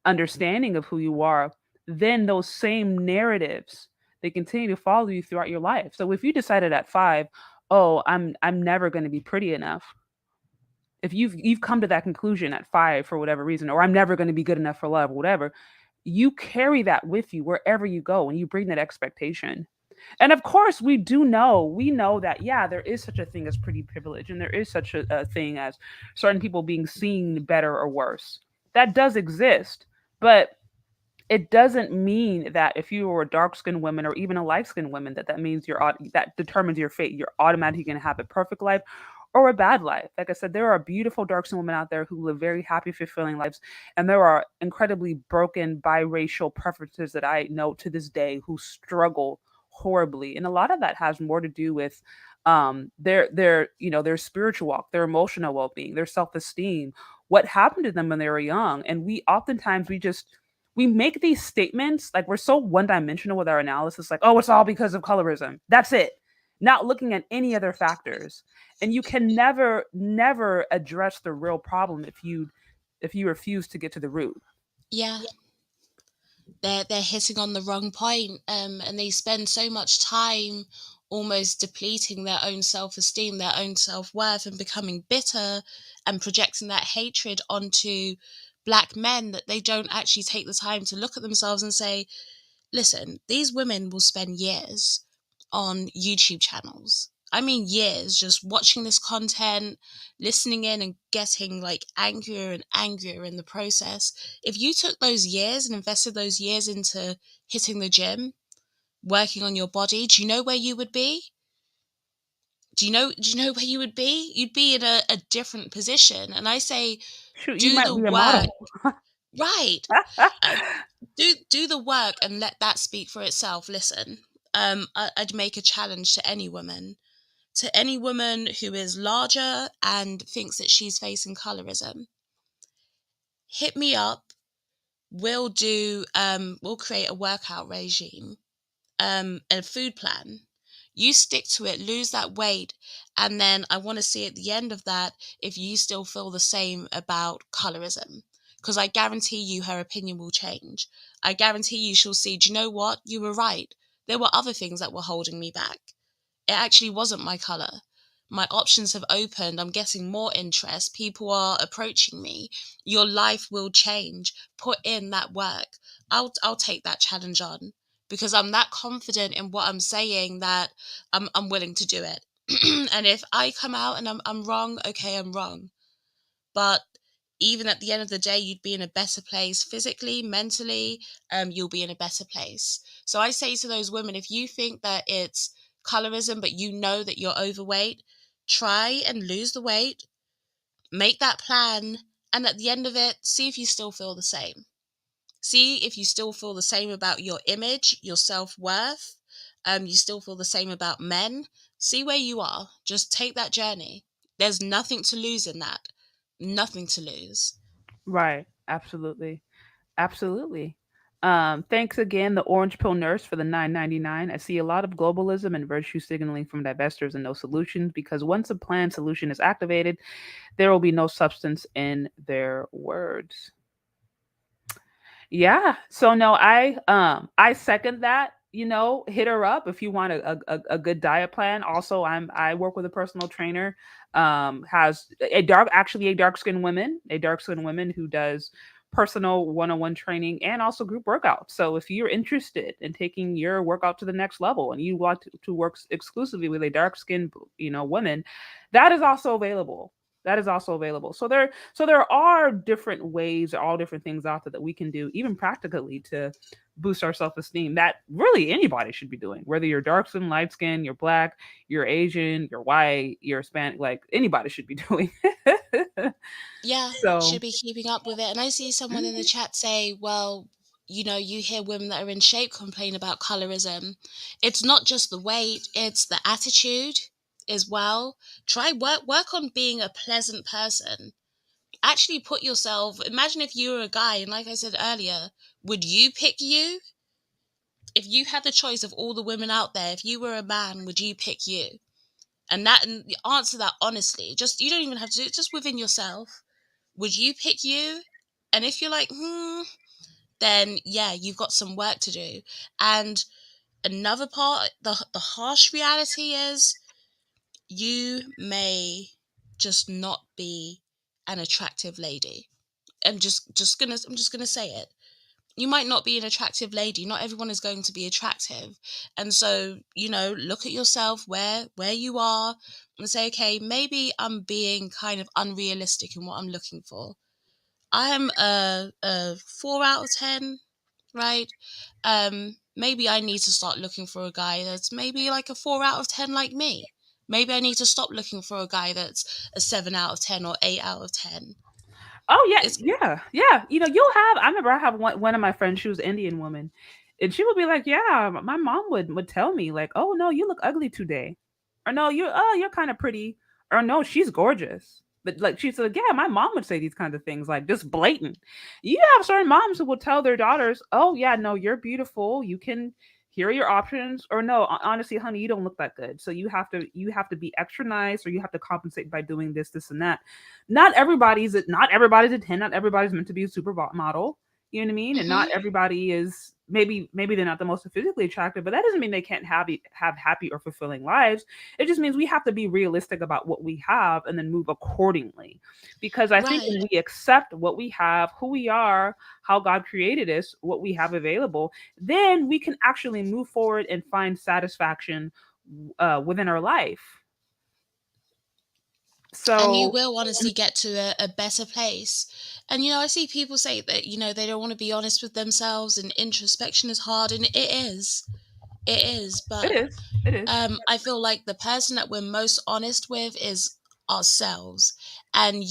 understanding of who you are, then those same narratives, they continue to follow you throughout your life. So if you decided at 5, oh, I'm never going to be pretty enough. If you've come to that conclusion at 5 for whatever reason, or I'm never going to be good enough for love, or whatever, you carry that with you wherever you go, and you bring that expectation. And of course, we know that, yeah, there is such a thing as pretty privilege, and there is such a thing as certain people being seen better or worse. That does exist, but it doesn't mean that if you are a dark skinned woman or even a light skinned woman, that means that determines your fate. You're automatically going to have a perfect life or a bad life. Like I said, there are beautiful dark skinned women out there who live very happy, fulfilling lives, and there are incredibly broken biracial preferences that I know to this day who struggle horribly, and a lot of that has more to do with their spiritual walk, their emotional well being, their self esteem, what happened to them when they were young, and we oftentimes we make these statements like we're so one dimensional with our analysis, like, oh, it's all because of colorism. That's it. Not looking at any other factors. And you can never address the real problem if you refuse to get to the root. Yeah, they're hitting on the wrong point, and they spend so much time almost depleting their own self-esteem, their own self-worth, and becoming bitter and projecting that hatred onto black men, that they don't actually take the time to look at themselves and say, listen, these women will spend years on YouTube channels I mean years, just watching this content, listening in and getting like angrier and angrier in the process. If you took those years and invested those years into hitting the gym, working on your body, do you know where you would be? Do you know where you would be? You'd be in a different position. And I say, Shoot, you do might the be a work. model. Right. Uh, do the work and let that speak for itself. Listen, I'd make a challenge to any woman who is larger and thinks that she's facing colorism. Hit me up. We'll create a workout regime, a food plan. You stick to it, lose that weight, and then I want to see at the end of that if you still feel the same about colorism. Because I guarantee you her opinion will change. I guarantee you she'll see, do you know what? You were right. There were other things that were holding me back. It actually wasn't my color. My options have opened. I'm getting more interest. People are approaching me. Your life will change. Put in that work. I'll take that challenge on because I'm that confident in what I'm saying that I'm willing to do it. And if I come out and I'm wrong, okay, I'm wrong. But even at the end of the day, you'd be in a better place physically, mentally, you'll be in a better place. So I say to those women, if you think that it's colorism, but you know that you're overweight, try and lose the weight, make that plan, and at the end of it, see if you still feel the same. See if you still feel the same about your image, your self-worth, you still feel the same about men. See where you are. Just take that journey. There's nothing to lose in that. Nothing to lose. Right. Absolutely. Absolutely. Thanks again, the Orange Pill Nurse, for the 9.99. I see a lot of globalism and virtue signaling from divestors and no solutions because once a planned solution is activated, there will be no substance in their words. Yeah. So no, I second that. Hit her up if you want a good diet plan. Also, I work with a personal trainer, has a dark skinned woman who does personal one-on-one training and also group workouts. So if you're interested in taking your workout to the next level and you want to work exclusively with a dark skinned, woman, that is also available. That is also available. So there are different ways, all different things out there that we can do, even practically, to boost our self-esteem. That really anybody should be doing, whether you're dark skin, light skin, you're black, you're Asian, you're white, you're Hispanic. Like anybody should be doing. Yeah, So should be keeping up with it. And I see someone in the mhm. chat say, well, you hear women that are in shape complain about colorism. It's not just the weight, it's the attitude as well. Try work on being a pleasant person. Actually put yourself, imagine if you were a guy, and like I said earlier, would you pick you? If you had the choice of all the women out there, if you were a man, would you pick you? And answer that honestly. Just you don't even have to do it, just within yourself. Would you pick you? And if you're like, then yeah, you've got some work to do. And another part, the harsh reality is you may just not be an attractive lady. I'm just gonna say it. You might not be an attractive lady. Not everyone is going to be attractive. And so, look at yourself where you are and say, okay, maybe I'm being kind of unrealistic in what I'm looking for. I am a 4 out of 10, right? Maybe I need to start looking for a guy that's maybe like a 4 out of 10 like me. Maybe I need to stop looking for a guy that's a 7 out of 10 or 8 out of 10. Oh yeah, It's yeah, yeah. You'll have. I remember I have one of my friends. She was an Indian woman, and she would be like, "Yeah, my mom would tell me like, oh no, you look ugly today, or no, you're kind of pretty, or no, she's gorgeous." But like she said, yeah, my mom would say these kinds of things like just blatant. You have certain moms who will tell their daughters, "Oh yeah, no, you're beautiful. You can." Here are your options, or no, honestly, honey, you don't look that good. So you have to be extra nice, or you have to compensate by doing this, this, and that. Not everybody's a 10, not everybody's meant to be a supermodel. You know what I mean? And not Mhm. everybody is, maybe they're not the most physically attractive, but that doesn't mean they can't have happy or fulfilling lives. It just means we have to be realistic about what we have and then move accordingly. Because I think Right. when we accept what we have, who we are, how God created us, what we have available, then we can actually move forward and find satisfaction within her life. And you So will honestly get to a better place. And, I see people say that, they don't want to be honest with themselves, and introspection is hard, and it is. It is. it But is. It is. I feel like the person that we're most honest with is ourselves. And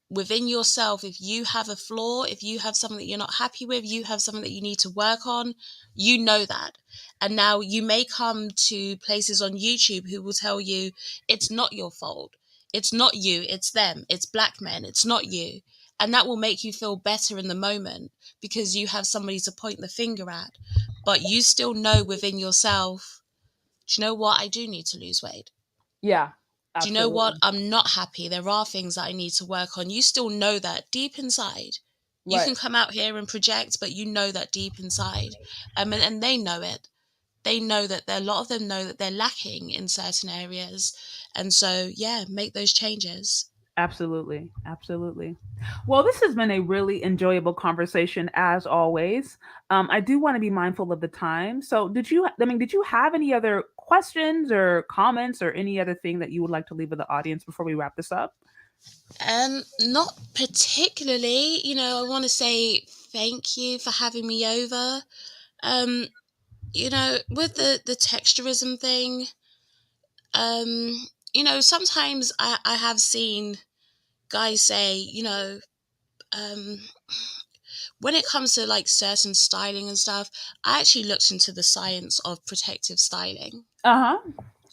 within yourself, if you have a flaw, if you have something that you're not happy with, you have something that you need to work on, that. And now you may come to places on YouTube who will tell you it's not your fault. It's not you, it's them. It's black men, it's not you. And that will make you feel better in the moment because you have somebody to point the finger at. But you still know within yourself, do you know what? I do need to lose weight. Yeah, Do you know what? absolutely. I'm not happy. There are things that I need to work on. You still know that deep inside. You Right. can come out here and project, but you know that deep inside. And they know it. They know that a lot of them know that they're lacking in certain areas. And so, yeah, make those changes. Absolutely. Absolutely. Well, this has been a really enjoyable conversation as always. I do want to be mindful of the time. So, did you have any other questions or comments or any other thing that you would like to leave with the audience before we wrap this up? Not particularly. I want to say thank you for having me over. Um, with the texturism thing, sometimes I have seen guys say, um, when it comes to like certain styling and stuff, I actually looked into the science of protective styling. Uh huh.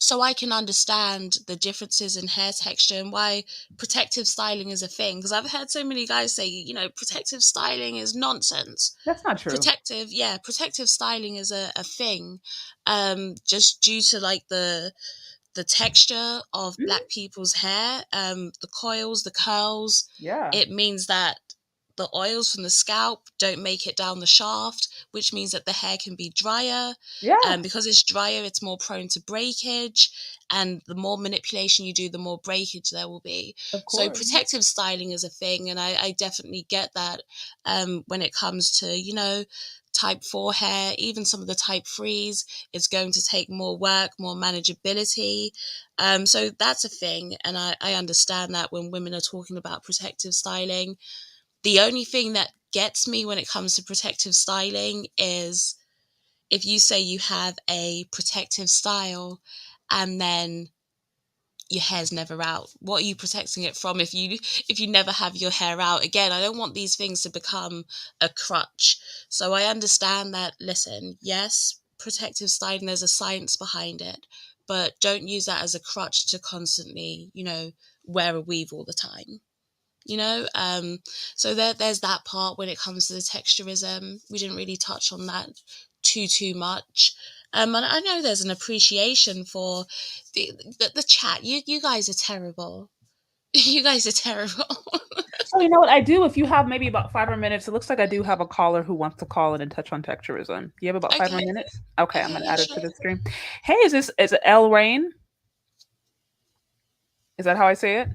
So I can understand the differences in hair texture and why protective styling is a thing. Because I've heard so many guys say, protective styling is nonsense. That's not true. Protective styling is a thing, just due to like the texture of Mhm. black people's hair, the coils, the curls. Yeah. It means that the oils from the scalp don't make it down the shaft, which means that the hair can be drier. Yeah. Because it's drier, it's more prone to breakage. And the more manipulation you do, the more breakage there will be. Of So course. protective styling is a thing. And I definitely get that when it comes to, type 4 hair, even some of the type 3s, it's going to take more work, more manageability. So that's a thing. And I understand that when women are talking about protective styling. The only thing that gets me when it comes to protective styling is if you say you have a protective style and then your hair's never out. What are you protecting it from if you never have your hair out? Again, I don't want these things to become a crutch. So I understand that, listen, yes, protective styling, there's a science behind it, but don't use that as a crutch to constantly, wear a weave all the time. So there's that part when it comes to the texturism. We didn't really touch on that too much. And I know there's an appreciation for the chat. You guys are terrible. You guys are terrible. So you know what I do? If you have maybe about 5 more minutes, it looks like I do have a caller who wants to call in and touch on texturism. Do you have about 5 more minutes? Okay, I'm Okay, gonna yeah, add it to sure. the stream. Hey, is it L Rain? Is that how I say it?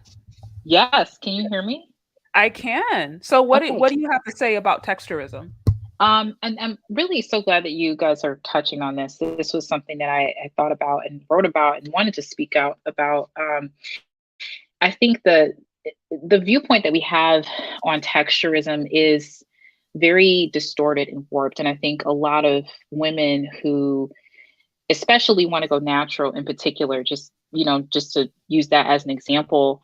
Yes. Can you hear me? I can. So what Okay. what do you have to say about texturism? And I'm really so glad that you guys are touching on this. This was something that I thought about and wrote about and wanted to speak out about. I think the viewpoint that we have on texturism is very distorted and warped. And I think a lot of women who especially want to go natural in particular, just to use that as an example,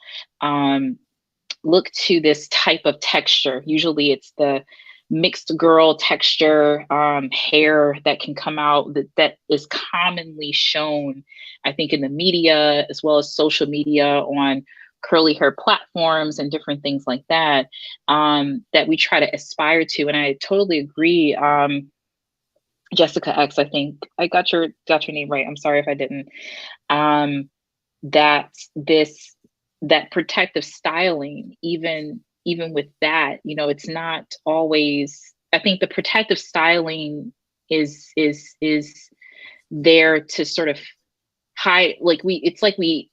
look to this type of texture. Usually it's the mixed girl texture hair that can come out that is commonly shown, I think, in the media as well as social media on curly hair platforms and different things like that, that we try to aspire to. And I totally agree. Jessica X, I think I got your name right. I'm sorry if I didn't. That that protective styling, even with that, it's not always. I think the protective styling is there to sort of hide, like we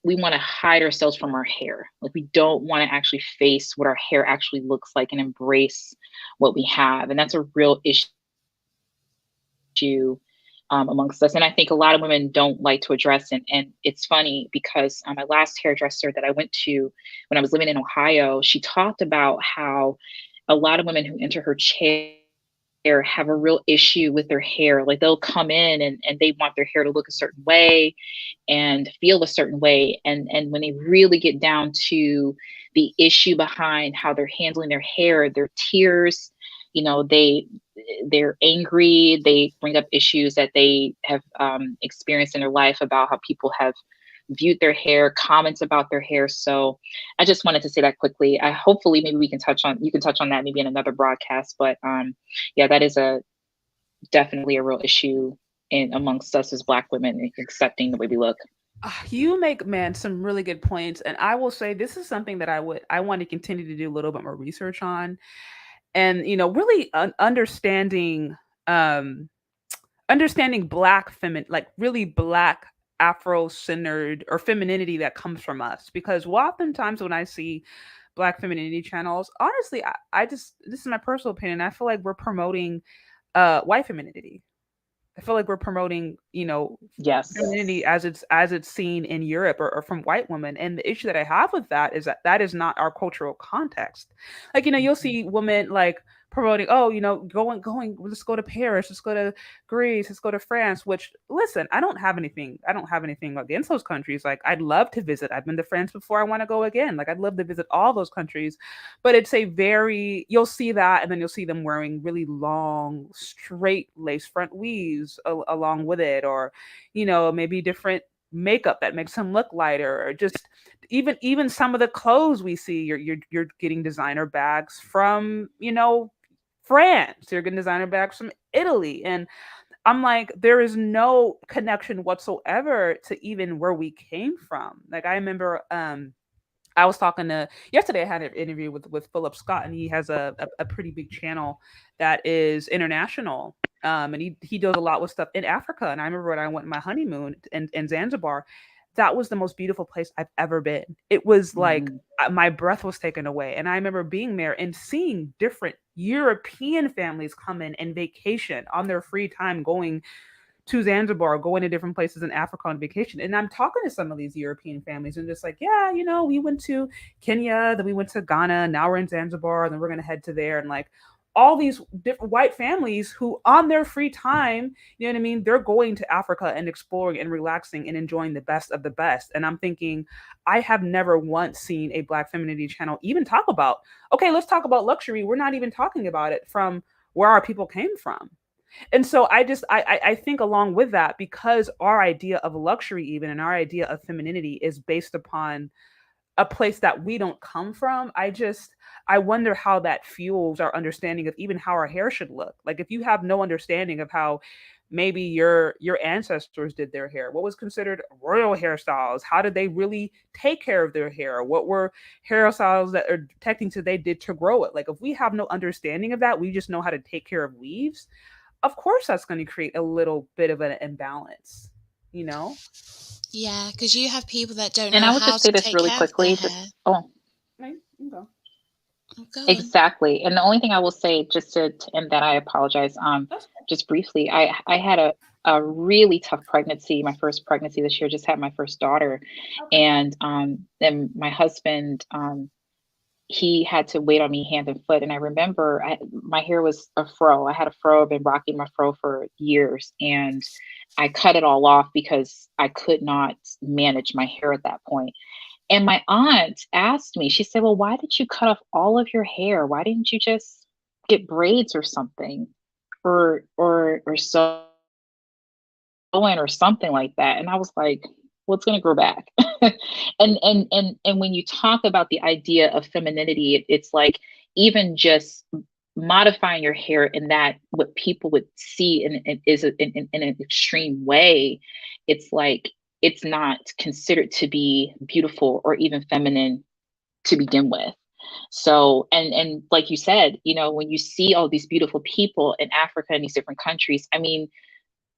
want to hide ourselves from our hair. Like we don't want to actually face what our hair actually looks like and embrace what we have, and that's a real issue amongst us. And I think a lot of women don't like to address, and it's funny because my last hairdresser that I went to when I was living in Ohio, she talked about how a lot of women who enter her chair have a real issue with their hair. Like they'll come in and they want their hair to look a certain way and feel a certain way. And when they really get down to the issue behind how they're handling their hair, their tears, you know, they're angry. They bring up issues that they have experienced in their life about how people have viewed their hair, comments about their hair. So I just wanted to say that quickly. Hopefully maybe you can touch on that maybe in another broadcast. But yeah, that is definitely a real issue amongst us as Black women, accepting the way we look. You make, man, some really good points, and I will say this is something that I want to continue to do a little bit more research on, and really understanding Black like really Black Afro-centered or femininity that comes from us, because oftentimes when I see Black femininity channels, honestly, I just, this is my personal opinion, I feel like we're promoting white femininity. I feel like we're promoting, Yes. femininity as it's seen in Europe or from white women. And the issue that I have with that is that is not our cultural context. Like, you'll see women like promoting, oh, going, let's go to Paris, let's go to Greece, let's go to France, which, listen, I don't have anything against those countries. Like, I'd love to visit. I've been to France before, I want to go again. Like, I'd love to visit all those countries. But it's you'll see that, and then you'll see them wearing really long, straight lace front weaves along with it, or maybe different makeup that makes them look lighter, or just even some of the clothes we see. You're getting designer bags from France. You're getting designer bags from Italy, and I'm like, there is no connection whatsoever to even where we came from. Like, I remember I was talking to yesterday. I had an interview with Philip Scott, and he has a pretty big channel that is international. And he does a lot with stuff in Africa. And I remember when I went on my honeymoon in Zanzibar, that was the most beautiful place I've ever been. It was like my breath was taken away. And I remember being there and seeing different European families come in and vacation on their free time, going to Zanzibar, going to different places in Africa on vacation. And I'm talking to some of these European families and just like, yeah, we went to Kenya, then we went to Ghana, now we're in Zanzibar, then we're going to head to there. And like all these different white families who on their free time, you know what I mean? They're going to Africa and exploring and relaxing and enjoying the best of the best. And I'm thinking, I have never once seen a Black femininity channel even talk about, okay, let's talk about luxury. We're not even talking about it from where our people came from. And so I think along with that, because our idea of luxury even and our idea of femininity is based upon a place that we don't come from, I wonder how that fuels our understanding of even how our hair should look. Like, if you have no understanding of how maybe your ancestors did their hair, what was considered royal hairstyles, how did they really take care of their hair, what were hairstyles that are technically they did to grow it. Like, if we have no understanding of that, we just know how to take care of weaves, of course that's going to create a little bit of an imbalance, Yeah, because you have people that don't And know I would how just say to this take really care of their quickly. hair. Right, you go. Oh, go on. Exactly. And the only thing I will say, just to end that, I apologize. Just briefly, I had a really tough pregnancy. My first pregnancy this year, just had my first daughter. Okay. And then my husband, he had to wait on me hand and foot. And I remember my hair was a fro. I had a fro. I've been rocking my fro for years. And I cut it all off because I could not manage my hair at that point. And my aunt asked me, she said, well, why did you cut off all of your hair? Why didn't you just get braids or something? Or sew in or something like that? And I was like, well, it's gonna grow back. and when you talk about the idea of femininity, it's like even just modifying your hair in that what people would see in an extreme way, it's like it's not considered to be beautiful or even feminine to begin with. So, and like you said, when you see all these beautiful people in Africa and these different countries, I mean,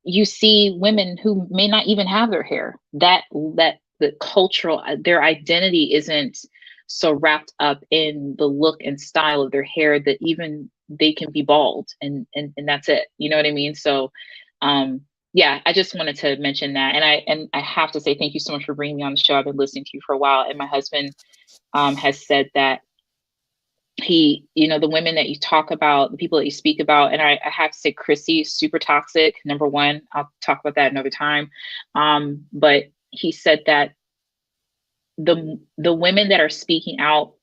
you see women who may not even have their hair, that the cultural, their identity isn't so wrapped up in the look and style of their hair that even they can be bald and that's it. You know what I mean? So, yeah, I just wanted to mention that. And I have to say thank you so much for bringing me on the show. I've been listening to you for a while, and my husband has said that he, the women that you talk about, the people that you speak about, and I have to say Chrissy is super toxic, number one. I'll talk about that another time. But he said that the women that are speaking out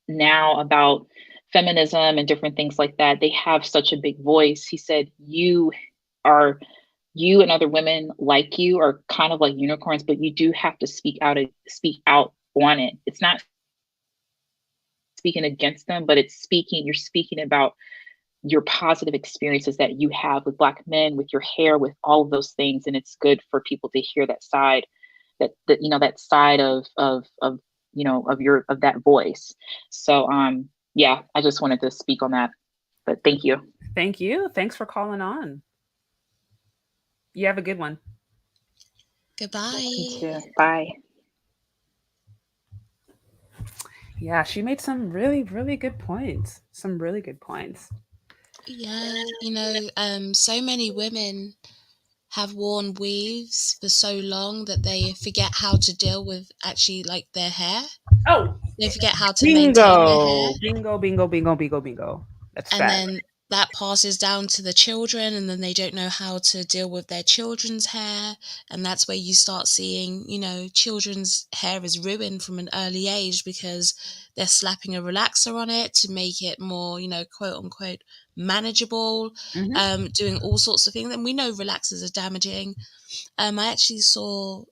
now about feminism and different things like that, they have such a big voice. He said you and other women like you are kind of like unicorns, but you do have to speak out on it. It's not speaking against them, but you're speaking about your positive experiences that you have with Black men, with your hair, with all of those things. And it's good for people to hear that side, that side of that voice. So yeah, I just wanted to speak on that. But thank you. Thank you. Thanks for calling on. You have a good one. Goodbye. You too. Bye. Yeah, she made some really, really good points. Some really good points. Yeah, so many women have worn weaves for so long that they forget how to deal with actually like their hair. Oh, They forget how to maintain their hair. bingo. That's And fact. then that passes down to the children, and then they don't know how to deal with their children's hair. And that's where you start seeing, children's hair is ruined from an early age because they're slapping a relaxer on it to make it more, quote unquote, manageable, doing all sorts of things. And we know relaxers are damaging. I actually saw,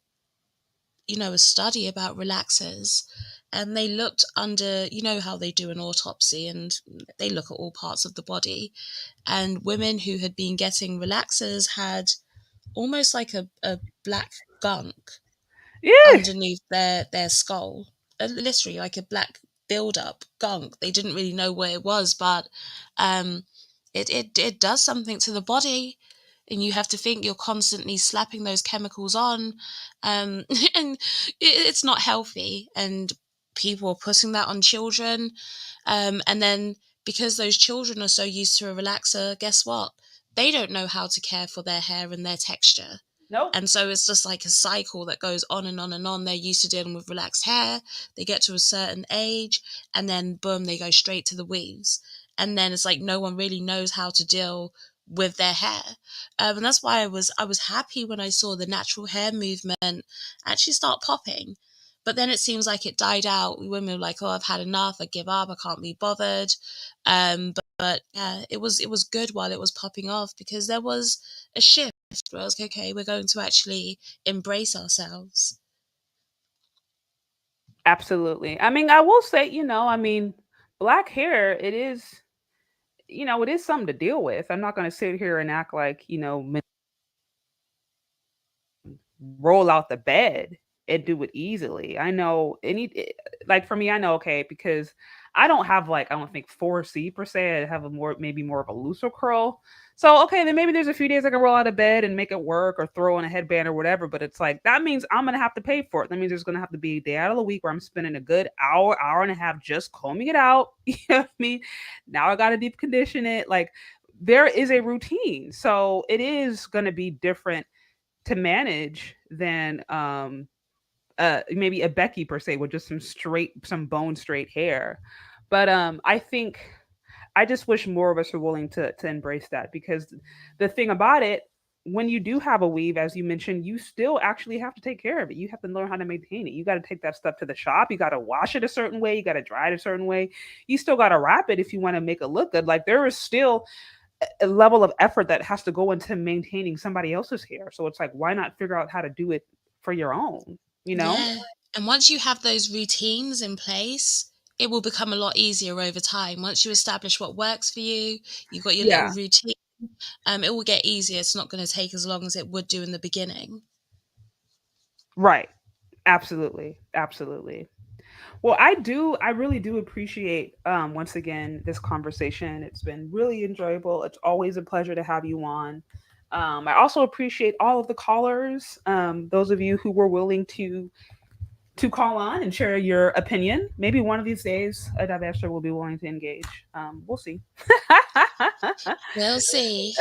a study about relaxers, and they looked under, how they do an autopsy and they look at all parts of the body. And women who had been getting relaxers had almost like a black gunk underneath their skull, literally like a black build-up gunk. They didn't really know what it was, but it does something to the body. And you have to think you're constantly slapping those chemicals on, and it's not healthy. And people are putting that on children, and then because those children are so used to a relaxer, guess what? They don't know how to care for their hair and their texture. Nope. And so it's just like a cycle that goes on and on and on. They're used to dealing with relaxed hair. They get to a certain age, and then boom, they go straight to the weaves. And then it's like no one really knows how to deal with their hair. And that's why I was happy when I saw the natural hair movement actually start popping. But then it seems like it died out. Women were like, "Oh, I've had enough. I give up. I can't be bothered." But yeah, it was good while it was popping off, because there was a shift where I was like, okay, we're going to actually embrace ourselves. Absolutely. I mean, I will say, black hair, it is, it is something to deal with. I'm not going to sit here and act like, roll out the bed and do it easily. I know like for me, I know, okay, because I don't have like, I don't think 4C per se. I have maybe more of a looser curl. So, okay, then maybe there's a few days I can roll out of bed and make it work or throw on a headband or whatever. But it's like, that means I'm going to have to pay for it. That means there's going to have to be a day out of the week where I'm spending a good hour and a half just combing it out. You know what I mean? Now I got to deep condition it. Like, there is a routine. So it is going to be different to manage than maybe a Becky per se with just some bone straight hair. But I think I just wish more of us are willing to embrace that, because the thing about it, when you do have a weave, as you mentioned, you still actually have to take care of it. You have to learn how to maintain it. You got to take that stuff to the shop. You got to wash it a certain way. You got to dry it a certain way. You still got to wrap it if you want to make it look good. Like, there is still a level of effort that has to go into maintaining somebody else's hair. So it's like, why not figure out how to do it for your own, Yeah. And once you have those routines in place, it will become a lot easier over time. Once you establish what works for you, you've got your little routine, it will get easier. It's not going to take as long as it would do in the beginning. Right. Absolutely. Well, I really do appreciate, once again, this conversation. It's been really enjoyable. It's always a pleasure to have you on. I also appreciate all of the callers, those of you who were willing to call on and share your opinion. Maybe one of these days, a divester will be willing to engage. We'll see. We'll see.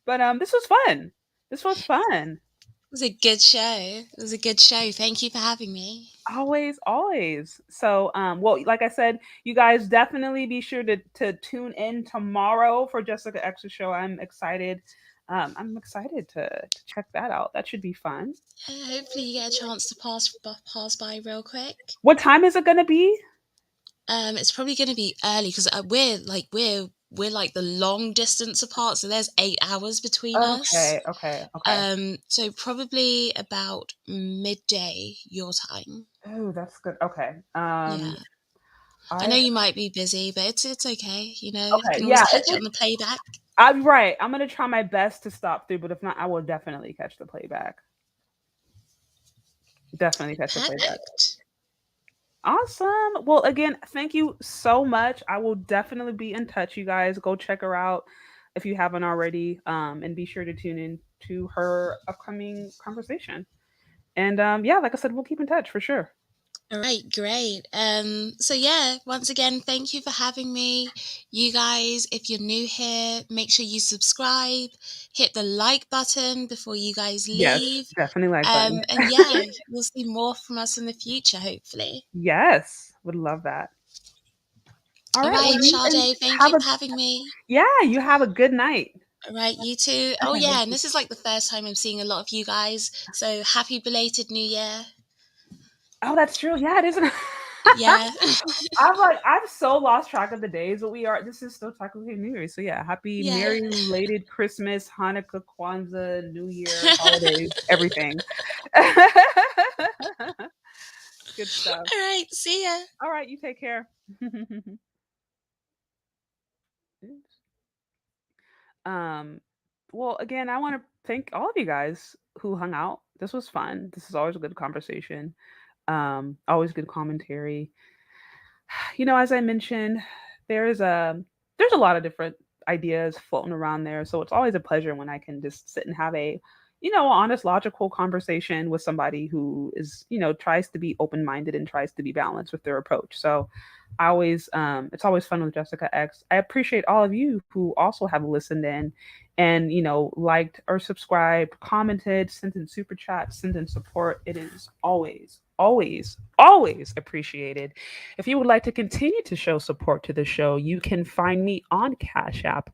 But this was fun. This was fun. It was a good show. It was a good show. Thank you for having me. Always, always. So, well, like I said, you guys definitely be sure to tune in tomorrow for Jessica X's show. I'm excited to check that out. That should be fun. Hopefully, you get a chance to pass by real quick. What time is it gonna be? It's probably going to be early because we're like the long distance apart, so there's 8 hours between us. Okay. So probably about midday your time. Oh, that's good. Okay. Yeah. I know you might be busy, but it's okay. You know, you Okay. can always Yeah. catch it on the playback. I'm right. I'm gonna try my best to stop through, but if not, I will definitely catch the playback. Definitely catch the playback. Perfect. Awesome. Well, again, thank you so much. I will definitely be in touch, you guys. Go check her out if you haven't already. And be sure to tune in to her upcoming conversation. And yeah, like I said, we'll keep in touch for sure. All right, great. So yeah, once again, thank you for having me. You guys, if you're new here, make sure you subscribe, hit the like button before you guys Yes, leave. definitely like button. And yeah, you'll see more from us in the future, hopefully. Yes, would love that. All All right. Well, right, you guys Chardé, thank have you a for having me. yeah. You have a good night. All right, you too. Oh Okay. yeah, and this is like the first time I'm seeing a lot of you guys. So happy belated New Year. Oh, that's true. Yeah, it isn't. Yeah. I've so lost track of the days, but this is still technically New Year. So yeah, happy Yeah. merry belated Christmas, Hanukkah, Kwanzaa, New Year, holidays, everything. Good stuff. All right, see ya. All right, you take care. um, well, again, I want to thank all of you guys who hung out. This was fun. This is always a good conversation. Always good commentary. As I mentioned, there's a lot of different ideas floating around there. So it's always a pleasure when I can just sit and have a honest, logical conversation with somebody who is, tries to be open minded and tries to be balanced with their approach. So it's always fun with Jessica X. I appreciate all of you who also have listened in and, liked or subscribed, commented, sent in super chat, sent in support. It is always, always, always appreciated. If you would like to continue to show support to the show, you can find me on Cash App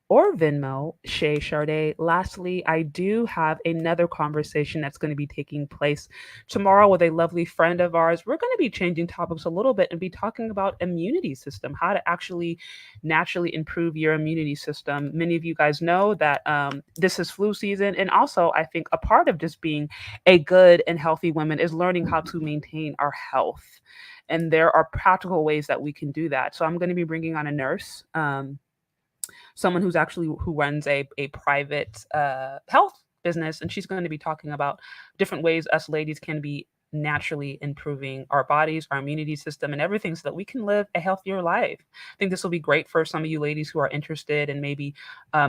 or Venmo, Chez Chardé. Lastly, I do have another conversation that's going to be taking place tomorrow with a lovely friend of ours. We're going to be changing topics a little bit and be talking about immunity system, how to actually naturally improve your immunity system. Many of you guys know that this is flu season. And also, I think a part of just being a good and healthy woman is learning how to maintain our health. And there are practical ways that we can do that. So I'm going to be bringing on a nurse. Someone who runs a private health business, and she's going to be talking about different ways us ladies can be naturally improving our bodies, our immunity system, and everything so that we can live a healthier life. I think this will be great for some of you ladies who are interested in maybe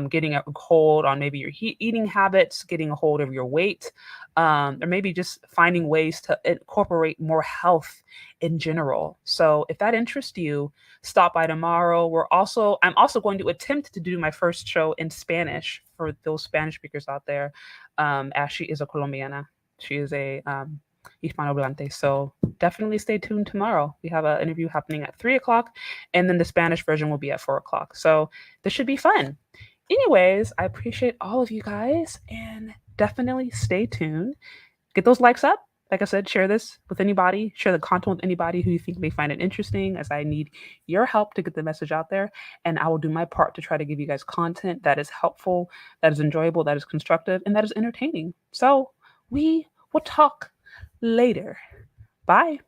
getting a hold on maybe your eating habits, getting a hold of your weight, or maybe just finding ways to incorporate more health in general. So if that interests you, stop by tomorrow. I'm also going to attempt to do my first show in Spanish for those Spanish speakers out there, as she is a Colombiana. She is a Hispanohablante. So definitely stay tuned tomorrow. We have an interview happening at 3:00, and then the Spanish version will be at 4:00. So this should be fun. Anyways, I appreciate all of you guys, and definitely stay tuned. Get those likes up. Like I said, share this with anybody, share the content with anybody who you think may find it interesting, as I need your help to get the message out there. And I will do my part to try to give you guys content that is helpful, that is enjoyable, that is constructive, and that is entertaining. So we will talk later. Bye.